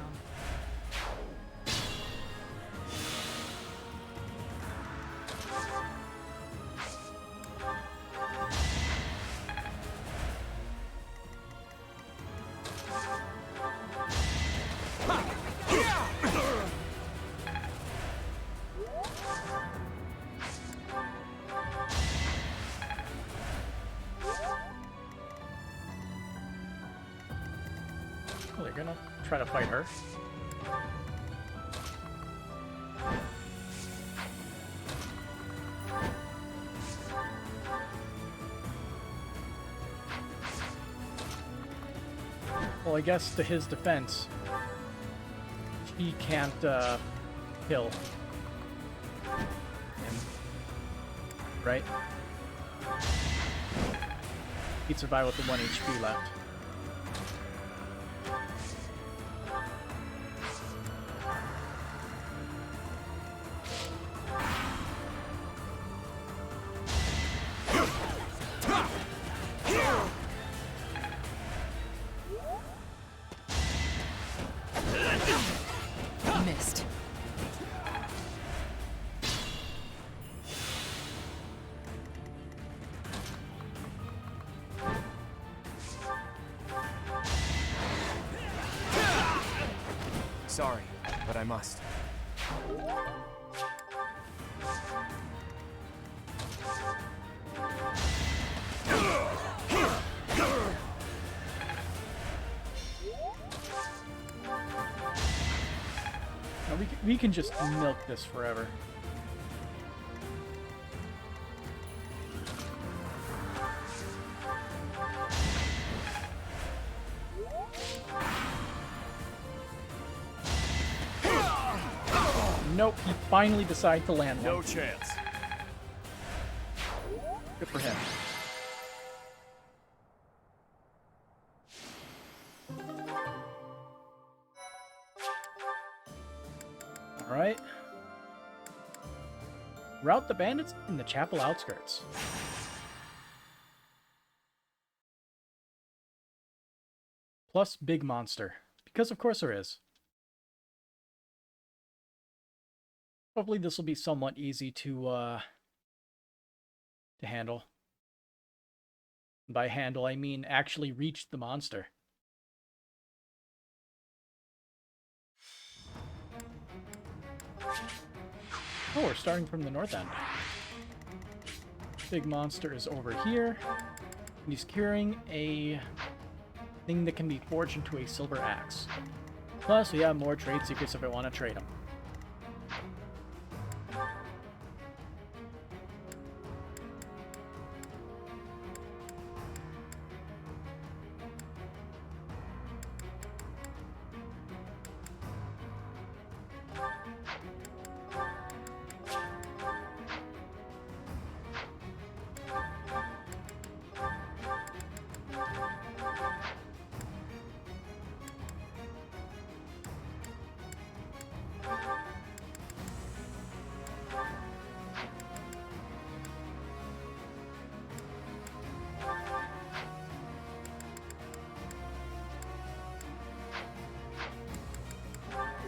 they're gonna try to fight her. Well, I guess to his defense, he can't kill him, right? He'd survive with the 1 HP left. Missed. Sorry, but I must. Now we can just milk this forever. Nope, he finally decided to land one. No chance. Good for him. Alright. Rout the bandits in the chapel outskirts. Plus big monster. Because of course there is. Hopefully this will be somewhat easy to handle. By handle, I mean actually reach the monster. Oh, we're starting from the north end. Big monster is over here. He's carrying a thing that can be forged into a silver axe. Plus, we have more trade secrets if I want to trade them.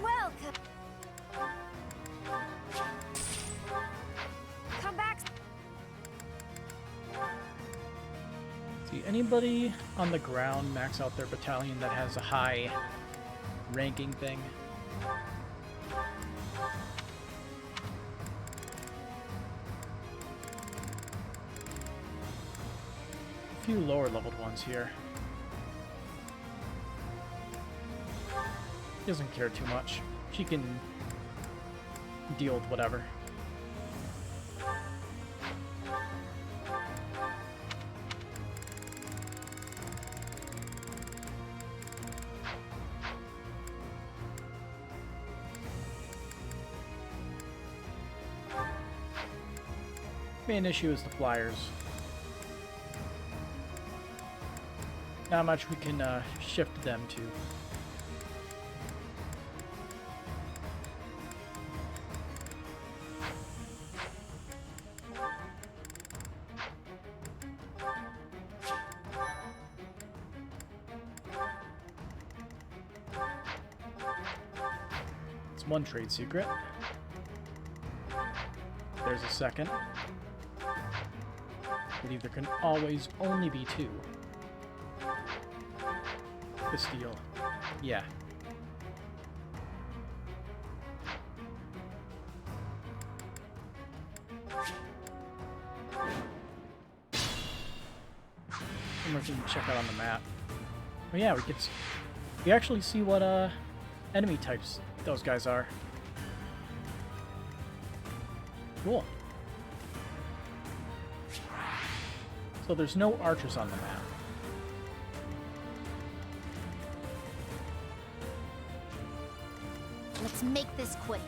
Welcome. Come back. See, anybody on the ground max out their battalion that has a high ranking thing? A few lower leveled ones here. She doesn't care too much. She can deal with whatever. Main issue is the flyers. Not much we can shift them to. It's one trade secret. There's a second. I believe there can always only be two. The steel. Yeah. One more thing to check out on the map. Oh yeah, we get You actually see what enemy types those guys are. Cool. So there's no archers on the map. Let's make this quick.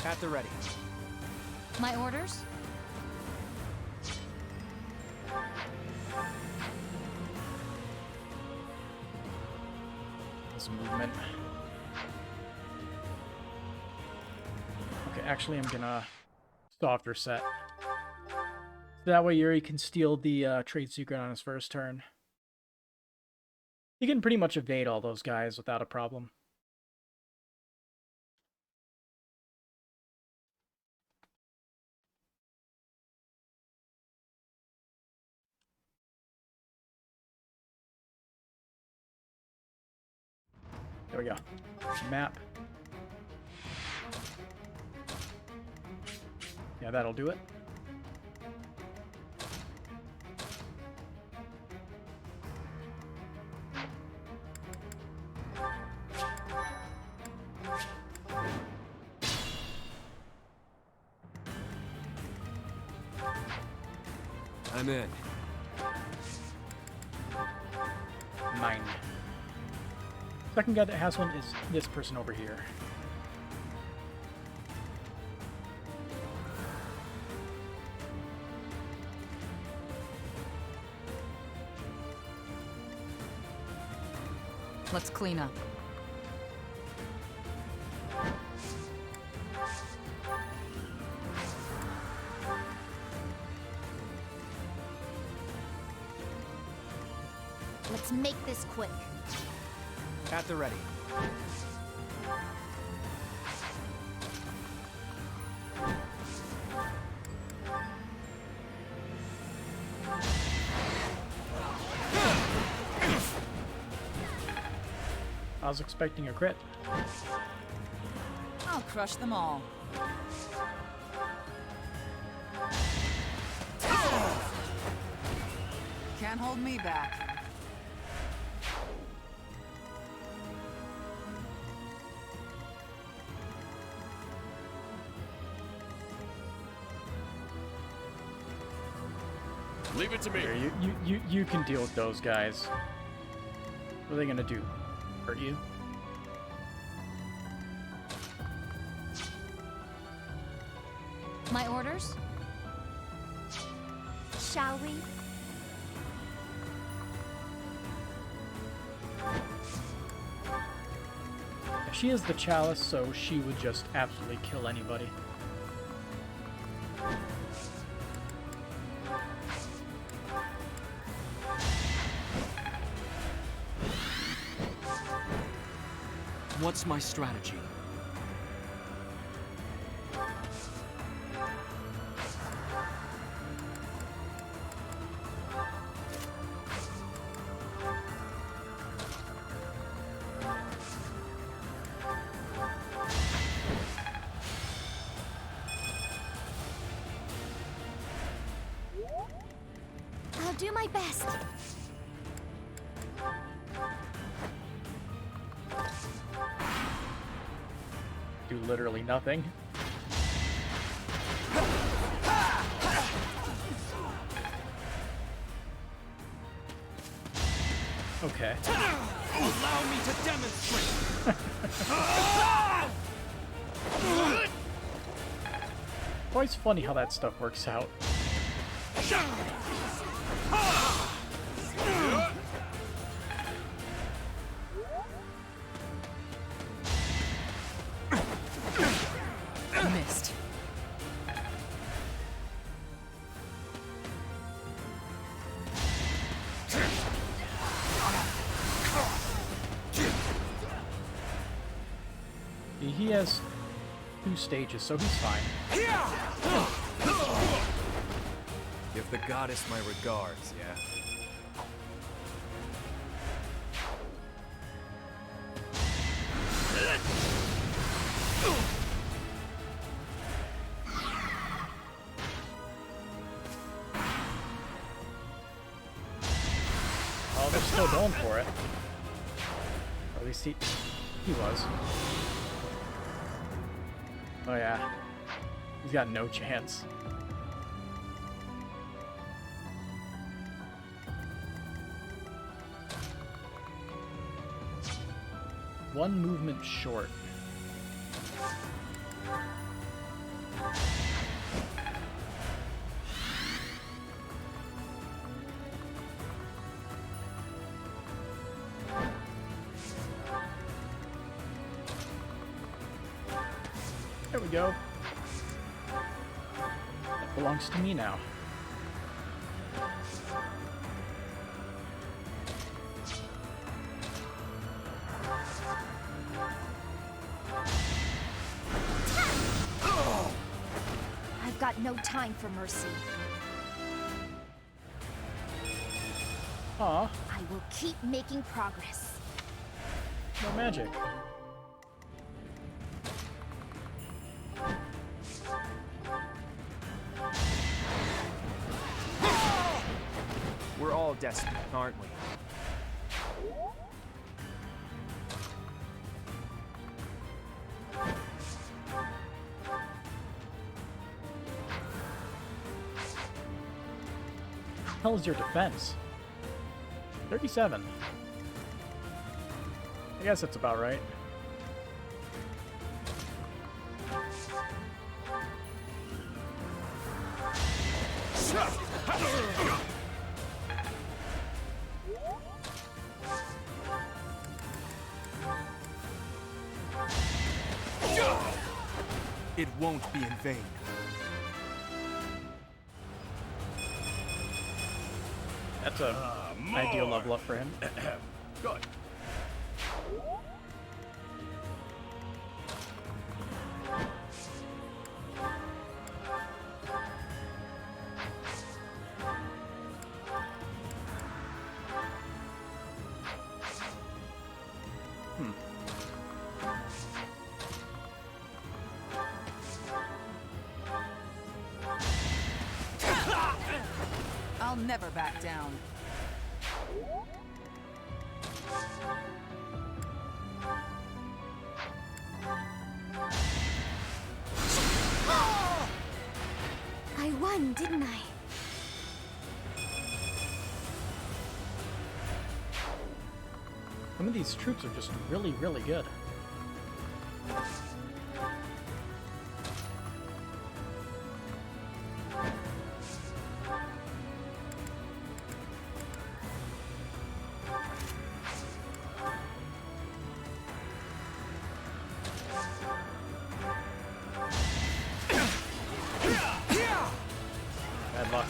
At the ready. My orders? This movement. Okay, actually I'm gonna softer set. So that way Yuri can steal the trade secret on his first turn. He can pretty much evade all those guys without a problem. There we go. Map. Yeah, that'll do it. I'm in. 9. Second guy that has one is this person over here. Let's clean up. Let's make this quick. At the ready. I was expecting a crit. I'll crush them all. Can't hold me back. Leave it to me. Here, you can deal with those guys. What are they gonna do? Hurt you? My orders? Shall we? She is the Chalice, so she would just absolutely kill anybody. What's my strategy? I'll do my best. Do literally nothing. Okay. Allow me to demonstrate. Always funny how that stuff works out. Missed. He has 2 stages, so he's fine. Give the goddess my regards, yeah? still going for it. Or at least he was. Oh yeah. He's got no chance. One movement short. There we go. That belongs to me now. I've got no time for mercy. Aw, I will keep making progress. no magic. We're all desperate, aren't we? Hell is your defense? 37. I guess that's about right. It won't be in vain. That's a ideal level up for him. Good. I'll never back down. I won, didn't I? Some of these troops are just really, really good. Bad luck.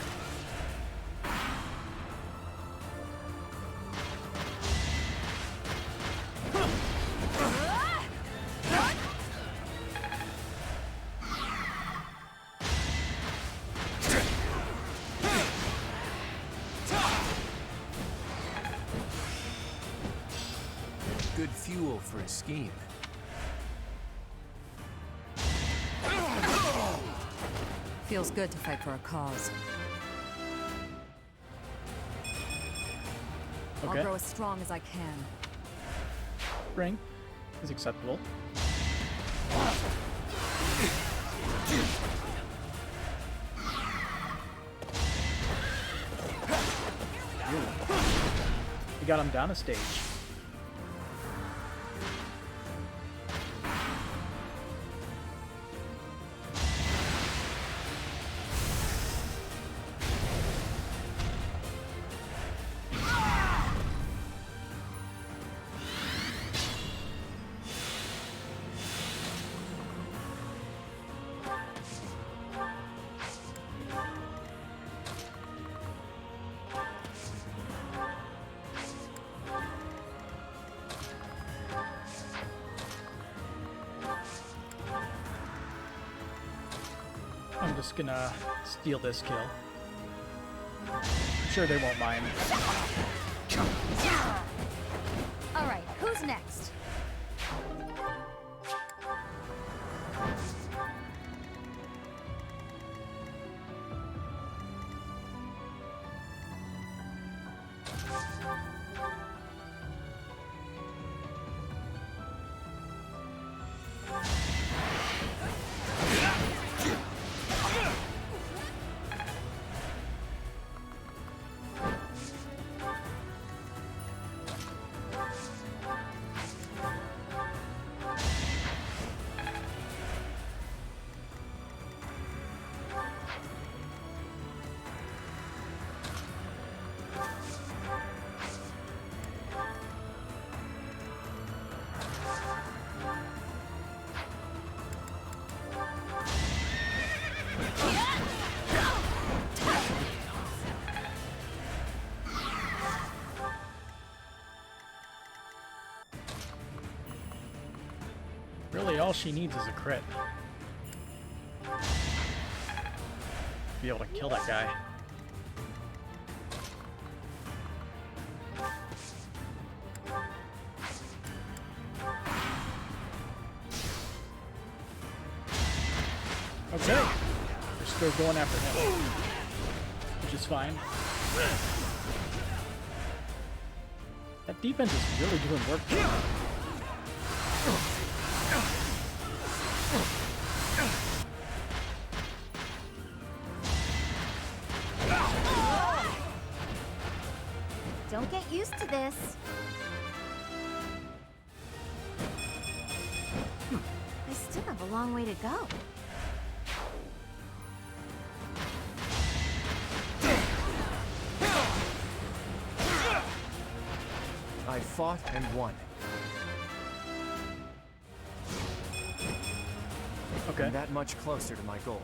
Good fuel for a scheme. Feels good to fight for a cause. I'll Okay. grow as strong as I can. Ring is acceptable. We got him down a stage. I'm just gonna steal this kill. I'm sure they won't mind. Alright, who's next? Really, all she needs is a crit. Be able to kill that guy. Okay. We're still going after him, which is fine. That defense is really doing work. Don't get used to this. I still have a long way to go. I fought and won. Okay. I'm that much closer to my goal.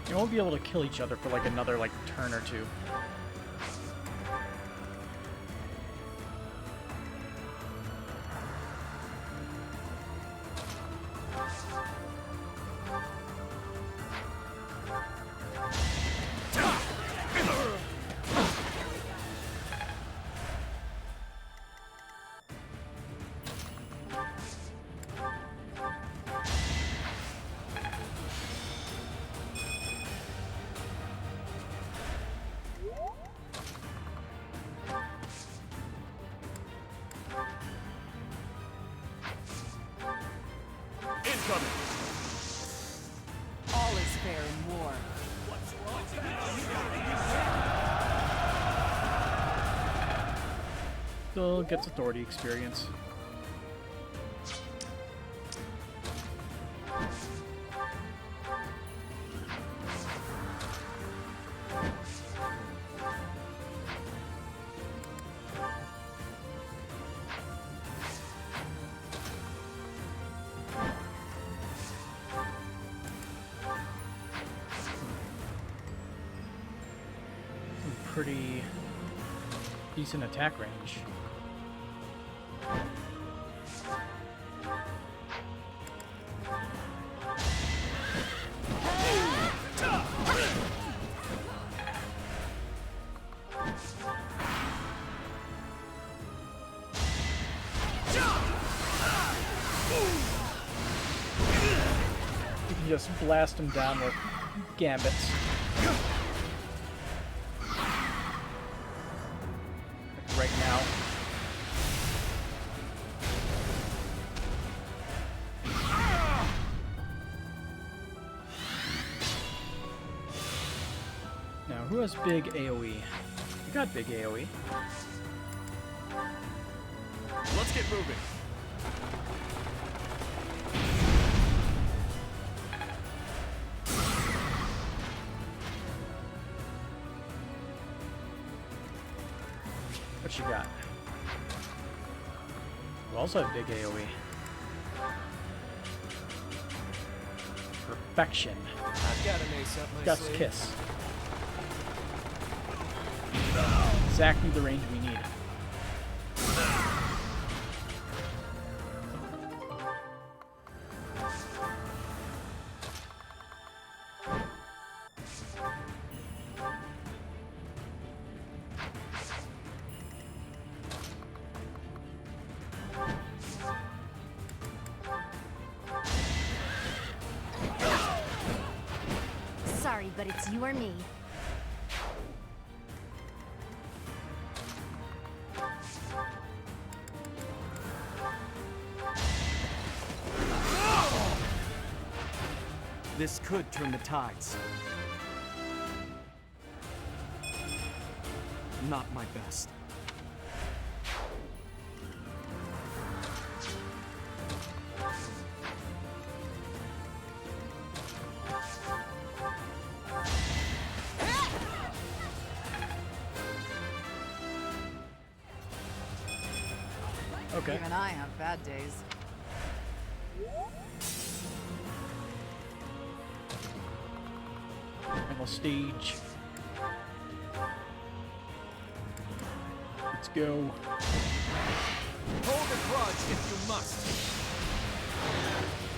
You won't be able to kill each other for like another like turn or two. Incoming! All is fair in war. Still gets authority experience. Pretty decent attack range. You can just blast him down with gambits. Right now. Now, who has big AoE? You got big AoE. Let's get moving. What you got? You also have big AoE. Perfection. I've got an ace up my Gust sleeve. Kiss. Exactly the range we need. but it's you or me. This could turn the tides. Not my best. Okay. Even I have bad days. Final stage. Let's go. Hold a grudge if you must.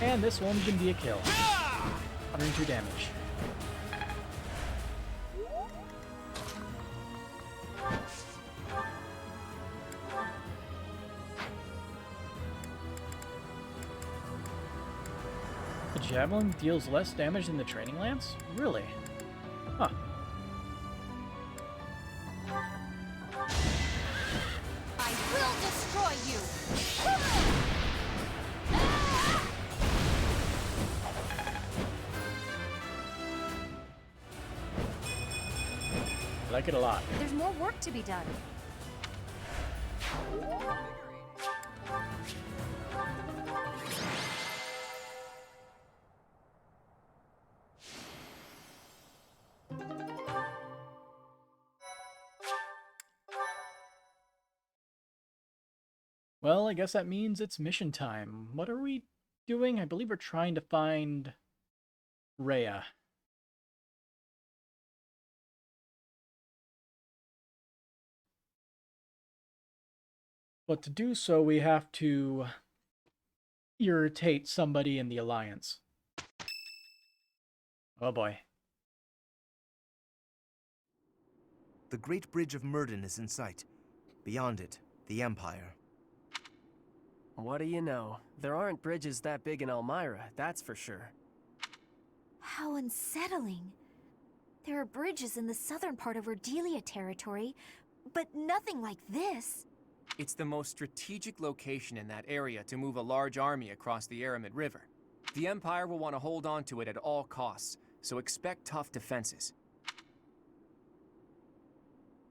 And this one can be a kill. 102 damage. The javelin deals less damage than the training lance? Really? Huh. I will destroy you! I like it a lot. There's more work to be done. Well, I guess that means it's mission time. What are we doing? I believe we're trying to find Rhea. But to do so, we have to irritate somebody in the Alliance. Oh boy. The Great Bridge of Murden is in sight. Beyond it, the Empire. What do you know? There aren't bridges that big in Elmira, that's for sure. How unsettling. There are bridges in the southern part of Ordelia territory, but nothing like this. It's the most strategic location in that area to move a large army across the Aramid River. The Empire will want to hold on to it at all costs, so expect tough defenses.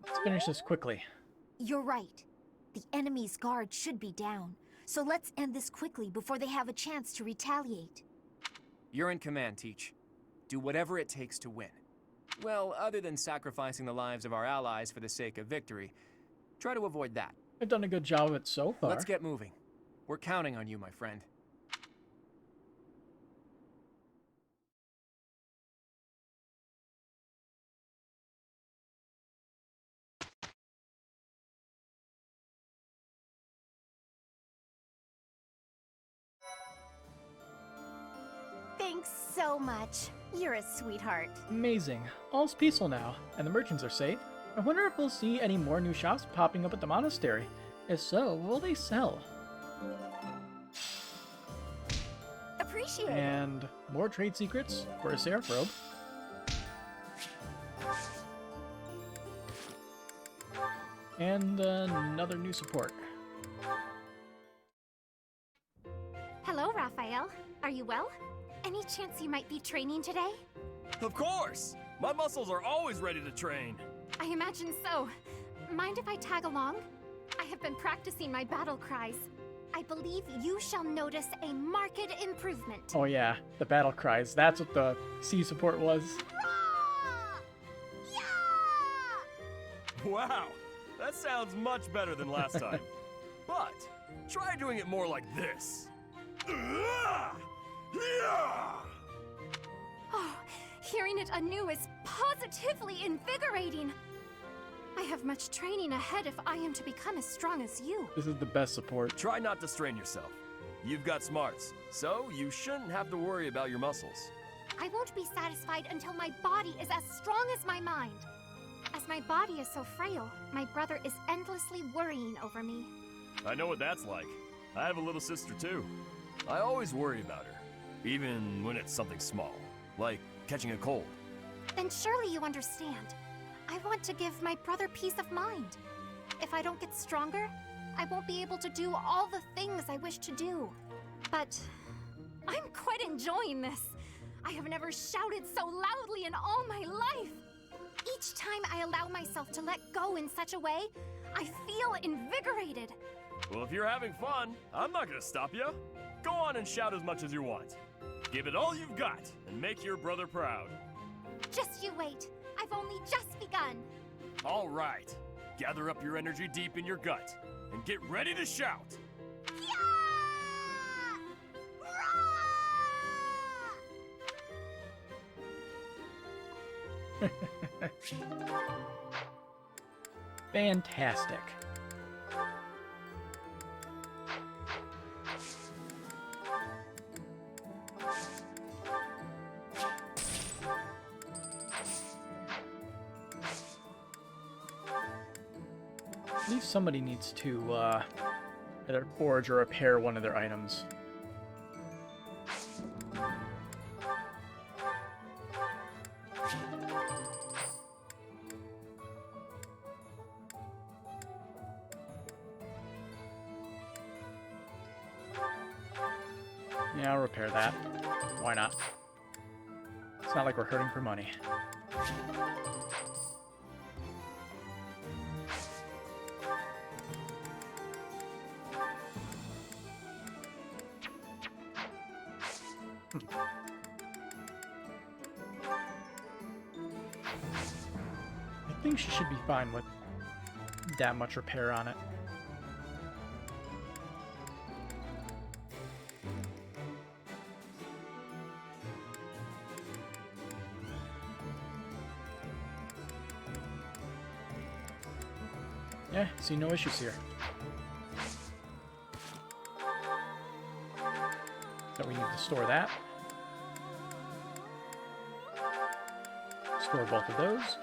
Let's finish this quickly. You're right. The enemy's guard should be down, so let's end this quickly before they have a chance to retaliate. You're in command, Teach. Do whatever it takes to win. Well, other than sacrificing the lives of our allies for the sake of victory, try to avoid that. I've done a good job of it so far. Let's get moving. We're counting on you, my friend. Thanks so much. You're a sweetheart. Amazing. All's peaceful now, and the merchants are safe. I wonder if we'll see any more new shops popping up at the monastery. If so, what will they sell? Appreciate it. And more trade secrets for a Seraph robe. And another new support. Hello, Raphael. Are you well? Any chance you might be training today? Of course! My muscles are always ready to train. I imagine so. Mind if I tag along? I have been practicing my battle cries. I believe you shall notice a marked improvement. Oh yeah, the battle cries. That's what the C support was. Wow, that sounds much better than last time. But try doing it more like this. Oh, hearing it anew is positively invigorating. I have much training ahead if I am to become as strong as you. This is the best support. Try not to strain yourself. You've got smarts, so you shouldn't have to worry about your muscles. I won't be satisfied until my body is as strong as my mind. As my body is so frail, my brother is endlessly worrying over me. I know what that's like. I have a little sister too. I always worry about her, even when it's something small, like catching a cold. then surely you understand. I want to give my brother peace of mind. If I don't get stronger, I won't be able to do all the things I wish to do. But I'm quite enjoying this. I have never shouted so loudly in all my life. Each time I allow myself to let go in such a way, I feel invigorated. Well, if you're having fun, I'm not gonna stop you. Go on and shout as much as you want. Give it all you've got and make your brother proud. Just you wait. I've only just begun. All right. Gather up your energy deep in your gut and get ready to shout. Fantastic. At least somebody needs to either forge or repair one of their items. Yeah, I'll repair that. Why not? It's not like we're hurting for money. I think she should be fine with that much repair on it. Yeah, see no issues here. So we need to store that. Store both of those.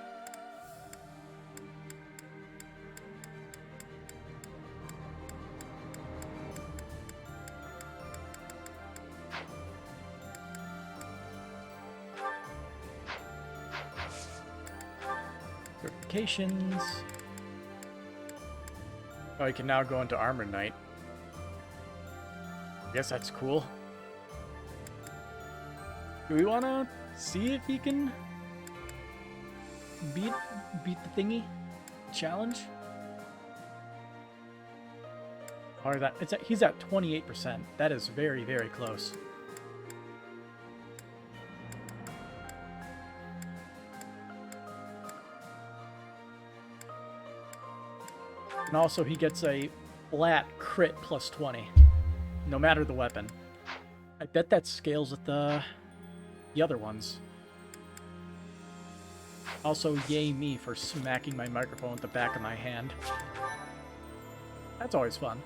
Purifications. Oh, you can now go into Armor Knight. Guess that's cool. Do we want to see if he can beat the thingy challenge? Or that he's at 28%. That is very, very close. And also he gets a flat crit plus 20, no matter the weapon. I bet that scales with the other ones. Also, yay me for smacking my microphone with the back of my hand. That's always fun.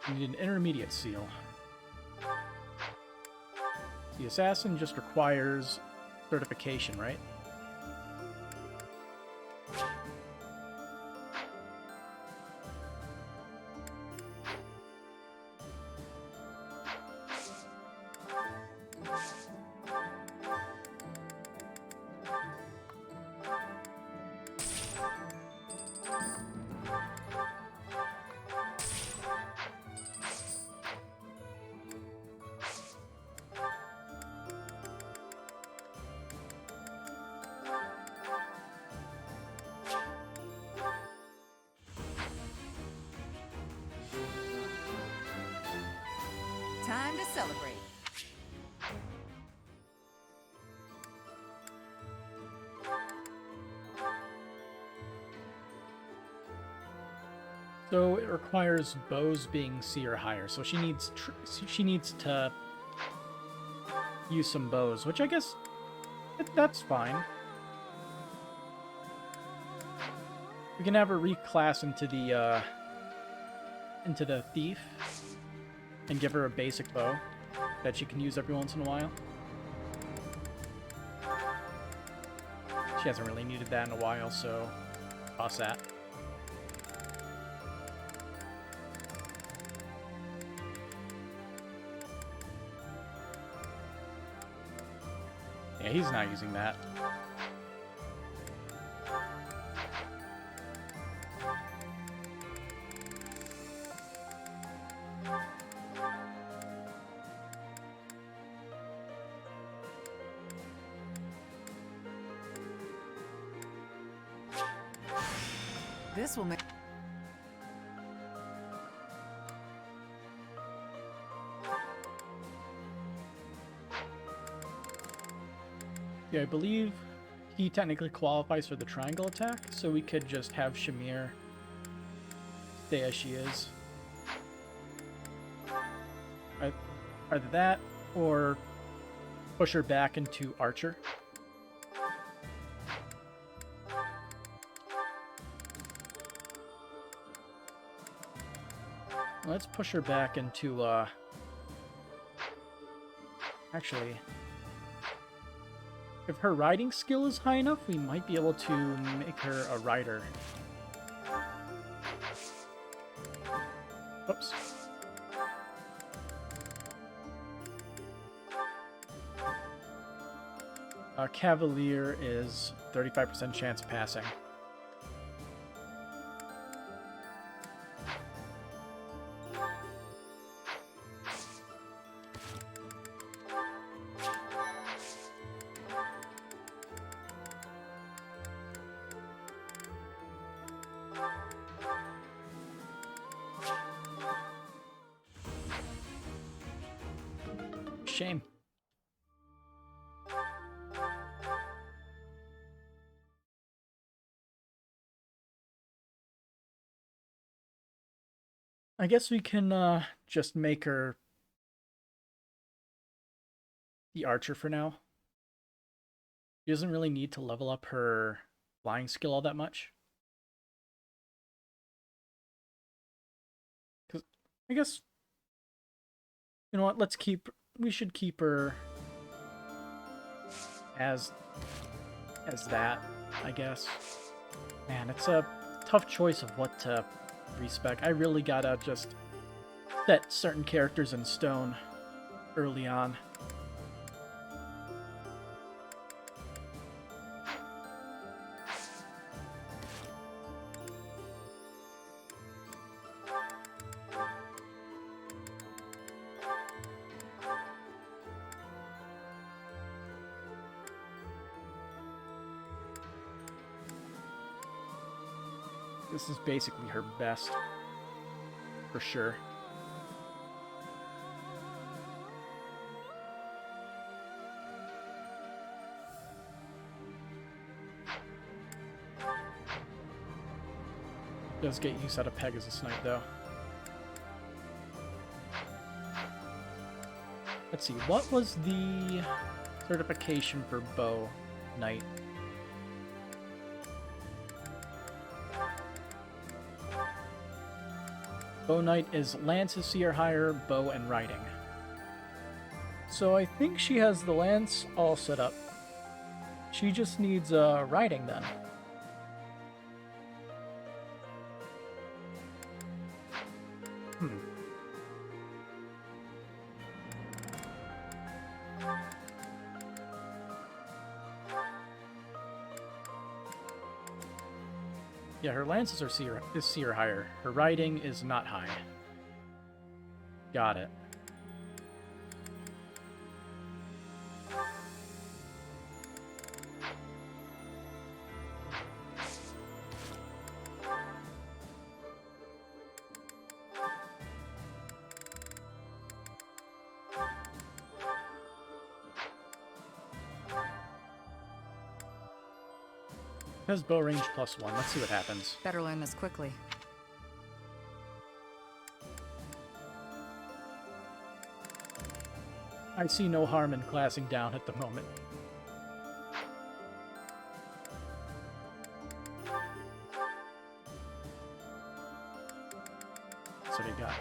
You need an intermediate seal. The assassin just requires certification, right? Time to celebrate. So it requires bows being C or higher. So she needs to use some bows, which I guess that's fine. We can have her reclass into the thief and give her a basic bow that she can use every once in a while. She hasn't really needed that in a while, so toss that. Yeah, he's not using that. This will make... Yeah, I believe he technically qualifies for the triangle attack, so we could just have Shamir stay as she is. Either that, or push her back into Archer. Let's push her back into, actually, if her riding skill is high enough, we might be able to make her a rider. Oops. Cavalier is 35% chance of passing. Shame. I guess we can just make her the archer for now. She doesn't really need to level up her flying skill all that much. Because I guess, you know what, we should keep her as that, I guess. Man, it's a tough choice of what to respec. I really gotta just set certain characters in stone early on. This is basically her best, for sure. Does get use out of Pegasus Knight, though. Let's see, what was the certification for Bow Knight? Bow Knight is Lance is C or higher, bow and riding. So I think she has the lance all set up. She just needs riding then. Yeah, her lances are C or higher. Her riding is not high. Got it. Has bow range +1. Let's see what happens. Better learn this quickly. I see no harm in classing down at the moment. That's what he got.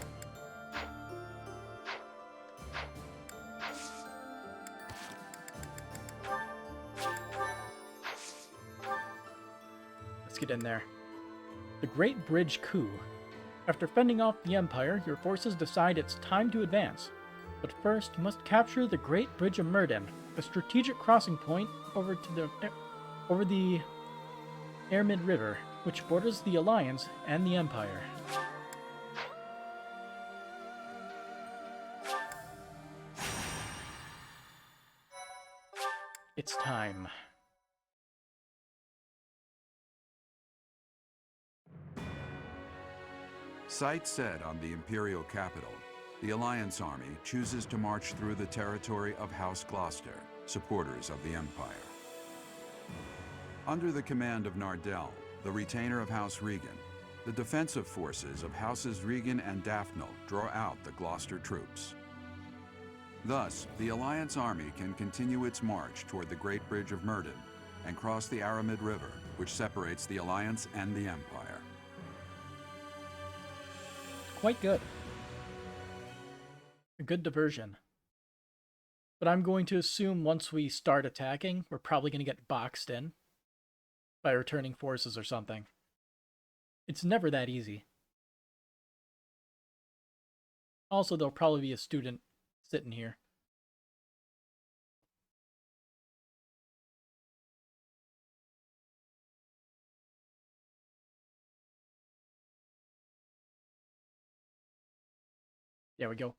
Let's get in there. The Great Bridge Coup. After fending off the Empire, your forces decide it's time to advance. But first, you must capture the Great Bridge of Myrden, a strategic crossing point over the Ermid River, which borders the Alliance and the Empire. It's time. Sight set on the Imperial capital, the Alliance army chooses to march through the territory of House Gloucester, supporters of the Empire. Under the command of Nardell, the retainer of House Regan, the defensive forces of Houses Regan and Daphne draw out the Gloucester troops. Thus, the Alliance army can continue its march toward the Great Bridge of Myrden and cross the Aramid River, which separates the Alliance and the Empire. Quite good. A good diversion. But I'm going to assume once we start attacking, we're probably going to get boxed in by returning forces or something. It's never that easy. Also, there'll probably be a student sitting here. There we go.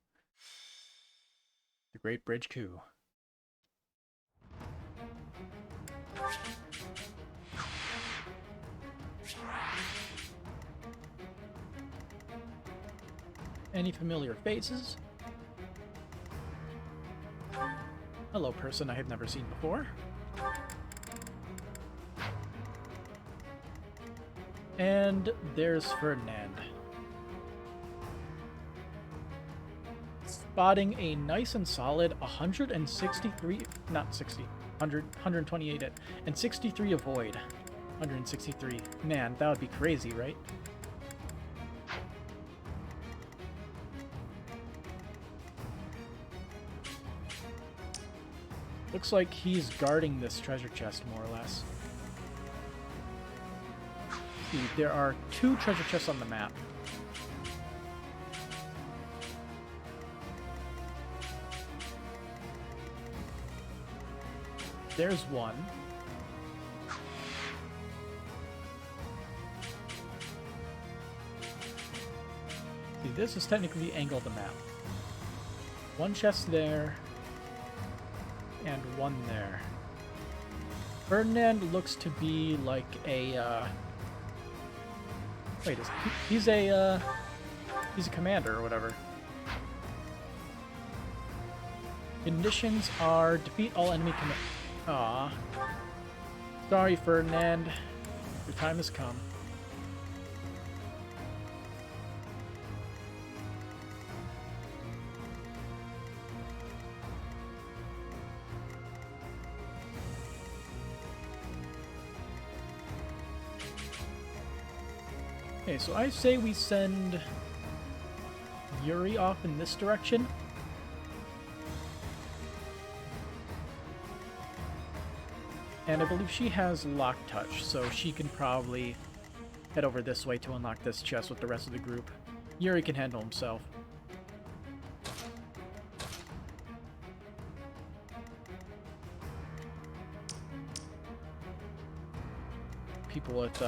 The Great Bridge Coup. Any familiar faces? Hello, person I have never seen before. And there's Ferdinand. Spotting a nice and solid 163, not 60, 100, 128 it, and 63 avoid. 163. Man, that would be crazy, right? Looks like he's guarding this treasure chest, more or less. See, there are 2 treasure chests on the map. There's one. See, this is technically the angle of the map. One chest there, and one there. Ferdinand looks to be like a, wait, he's a commander or whatever. Conditions are defeat all enemy Aw. Sorry, Ferdinand. Your time has come. Okay, so I say we send Yuri off in this direction. And I believe she has Lock Touch, so she can probably head over this way to unlock this chest with the rest of the group. Yuri can handle himself. People with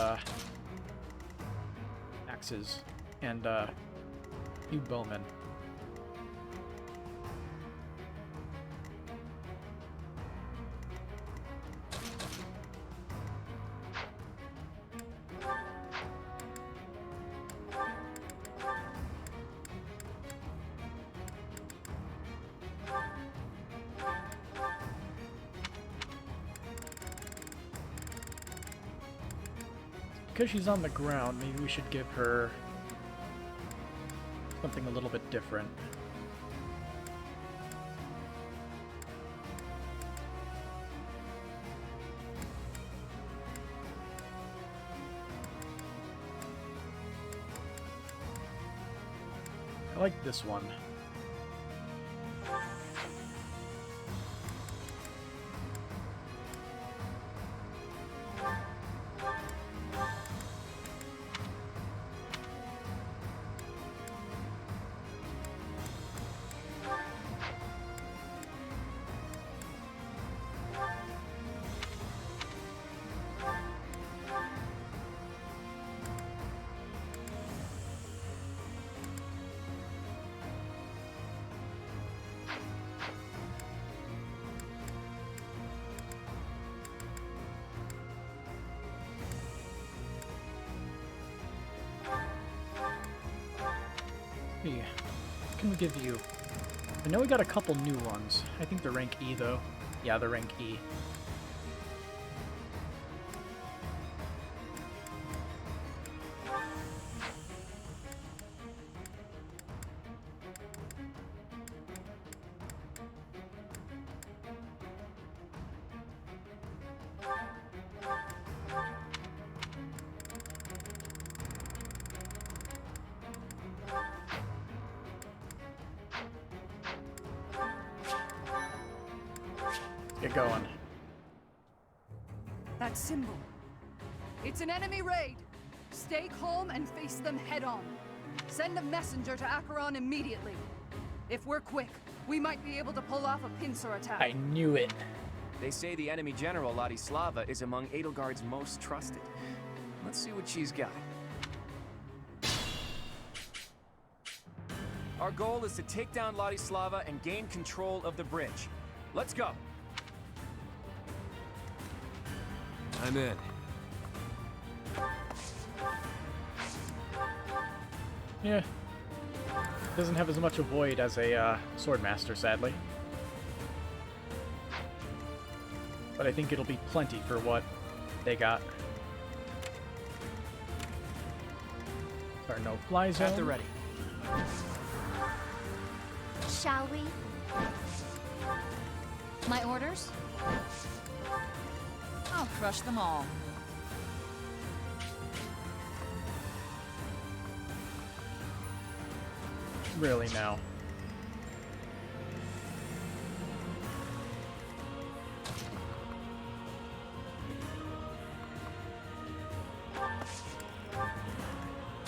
axes and few bowmen. Because she's on the ground, maybe we should give her something a little bit different. I like this one. can we give you? I know we got a couple new ones. I think they're rank E, though. Yeah, they're rank E. Get going. That symbol. It's an enemy raid. Stay calm and face them head on. Send a messenger to Acheron immediately. If we're quick, we might be able to pull off a pincer attack. I knew it. They say the enemy general, Ladislava, is among Edelgard's most trusted. Let's see what she's got. Our goal is to take down Ladislava and gain control of the bridge. Let's go. I'm in. Yeah. Doesn't have as much avoid as a Swordmaster, sadly. But I think it'll be plenty for what they got. Our no-fly zone. At the ready. Shall we? My orders? I'll crush them all. Really now.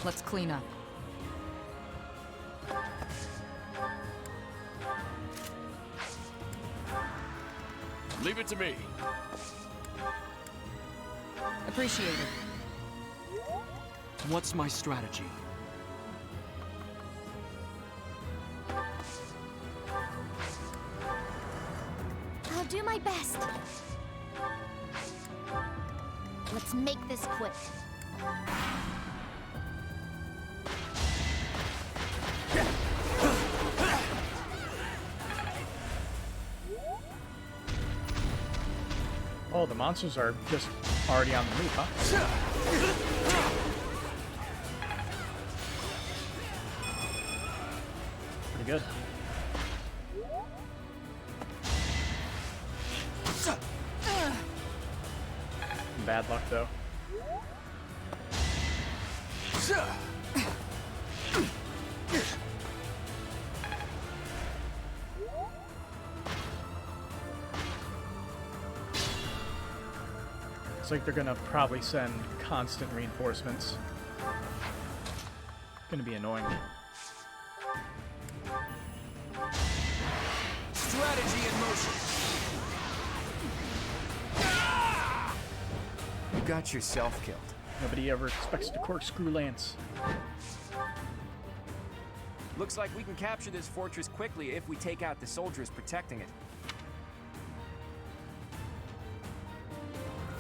Let's clean up. Leave it to me. Appreciate it. What's my strategy? I'll do my best. Let's make this quick. Oh, the monsters are just already on the move, huh? Pretty good. Bad luck, though. Looks like they're gonna probably send constant reinforcements. Gonna be annoying. Strategy in motion. You got yourself killed. Nobody ever expects to corkscrew Lance. Looks like we can capture this fortress quickly if we take out the soldiers protecting it.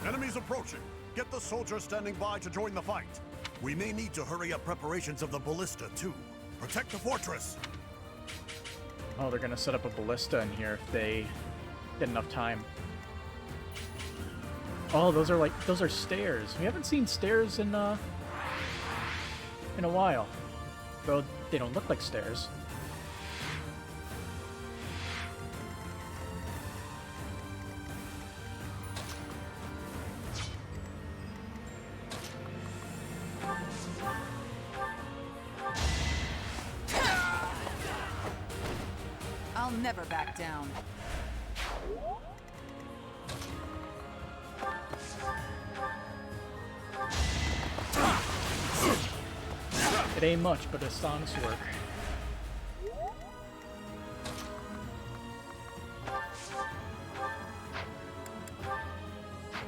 Enemies approaching. Get the soldiers standing by to join the fight. We may need to hurry up preparations of the ballista, too. Protect the fortress! Oh, they're gonna set up a ballista in here if they get enough time. Oh, those are stairs. We haven't seen stairs in a while. Though they don't look like stairs. I'll never back down. It ain't much, but it's honest work.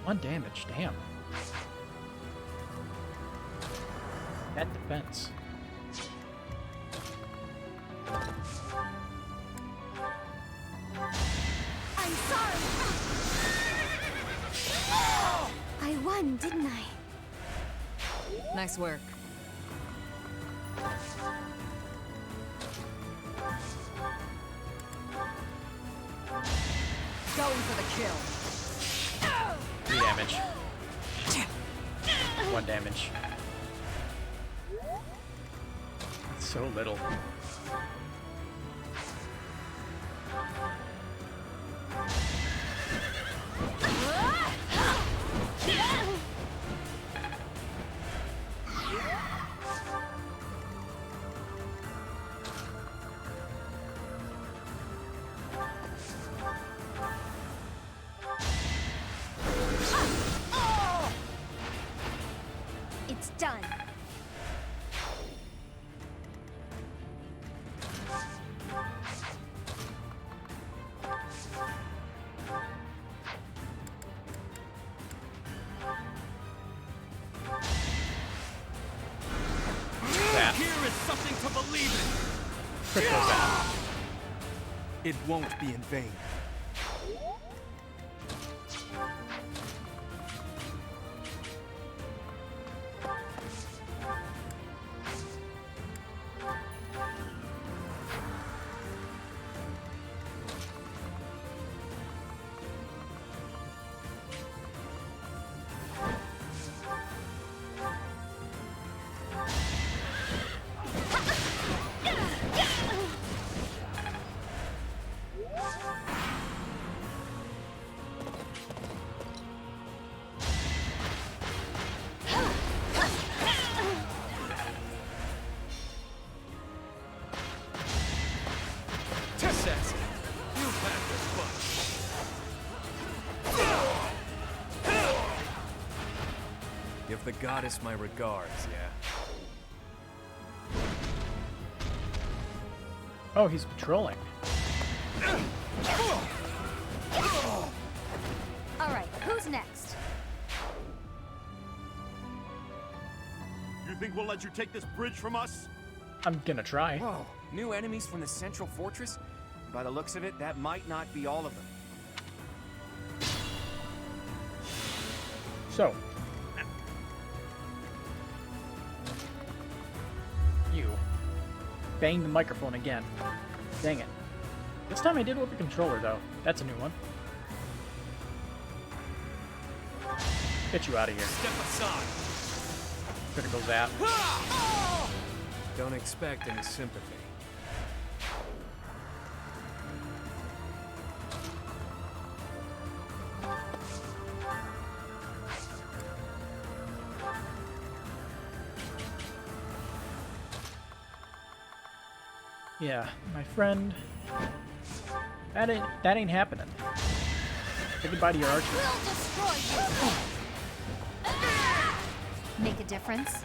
One damage, damn. That defense. I'm sorry. I won, didn't I? Nice work. going for the kill. 3 damage. 1 damage. It's so little. It's done. That. Here is something to believe in. Critical zap. It won't be in vain. Give the goddess my regards, yeah? Oh, he's patrolling. Alright, who's next? You think we'll let you take this bridge from us? I'm gonna try. Whoa, new enemies from the central fortress? By the looks of it, that might not be all of them. So. You. Banged the microphone again. Dang it. This time I did with the controller, though. That's a new one. Get you out of here. Step aside. Critical zap. Don't expect any sympathy. Yeah, my friend. That ain't happening. Say goodbye to your archer. We'll destroy you! Make a difference?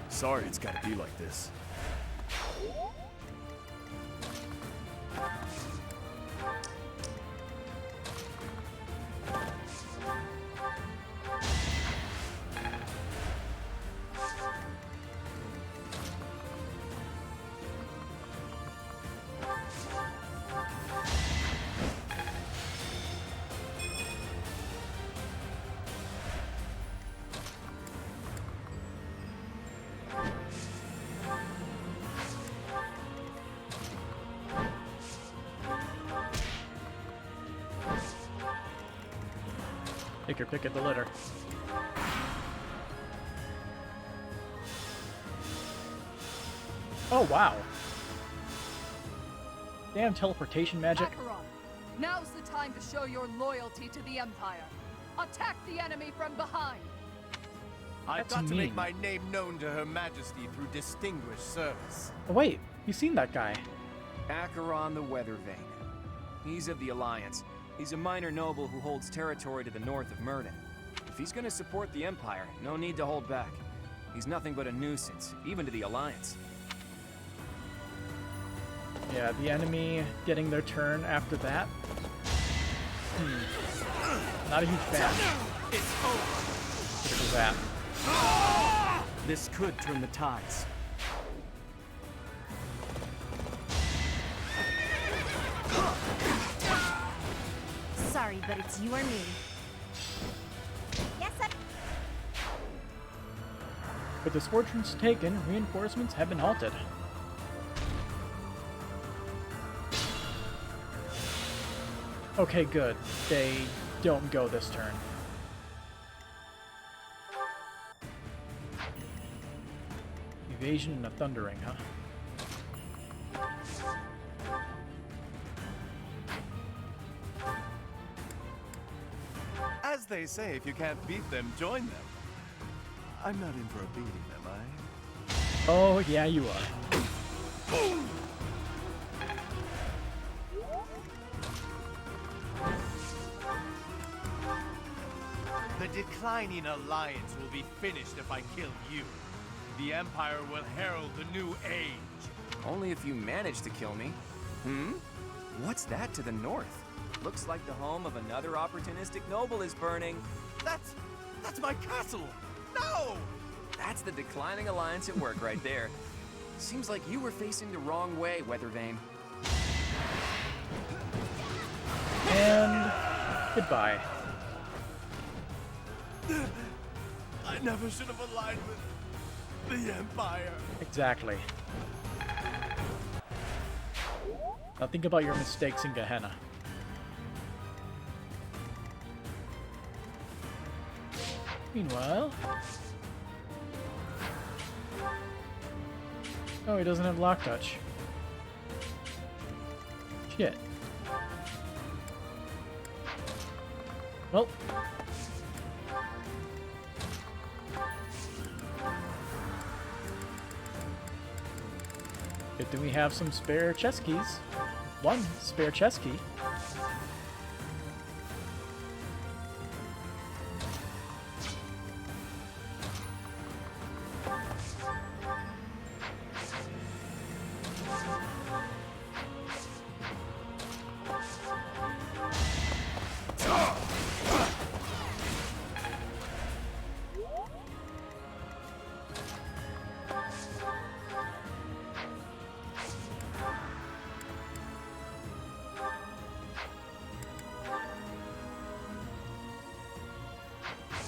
Sorry it's gotta be like this. Take your pick at the litter. Oh, wow. Damn teleportation magic. Acheron, now's the time to show your loyalty to the Empire. Attack the enemy from behind. I've That's got to make mean. my name known to Her Majesty through distinguished service. Oh, wait, you've seen that guy. Acheron the Weathervane. He's of the Alliance. He's a minor noble who holds territory to the north of Murden. If he's gonna support the Empire, no need to hold back. He's nothing but a nuisance, even to the Alliance. Yeah, the enemy getting their turn after that. Not a huge fan. It's over. Critical zap. This could turn the tides. Sorry, but it's you or me. Yes, With the fortress taken, reinforcements have been halted. Okay, good. They don't go this turn. Evasion and a thundering, huh? As they say, if you can't beat them, join them. I'm not in for a beating, am I? Oh, yeah, you are. The declining alliance will be finished if I kill you. The Empire will herald the new age. Only if you manage to kill me. What's that to the north? Looks like the home of another opportunistic noble is burning. That's my castle! No! That's the declining alliance at work right there. Seems like you were facing the wrong way, Weathervane. And goodbye. I never should have aligned with the Empire. Exactly. Now think about your mistakes in Gehenna. Meanwhile... Oh, he doesn't have lock touch. Shit. Well... Good thing we have some spare chest keys. One spare chest key.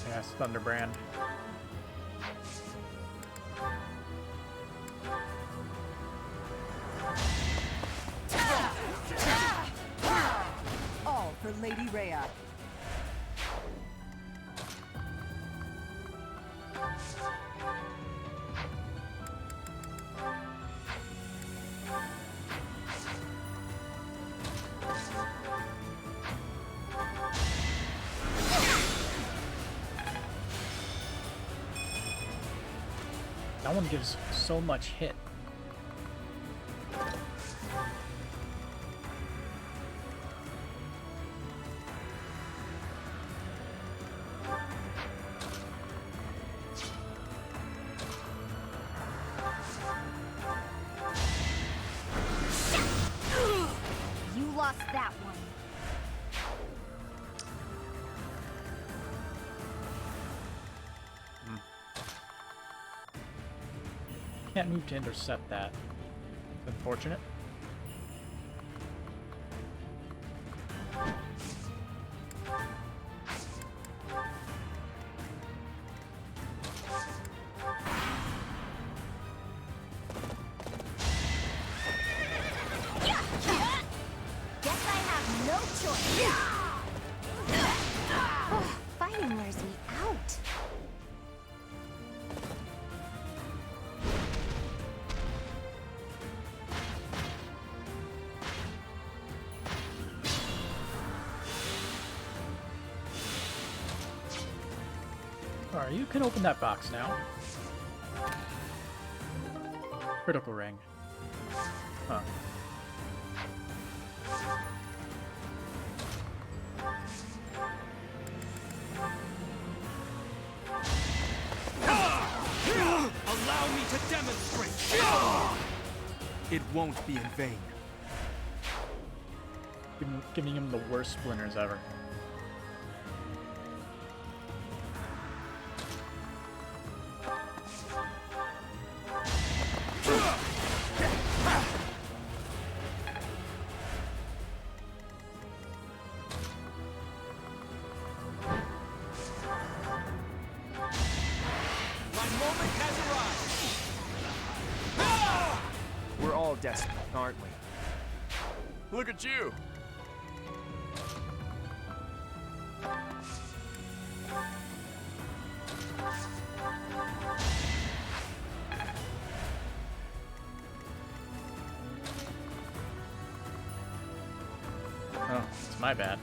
Yes, Thunderbrand. All for Lady Rhea. That one gives so much hit. You lost that one. Can't move to intercept that. It's unfortunate. Guess I have no choice. Fighting wears me out. Alright, you can open that box now. Critical ring. Huh. Allow me to demonstrate! It won't be in vain. Giving him the worst splinters ever. desperate, aren't we? Look at you! Oh, it's my bad.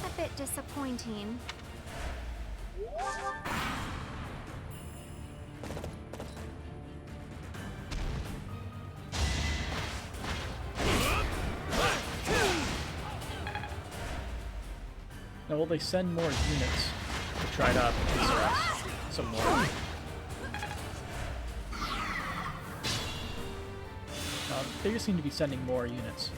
A bit disappointing. Now, will they send more units to try to piece us some more? They just seem to be sending more units.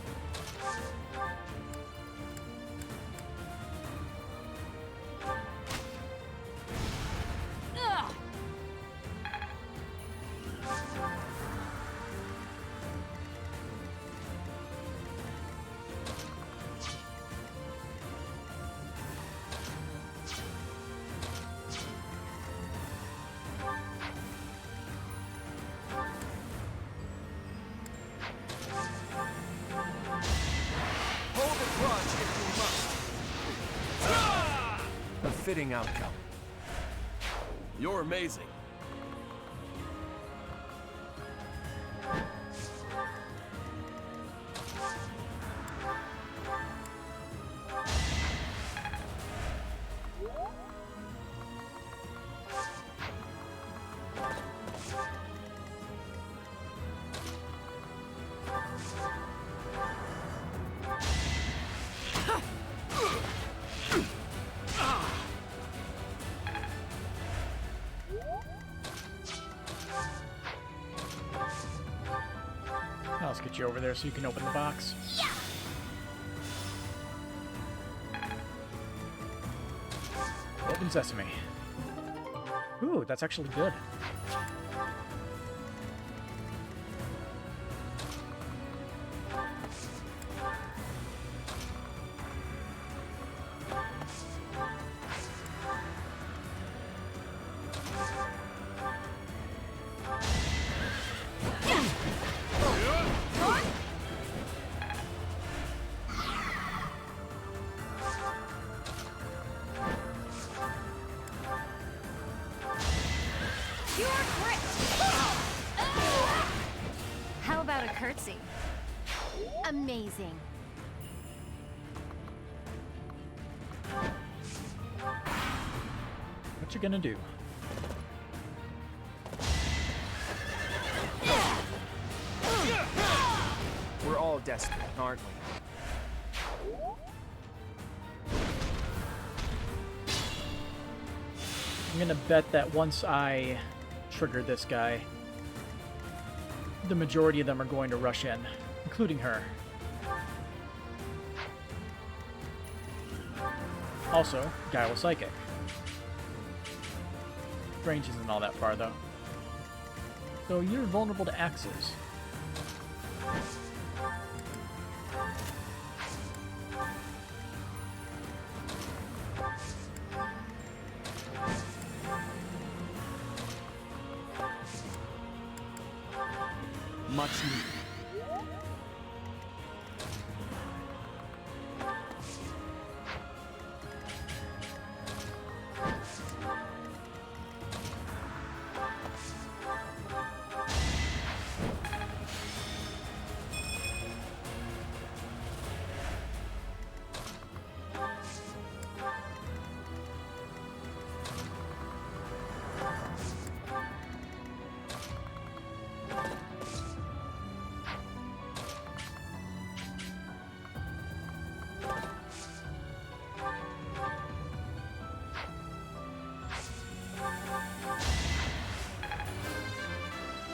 A fitting outcome. You're amazing. Let's get you over there so you can open the box. Yeah. Open sesame. Ooh, that's actually good. How about a curtsy? Amazing. What you gonna do? We're all desperate, aren't we? I'm gonna bet that once I trigger this guy, the majority of them are going to rush in, including her. Also, guy was psychic. Range isn't all that far, though. So you're vulnerable to axes. Much needed.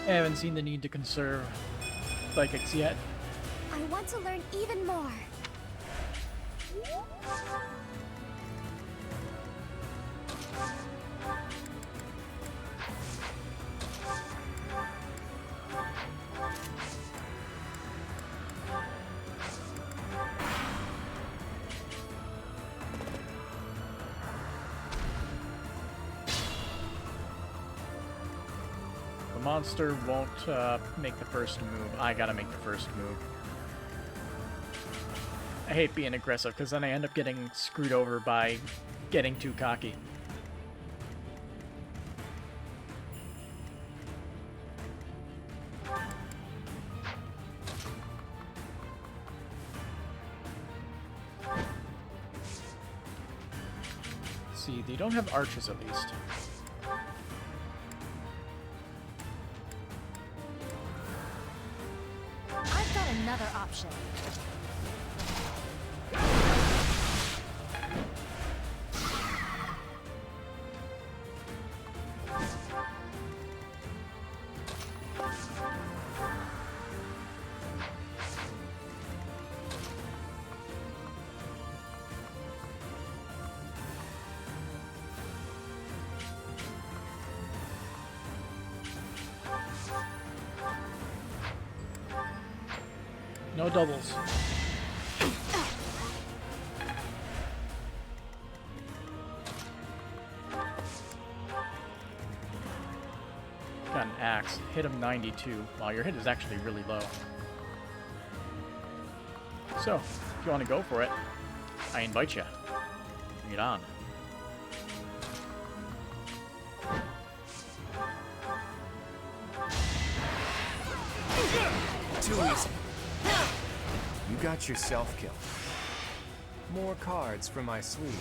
I haven't seen the need to conserve psychics yet. I I want to learn even more. The monster won't make the first move. I gotta make the first move. I hate being aggressive, because then I end up getting screwed over by getting too cocky. See, they don't have archers at least. I've got another option. No doubles. Got an axe. Hit him 92. Wow, your hit is actually really low. So, if you want to go for it, I invite you. Bring it on. Too easy. You got yourself killed. More cards from my sleeve.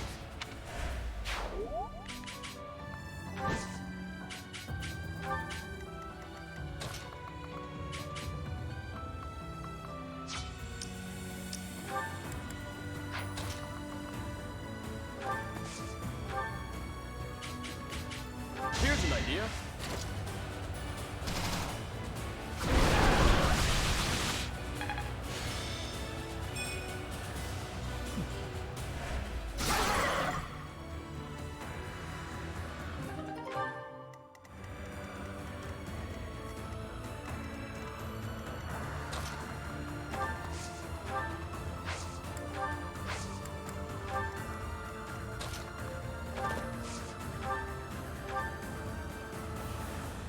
Here's an idea.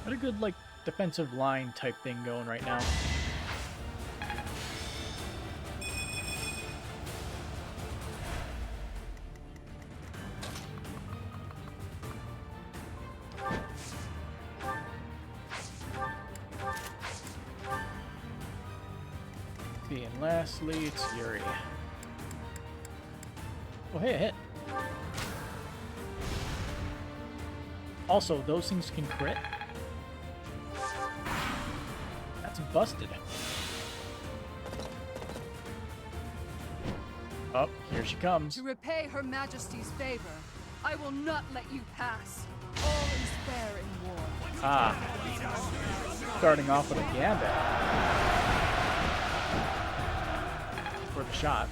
Got a good, like, defensive line type thing going right now. See, and lastly, it's Yuri. Oh, hey, a hit. Also, those things can crit. That's busted. Oh, here she comes. To repay Her Majesty's favor, I will not let you pass. All is fair in war. Ah. Starting off with a gambit. For the shot.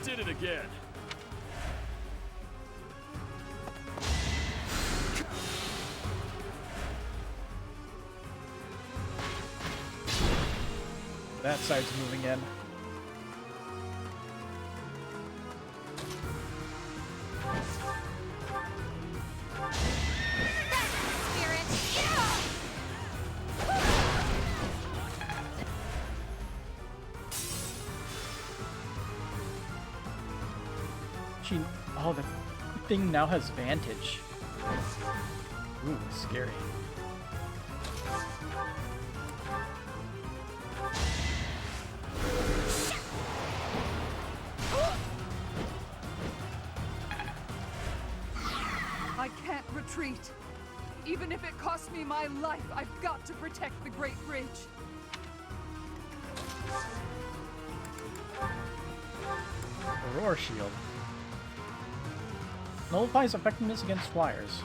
Did it again. That side's moving in. Oh, the thing now has Vantage. Ooh, scary. I can't retreat. Even if it costs me my life, I've got to protect the Great Bridge. Aurora Shield. Nullifies effectiveness against flyers.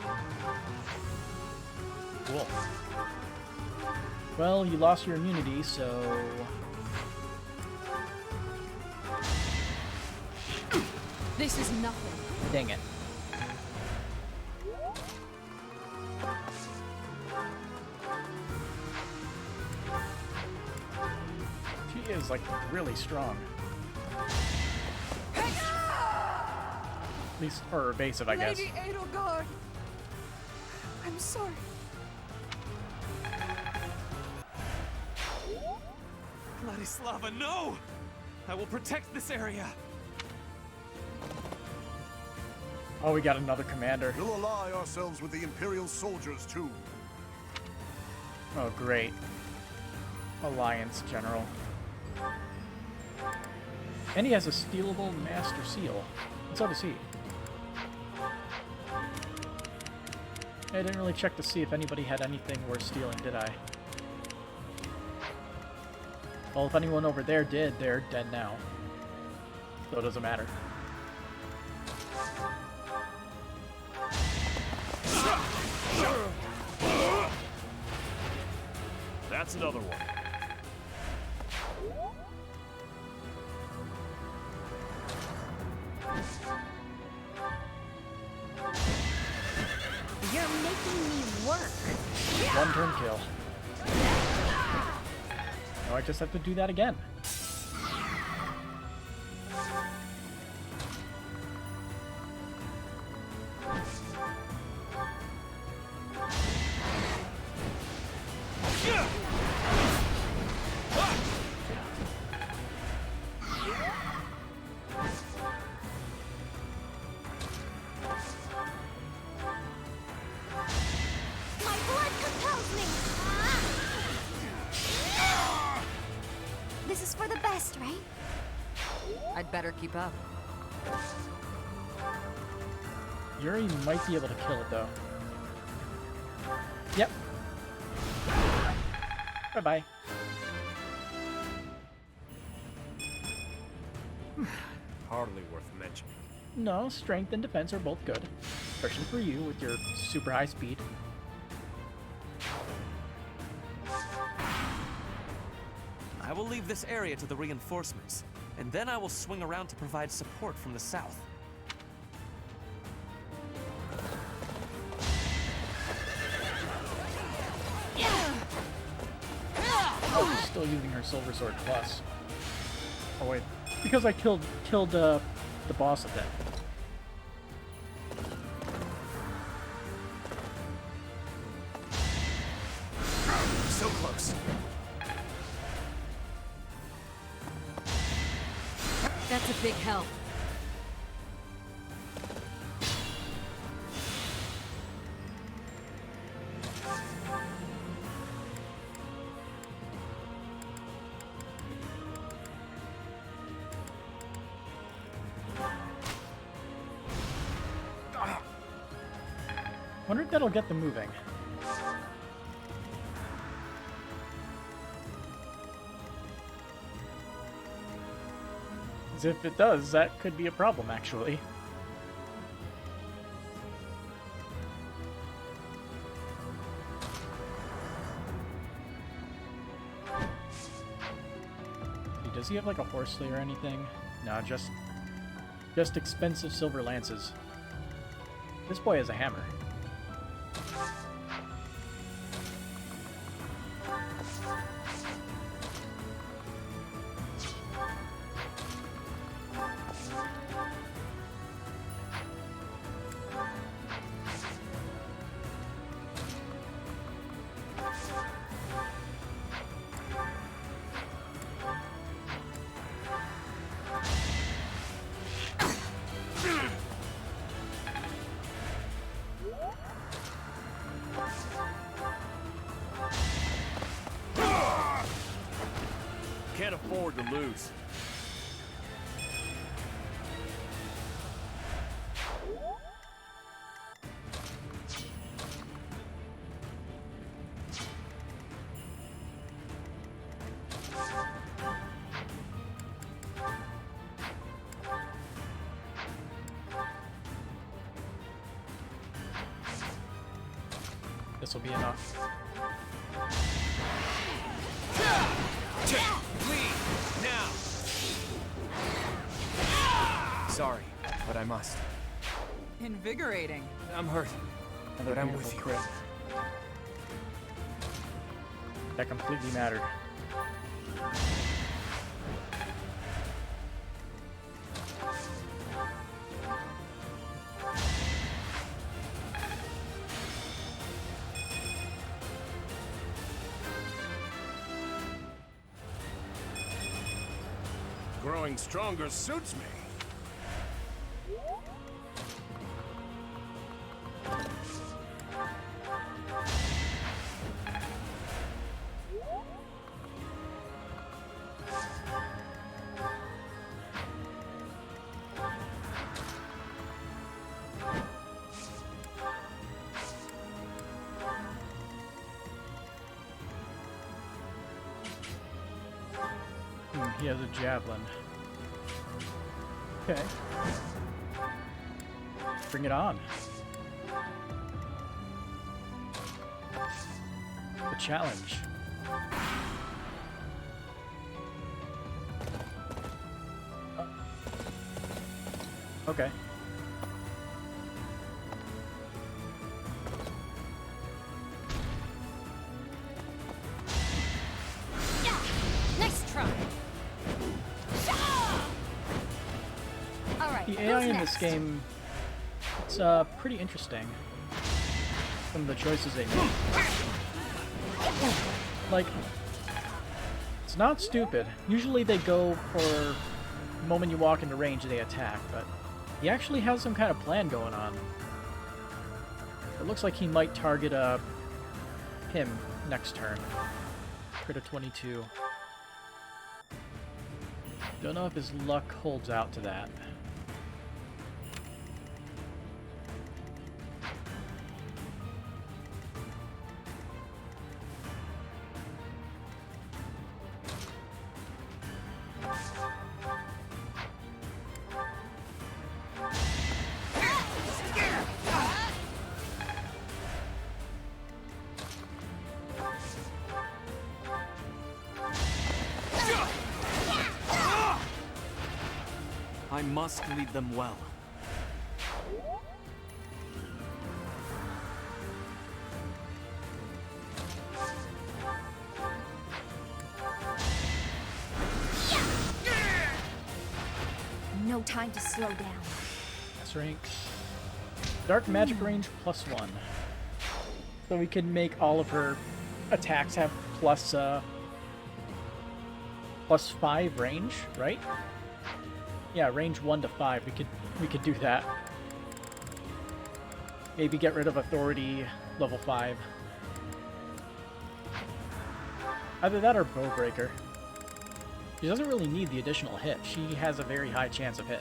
Cool. Well, you lost your immunity, so... This is nothing. Dang it. She is, like, really strong. At least, or evasive, I guess. Lady Edelgard! I'm sorry. Vladislava, no! I will protect this area. Oh, we got another commander. We'll ally ourselves with the Imperial soldiers, too. Oh, great. Alliance General. And he has a stealable Master Seal. And so does he. I didn't really check to see if anybody had anything worth stealing, did I? Well, if anyone over there did, they're dead now. So it doesn't matter. That's another one. You're making me work. One turn kill. Now I just have to do that again. My blood compels me. This is for the best, right? I'd better keep up. Yuri might be able to kill it, though. Yep. Bye-bye. Hardly worth mentioning. No, strength and defense are both good. Especially for you with your super high speed. I will leave this area to the reinforcements, and then I will swing around to provide support from the south. Oh, she's still using her Silver Sword Plus. Oh wait, because I killed the boss of that. So close. That's a big help. Wonder if that'll get them moving. As if it does, that could be a problem, actually. Does he have like a horsely or anything? No, just expensive silver lances. This boy has a hammer. Can't afford to lose. This will be enough. Now. Sorry, but I must. Invigorating. I'm hurt, Another but I'm beautiful with you. crit. That completely mattered. Growing stronger suits me. He has a javelin. Okay. Bring it on. The challenge. Okay. Nice try. All right. The AI in this game, it's pretty interesting. Some of the choices they make. Like, it's not stupid. Usually they go for the moment you walk into range, they attack, but he actually has some kind of plan going on. It looks like he might target him next turn. Crit of 22. Don't know if his luck holds out to that. I must lead them well. No time to slow down. That's rank. Dark magic range +1. So we can make all of her attacks have +5 range, right? Yeah, range 1 to 5. We could do that. Maybe get rid of authority level 5. Either that or Bowbreaker. She doesn't really need the additional hit. She has a very high chance of hit.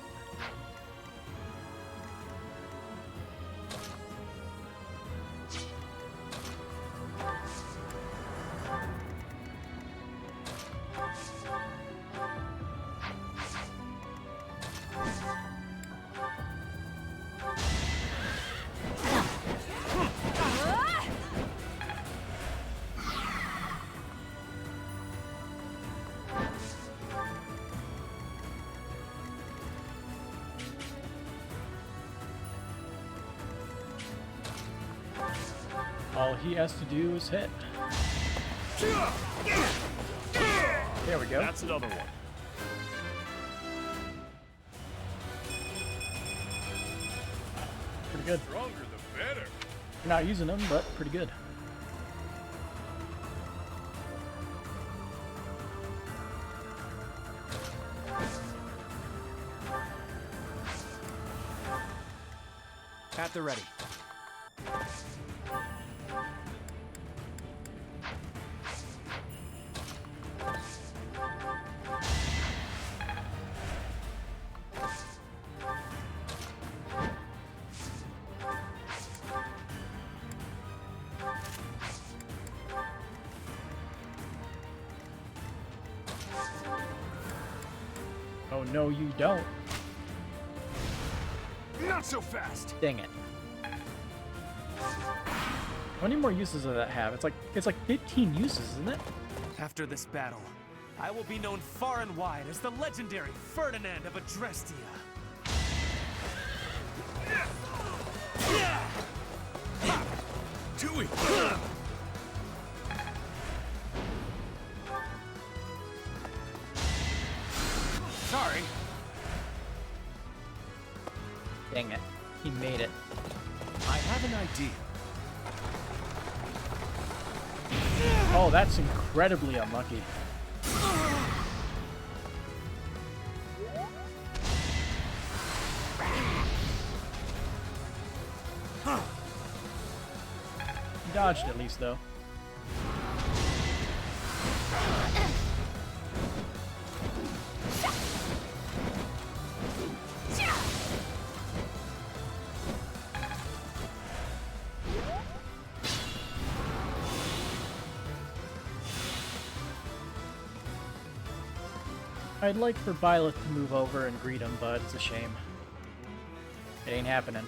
All he has to do is hit. There we go. That's another one. Pretty good. Stronger the better. You're not using them, but pretty good. At the ready. Oh no, you don't. Not so fast. Dang it. How many more uses does that have? It's like 15 uses, isn't it? After this battle, I will be known far and wide as the legendary Ferdinand of Adrestia. Chewie! Sorry. Dang it. He made it. I have an idea. Oh, that's incredibly unlucky. He dodged at least, though. I'd like for Byleth to move over and greet him, but it's a shame. It ain't happening.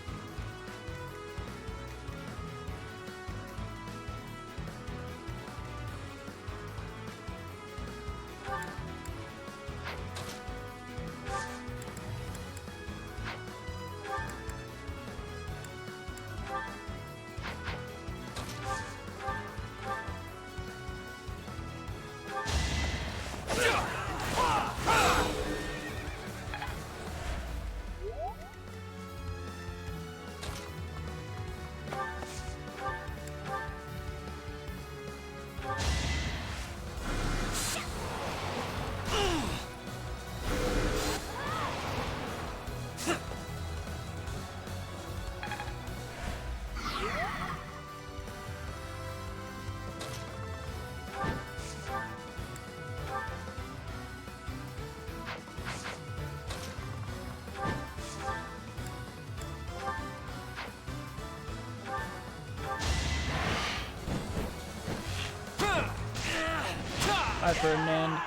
Hi, Ferdinand.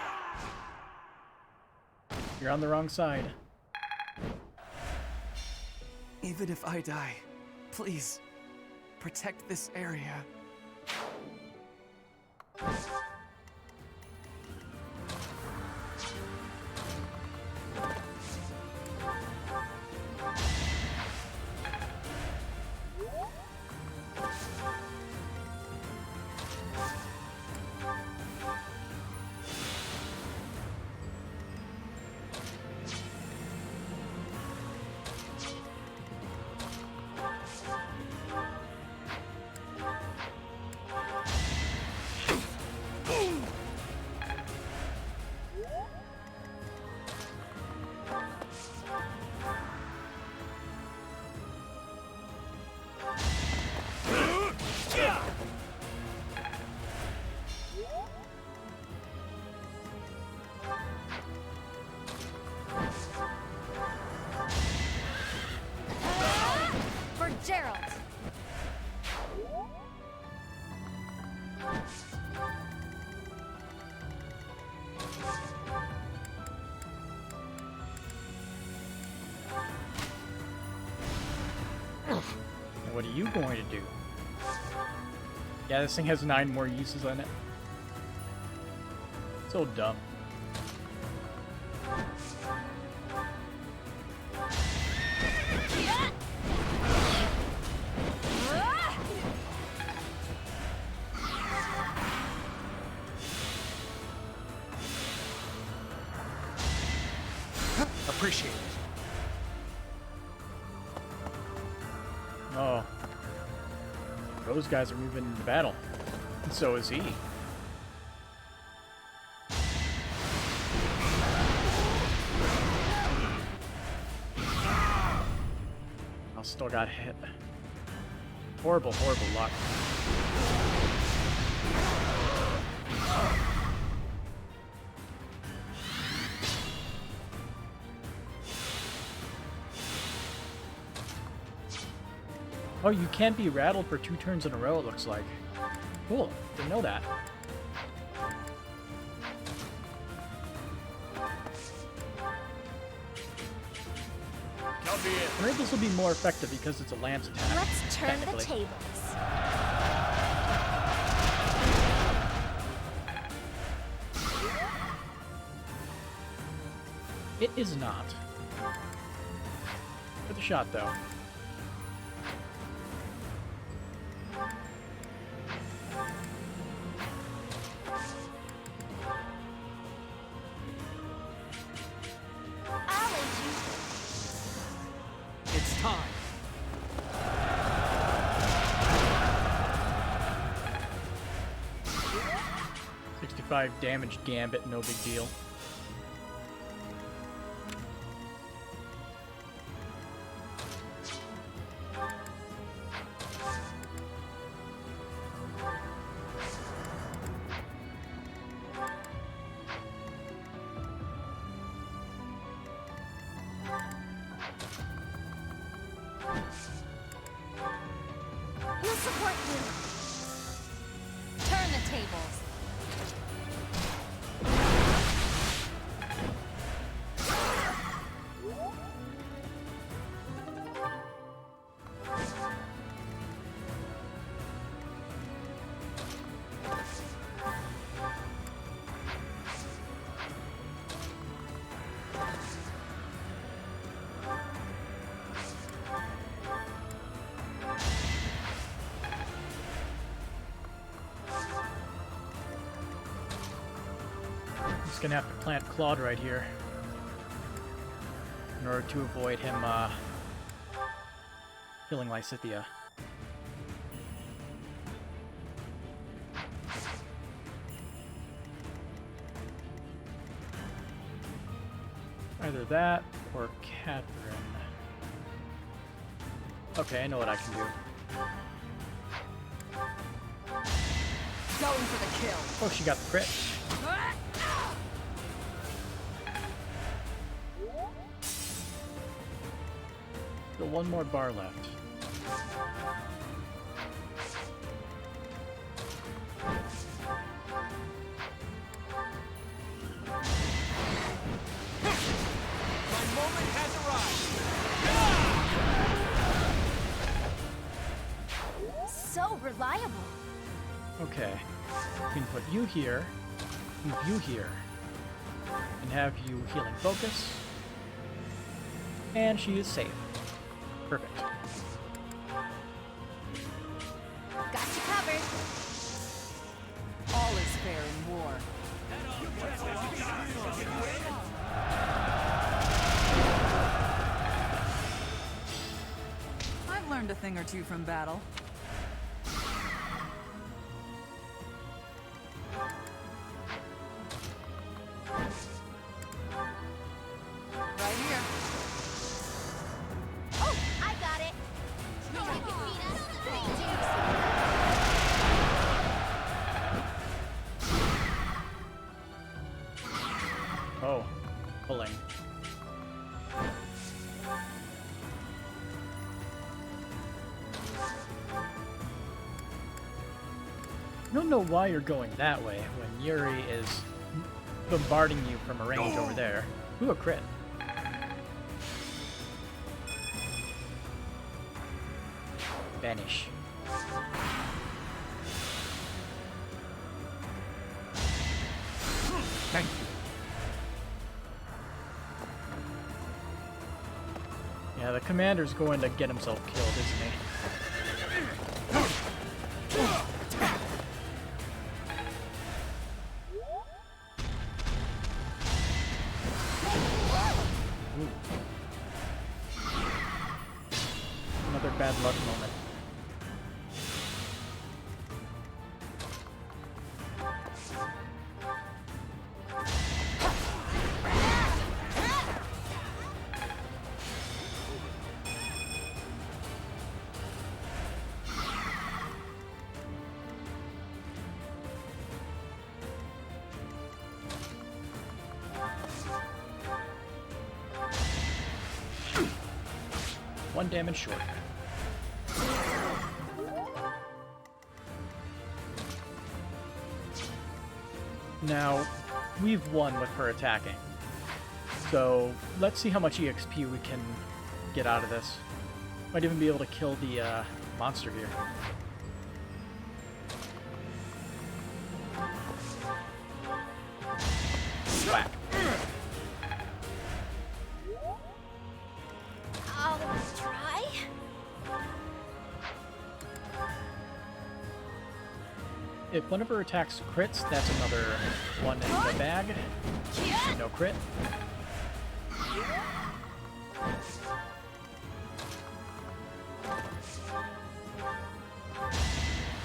You're on the wrong side. Even if I die, please, protect this area. For Gerald. And what are you going to do? Yeah, this thing has 9 more uses on it. So dumb. Appreciate it. Oh. Those guys are moving into battle. And so is he. I still got hit. Horrible, horrible luck. Oh, you can't be rattled for 2 turns in a row, it looks like. Cool. Didn't know that. I think this will be more effective because it's a lance attack. Let's turn the technically. tables. It is not. Worth a shot, though. I'll aid you. It's time. 65 damage gambit, no big deal. We'll support you. Turn the tables. Just gonna have to plant Claude right here in order to avoid him killing Lysithea. Either that or Catherine. Okay, I know what I can do. Going for the kill. Oh, she got the crit. Still one more bar left. My moment has arrived. So reliable. Okay. We can put you here, move you here, and have you healing focus. And she is safe. Perfect. Got you covered. All is fair in war. I've learned a thing or two from battle. Right here. Oh, I got it. You can beat us. Oh, pulling. I don't know why you're going that way when Yuri is bombarding you from a range over there. Ooh, a crit. Vanish. Thank you. Yeah, the commander's going to get himself killed, isn't he? Another bad luck moment. One damage short. Now, we've won with her attacking. So, let's see how much EXP we can get out of this. Might even be able to kill the monster here. Whack. If one of her attacks crits, that's another one in the bag. No crit.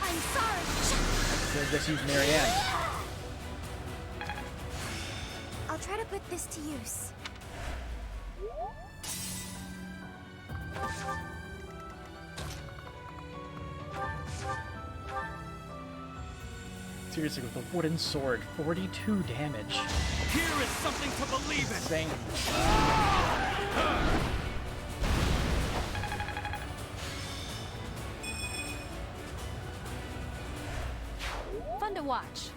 I'm sorry. So just use Marianne. I'll try to put this to use. Seriously, with a wooden sword, 42 damage. Here is something to believe in. Insane. Fun to watch.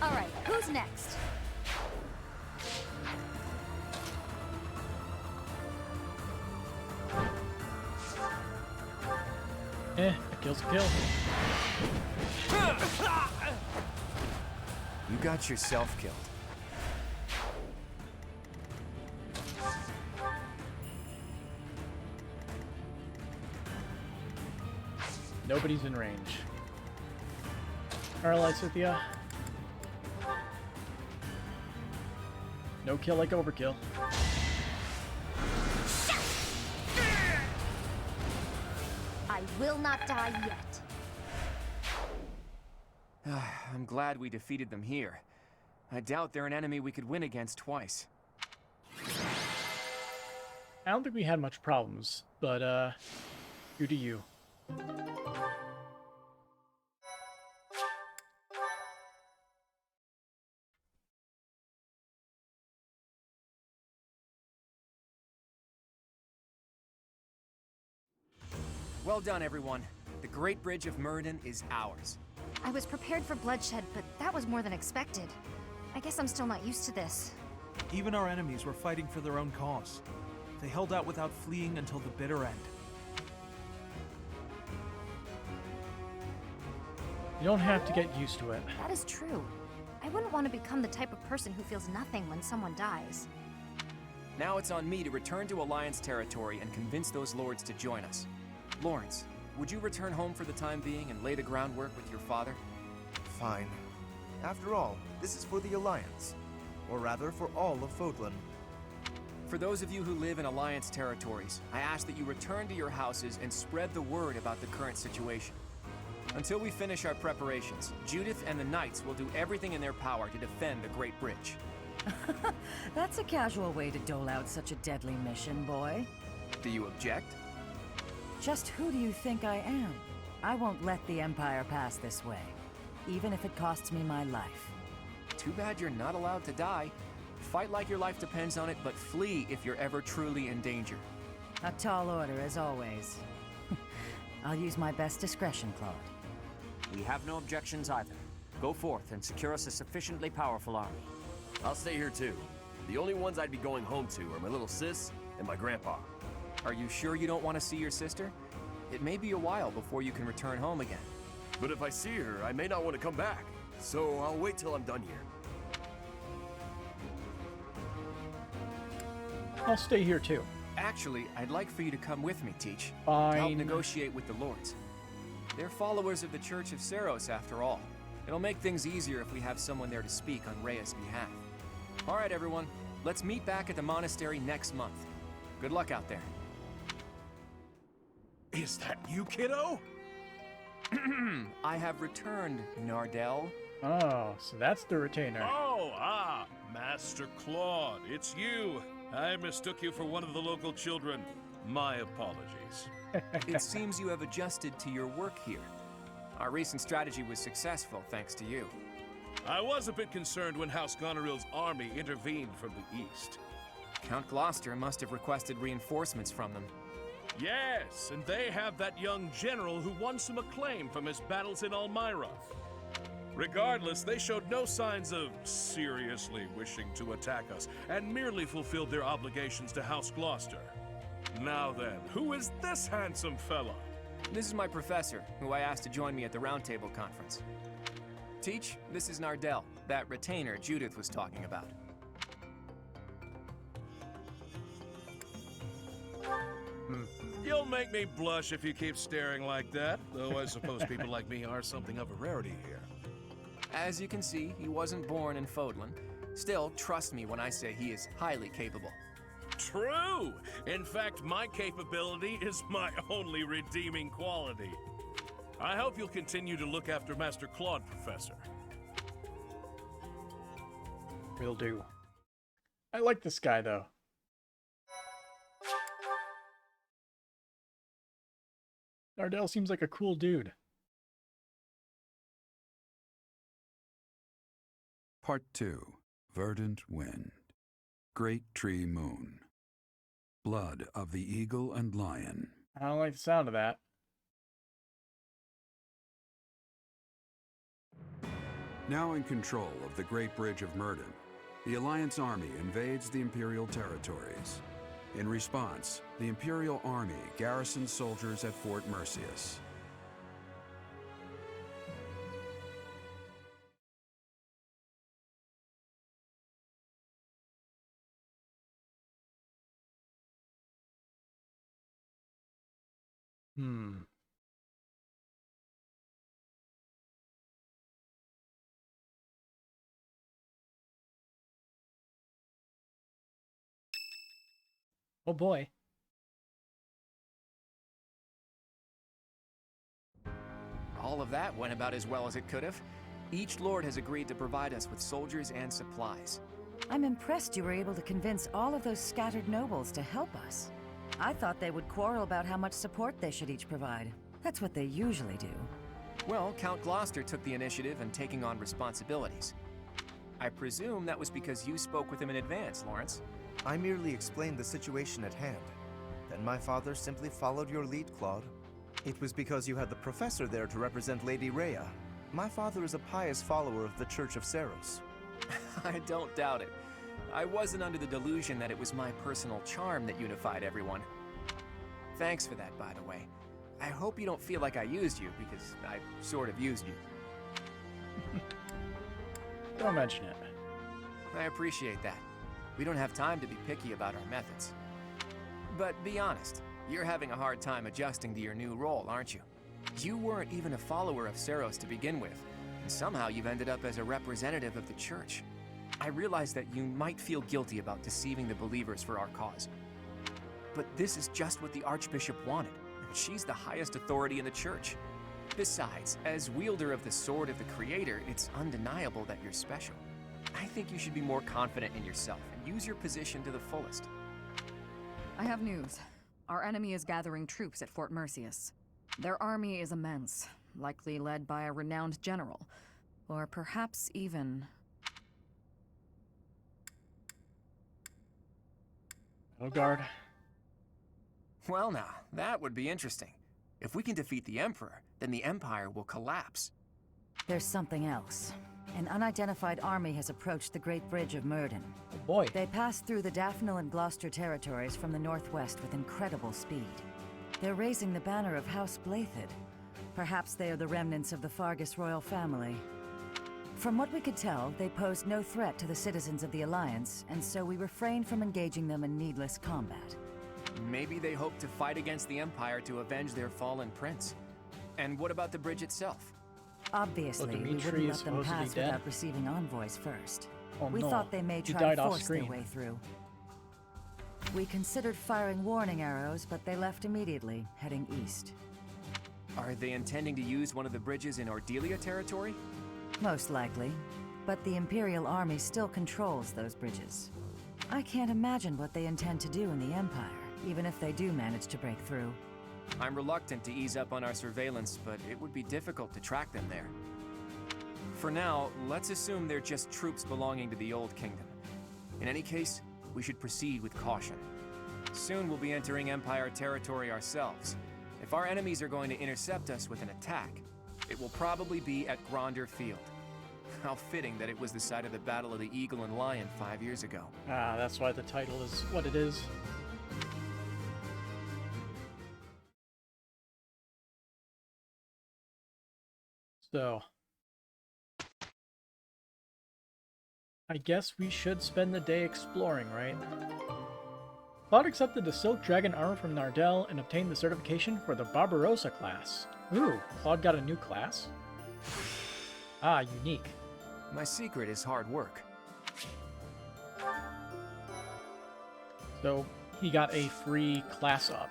All right, who's next? A kill's a kill. You got yourself killed. Nobody's in range. Alright, Cynthia. No kill like overkill. I will not die yet. I'm glad we defeated them here. I doubt they're an enemy we could win against twice. I don't think we had much problems, but, you do you. Well done, everyone. The Great Bridge of Myrden is ours. I was prepared for bloodshed, but that was more than expected. I guess I'm still not used to this. Even our enemies were fighting for their own cause. They held out without fleeing until the bitter end. You don't have to get used to it. That is true. I wouldn't want to become the type of person who feels nothing when someone dies. Now it's on me to return to Alliance territory and convince those lords to join us. Lawrence, would you return home for the time being and lay the groundwork with your father? Fine. After all, this is for the Alliance. Or rather, for all of Fodlan. For those of you who live in Alliance territories, I ask that you return to your houses and spread the word about the current situation. Until we finish our preparations, Judith and the Knights will do everything in their power to defend the Great Bridge. That's a casual way to dole out such a deadly mission, boy. Do you object? Just who do you think I am? I won't let the Empire pass this way, even if it costs me my life. Too bad you're not allowed to die. Fight like your life depends on it, but flee if you're ever truly in danger. A tall order, as always. I'll use my best discretion, Claude. We have no objections either. Go forth and secure us a sufficiently powerful army. I'll stay here too. The only ones I'd be going home to are my little sis and my grandpa. Are you sure you don't want to see your sister? It may be a while before you can return home again. But if I see her, I may not want to come back. So I'll wait till I'm done here. I'll stay here too. Actually, I'd like for you to come with me, Teach. Fine. To help negotiate with the lords. They're followers of the Church of Seros, after all. It'll make things easier if we have someone there to speak on Rhea's behalf. All right, everyone. Let's meet back at the monastery next month. Good luck out there. Is that you, kiddo? I have returned, Nardell. Oh, so that's the retainer. Oh, Master Claude, it's you. I mistook you for one of the local children. My apologies. It seems you have adjusted to your work here. Our recent strategy was successful, thanks to you. I was a bit concerned when House Goneril's army intervened from the east. Count Gloucester must have requested reinforcements from them. Yes, and they have that young general who won some acclaim from his battles in Elmira. Regardless, they showed no signs of seriously wishing to attack us, and merely fulfilled their obligations to House Gloucester. Now then, who is this handsome fella? This is my professor, who I asked to join me at the Roundtable Conference. Teach, this is Nardell, that retainer Judith was talking about. You'll make me blush if you keep staring like that, though I suppose people like me are something of a rarity here. As you can see, he wasn't born in Fodlan. Still, trust me when I say he is highly capable. True! In fact, my capability is my only redeeming quality. I hope you'll continue to look after Master Claude, Professor. Will do. I like this guy, though. Ardell seems like a cool dude. Part 2. Verdant Wind. Great Tree Moon. Blood of the Eagle and Lion. I don't like the sound of that. Now in control of the Great Bridge of Myrddin, the Alliance Army invades the Imperial territories. In response, the Imperial Army garrisons soldiers at Fort Mercius. Oh boy. All of that went about as well as it could have. Each lord has agreed to provide us with soldiers and supplies. I'm impressed you were able to convince all of those scattered nobles to help us. I thought they would quarrel about how much support they should each provide. That's what they usually do. Well, Count Gloucester took the initiative in taking on responsibilities. I presume that was because you spoke with him in advance, Lawrence. I merely explained the situation at hand. Then my father simply followed your lead, Claude. It was because you had the professor there to represent Lady Rhea. My father is a pious follower of the Church of Seros. I don't doubt it. I wasn't under the delusion that it was my personal charm that unified everyone. Thanks for that, by the way. I hope you don't feel like I used you, because I sort of used you. Don't mention it. I appreciate that. We don't have time to be picky about our methods. But be honest, you're having a hard time adjusting to your new role, aren't you? You weren't even a follower of Seros to begin with, and somehow you've ended up as a representative of the Church. I realize that you might feel guilty about deceiving the believers for our cause. But this is just what the Archbishop wanted, and she's the highest authority in the Church. Besides, as wielder of the Sword of the Creator, it's undeniable that you're special. I think you should be more confident in yourself and use your position to the fullest. I have news. Our enemy is gathering troops at Fort Mercius. Their army is immense, likely led by a renowned general, or perhaps even... Oh, guard. Well now, that would be interesting. If we can defeat the Emperor, then the Empire will collapse. There's something else. An unidentified army has approached the Great Bridge of Myrddin. Oh boy. They passed through the Daphne and Gloucester territories from the northwest with incredible speed. They're raising the banner of House Blathid. Perhaps they are the remnants of the Fargus royal family. From what we could tell, they posed no threat to the citizens of the Alliance, and so we refrained from engaging them in needless combat. Maybe they hope to fight against the Empire to avenge their fallen prince. And what about the bridge itself? Obviously, we wouldn't let them pass without receiving envoys first. Oh, We no. thought they may He try died to off force their screen. way through. We considered firing warning arrows, but they left immediately, heading east. Are they intending to use one of the bridges in Ordelia territory? Most likely. But the Imperial Army still controls those bridges. I can't imagine what they intend to do in the Empire, even if they do manage to break through. I'm reluctant to ease up on our surveillance, but it would be difficult to track them there. For now, let's assume they're just troops belonging to the Old Kingdom. In any case, we should proceed with caution. Soon we'll be entering Empire territory ourselves. If our enemies are going to intercept us with an attack, it will probably be at Gronder Field. How fitting that it was the site of the Battle of the Eagle and Lion 5 years ago. Ah, that's why the title is what it is. So, I guess we should spend the day exploring, right? Claude accepted the Silk Dragon armor from Nardell and obtained the certification for the Barbarossa class. Ooh, Claude got a new class? Ah, unique. My secret is hard work. So, he got a free class up.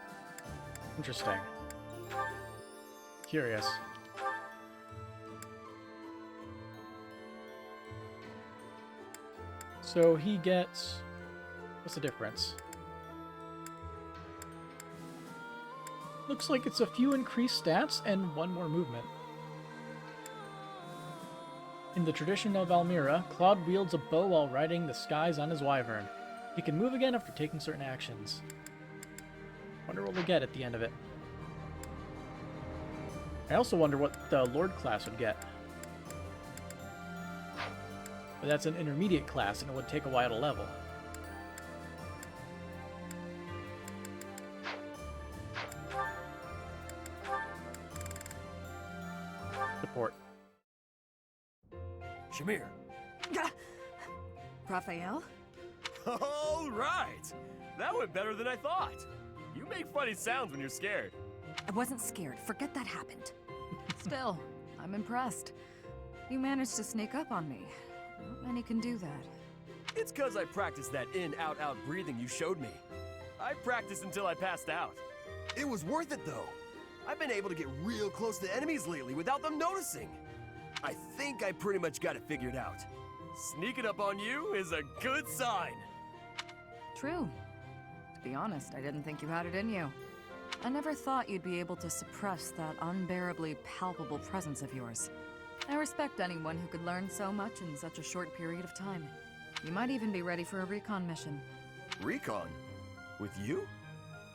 Interesting. Curious. So he gets... What's the difference? Looks like it's a few increased stats and one more movement. In the tradition of Almira, Claude wields a bow while riding the skies on his wyvern. He can move again after taking certain actions. Wonder what we'll get at the end of it. I also wonder what the Lord class would get. But that's an intermediate class and it would take a while to level. Support. Shamir. Raphael? All right! That went better than I thought. You make funny sounds when you're scared. I wasn't scared. Forget that happened. Still, I'm impressed. You managed to sneak up on me. Not many can do that. It's cause I practiced that in-out-out breathing you showed me. I practiced until I passed out. It was worth it though. I've been able to get real close to enemies lately without them noticing. I think I pretty much got it figured out. Sneaking up on you is a good sign. True. To be honest, I didn't think you had it in you. I never thought you'd be able to suppress that unbearably palpable presence of yours. I respect anyone who could learn so much in such a short period of time. You might even be ready for a recon mission. Recon? With you?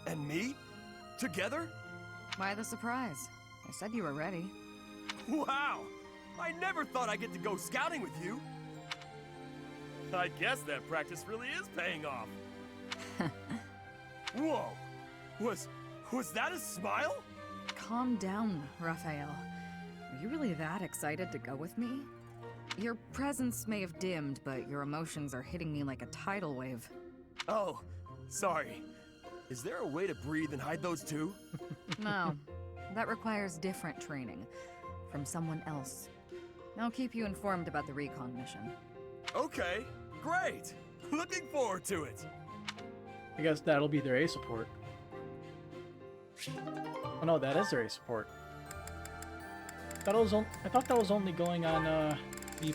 And me? Together? Why the surprise? I said you were ready. Wow! I never thought I'd get to go scouting with you! I guess that practice really is paying off. Whoa! Was that a smile? Calm down, Raphael. Are you really that excited to go with me? Your presence may have dimmed, but your emotions are hitting me like a tidal wave. Oh, sorry. Is there a way to breathe and hide those too? No. That requires different training. From someone else. I'll keep you informed about the recon mission. Okay, great! Looking forward to it! I guess that'll be their A support. Oh no, that is their A support. I thought that was only going on B+.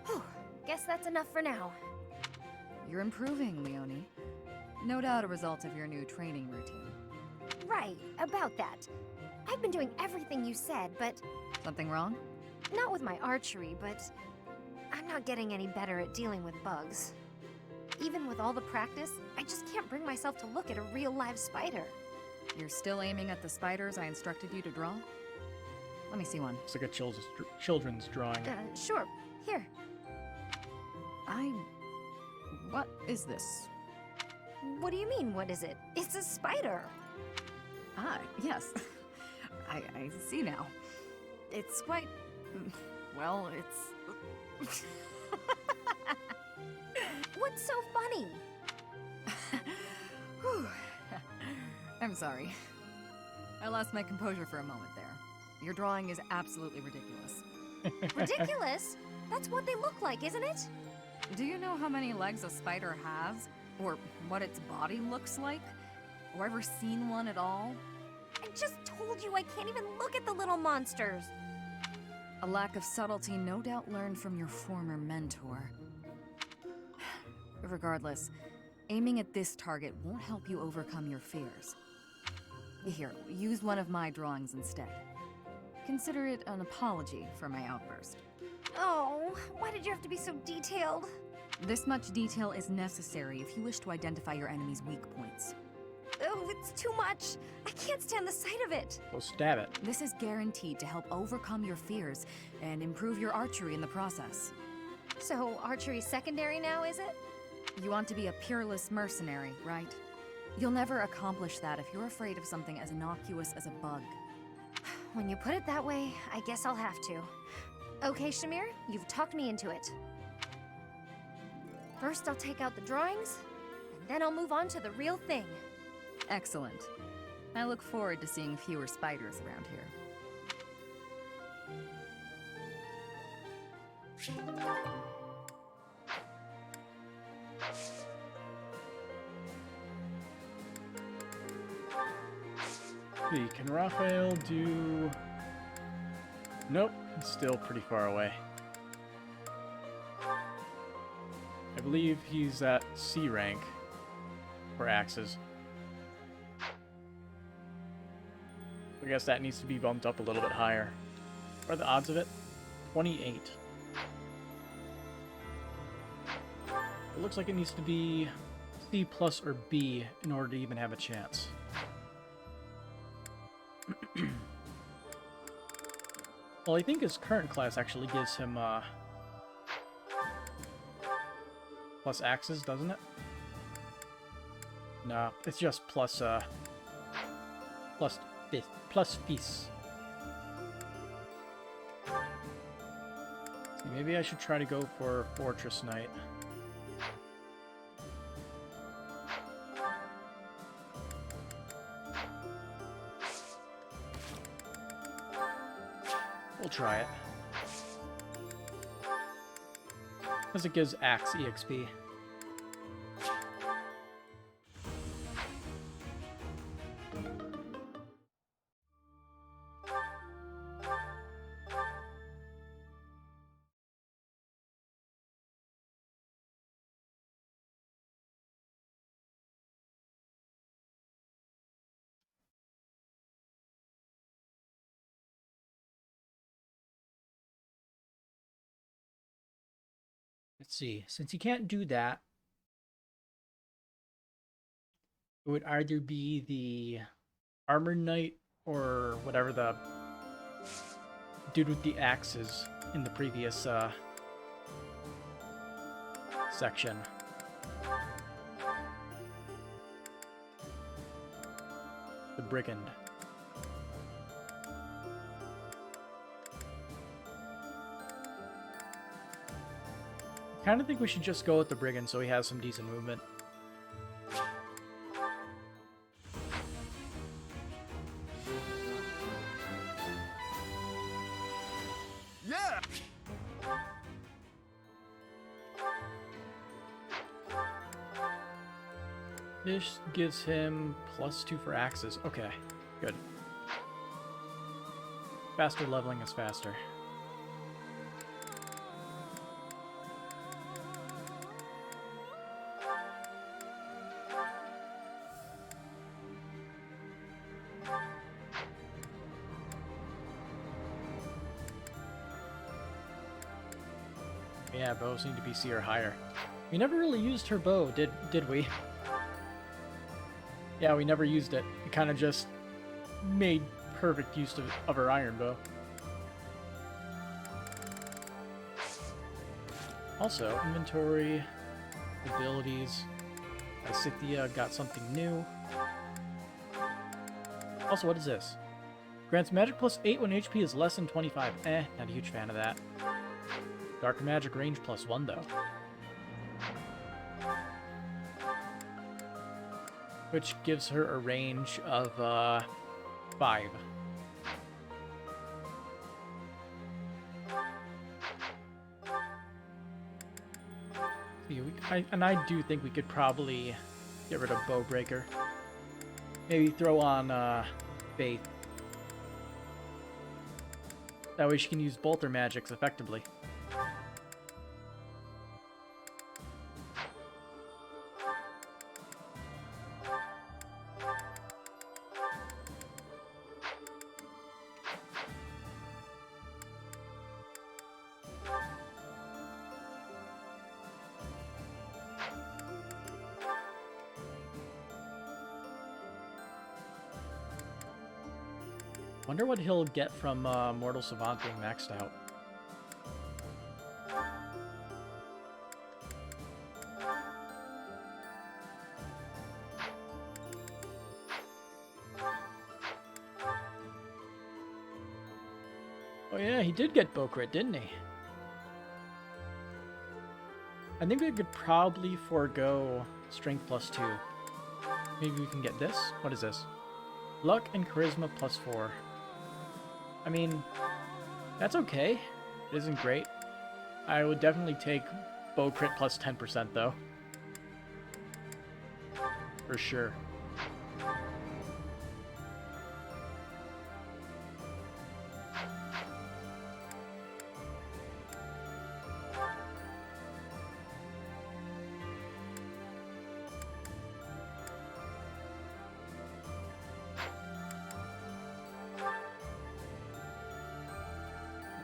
Whew. Guess that's enough for now. You're improving, Leonie. No doubt a result of your new training routine. Right, about that. I've been doing everything you said, but... Something wrong? Not with my archery, but... I'm not getting any better at dealing with bugs. Even with all the practice, I just can't bring myself to look at a real live spider. You're still aiming at the spiders I instructed you to draw? Let me see one. It's like a children's drawing. Sure. Here. What is this? What do you mean, what is it? It's a spider! Ah, yes. I see now. It's quite... well, it's... What's so funny? I'm sorry. I lost my composure for a moment there. Your drawing is absolutely ridiculous. Ridiculous? That's what they look like, isn't it? Do you know how many legs a spider has? Or what its body looks like? Or ever seen one at all? I just told you I can't even look at the little monsters. A lack of subtlety no doubt learned from your former mentor. Regardless, aiming at this target won't help you overcome your fears. Here, use one of my drawings instead. Consider it an apology for my outburst. Oh, why did you have to be so detailed? This much detail is necessary if you wish to identify your enemy's weak points. Oh, it's too much. I can't stand the sight of it. So stab it. This is guaranteed to help overcome your fears and improve your archery in the process. So, archery's secondary now, is it? You want to be a peerless mercenary, right? You'll never accomplish that if you're afraid of something as innocuous as a bug. When you put it that way, I guess I'll have to. Okay, Shamir, you've talked me into it. First, I'll take out the drawings, and then I'll move on to the real thing. Excellent. I look forward to seeing fewer spiders around here. Can Raphael do... Nope, he's still pretty far away. I believe he's at C rank for axes. I guess that needs to be bumped up a little bit higher. What are the odds of it? 28. It looks like it needs to be C plus or B in order to even have a chance. Well, I think his current class actually gives him plus axes, doesn't it? No, it's just plus feasts. Maybe I should try to go for Fortress Knight. We'll try it. Because it gives Axe EXP. Let's see. Since you can't do that, it would either be the Armored Knight or whatever the dude with the axes in the previous section. The Brigand. I kind of think we should just go with the Brigand so he has some decent movement. Yeah! This gives him +2 for axes. Okay, good. Faster leveling is faster. Yeah, bows need to be C or higher. We never really used her bow, did we? Yeah, we never used it. We kind of just made perfect use of her iron bow. Also, inventory, abilities. Isithia got something new. Also, what is this? Grants magic +8 when HP is less than 25. Not a huge fan of that. Dark magic range +1 though. Which gives her a range of 5. And I do think we could probably get rid of Bowbreaker. Maybe throw on Faith. That way she can use both her magics effectively. Wonder what he'll get from Mortal Savant being maxed out. Oh yeah, he did get bow crit, didn't he? I think we could probably forego strength +2. Maybe we can get this? What is this? Luck and charisma +4. I mean, that's okay. It isn't great. I would definitely take bow crit +10% though. For sure.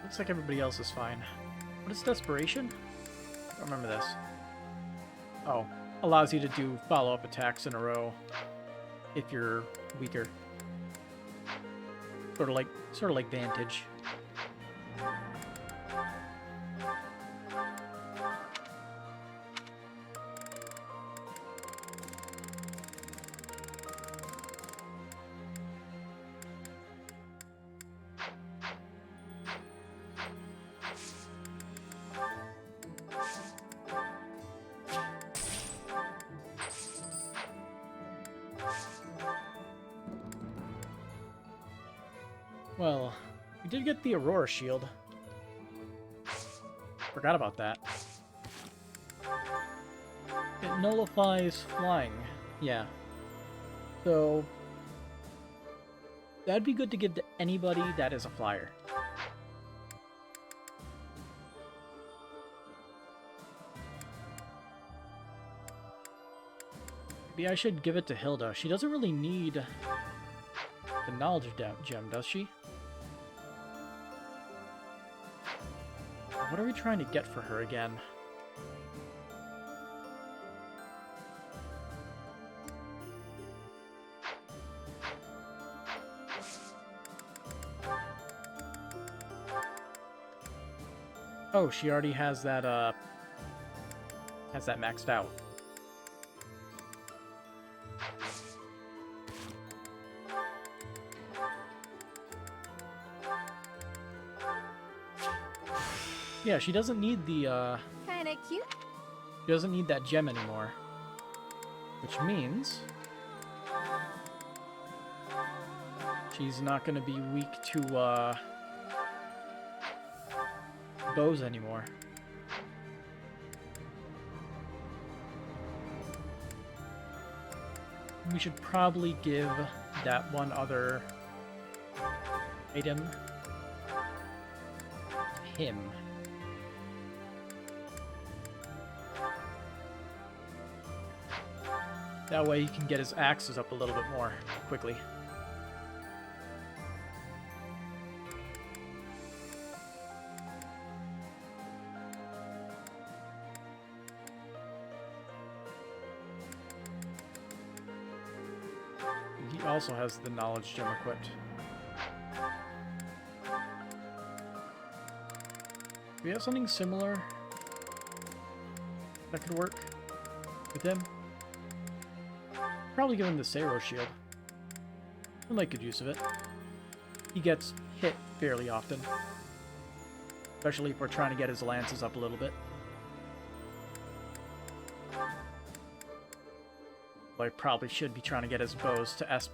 Looks like everybody else is fine. What is desperation? I don't remember this. Oh, allows you to do follow-up attacks in a row if you're weaker. Sort of like Vantage. Well, we did get the Aurora Shield. Forgot about that. It nullifies flying. Yeah. So, that'd be good to give to anybody that is a flyer. Maybe I should give it to Hilda. She doesn't really need the knowledge gem, does she? What are we trying to get for her again? Oh, she already has that maxed out. Yeah, she doesn't need the, Kinda cute. she doesn't need that gem anymore. Which means she's not gonna be weak to, bows anymore. We should probably give that one other item to him. That way he can get his axes up a little bit more quickly. He also has the knowledge gem equipped. Do we have something similar that could work with him? Probably give him the Sero shield. I might good use of it. He gets hit fairly often. Especially if we're trying to get his lances up a little bit. But I probably should be trying to get his bows to S+.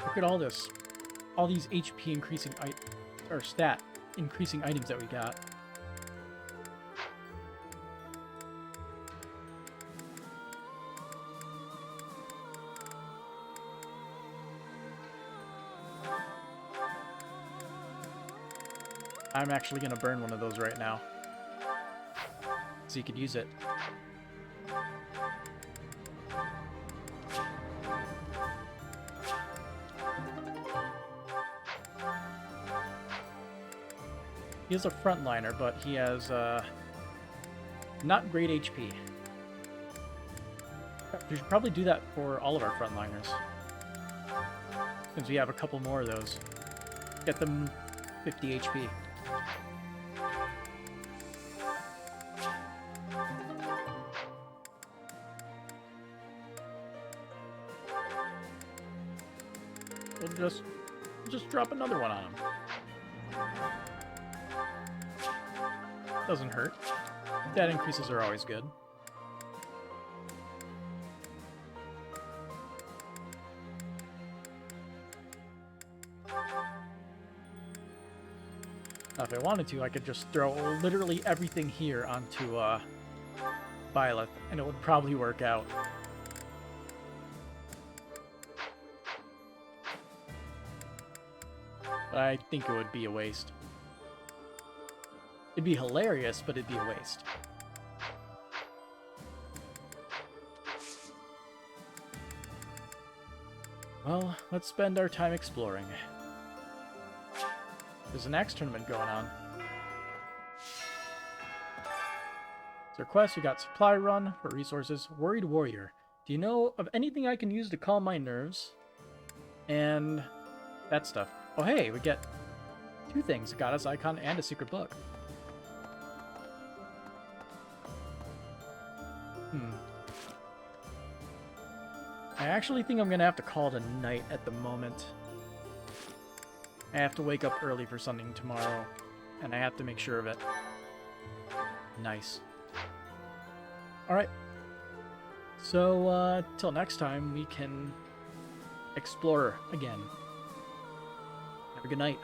Look at all this. All these HP increasing or stat increasing items that we got. I'm actually gonna burn one of those right now. So you could use it. He is a frontliner, but he has not great HP. We should probably do that for all of our frontliners, since we have a couple more of those. Get them 50 HP. We'll just drop another one on him. Doesn't hurt. Stat increases are always good. Now, if I wanted to, I could just throw literally everything here onto Violet, and it would probably work out. But I think it would be a waste. It'd be hilarious, but it'd be a waste. Well, let's spend our time exploring. There's an axe tournament going on. So quest, we got supply run for resources. Worried warrior. Do you know of anything I can use to calm my nerves? And that stuff. Oh hey, we get 2 things. A goddess icon and a secret book. I actually think I'm gonna have to call it a night at the moment. I have to wake up early for something tomorrow, and I have to make sure of it. Nice. Alright. So, till next time, we can explore again. Have a good night.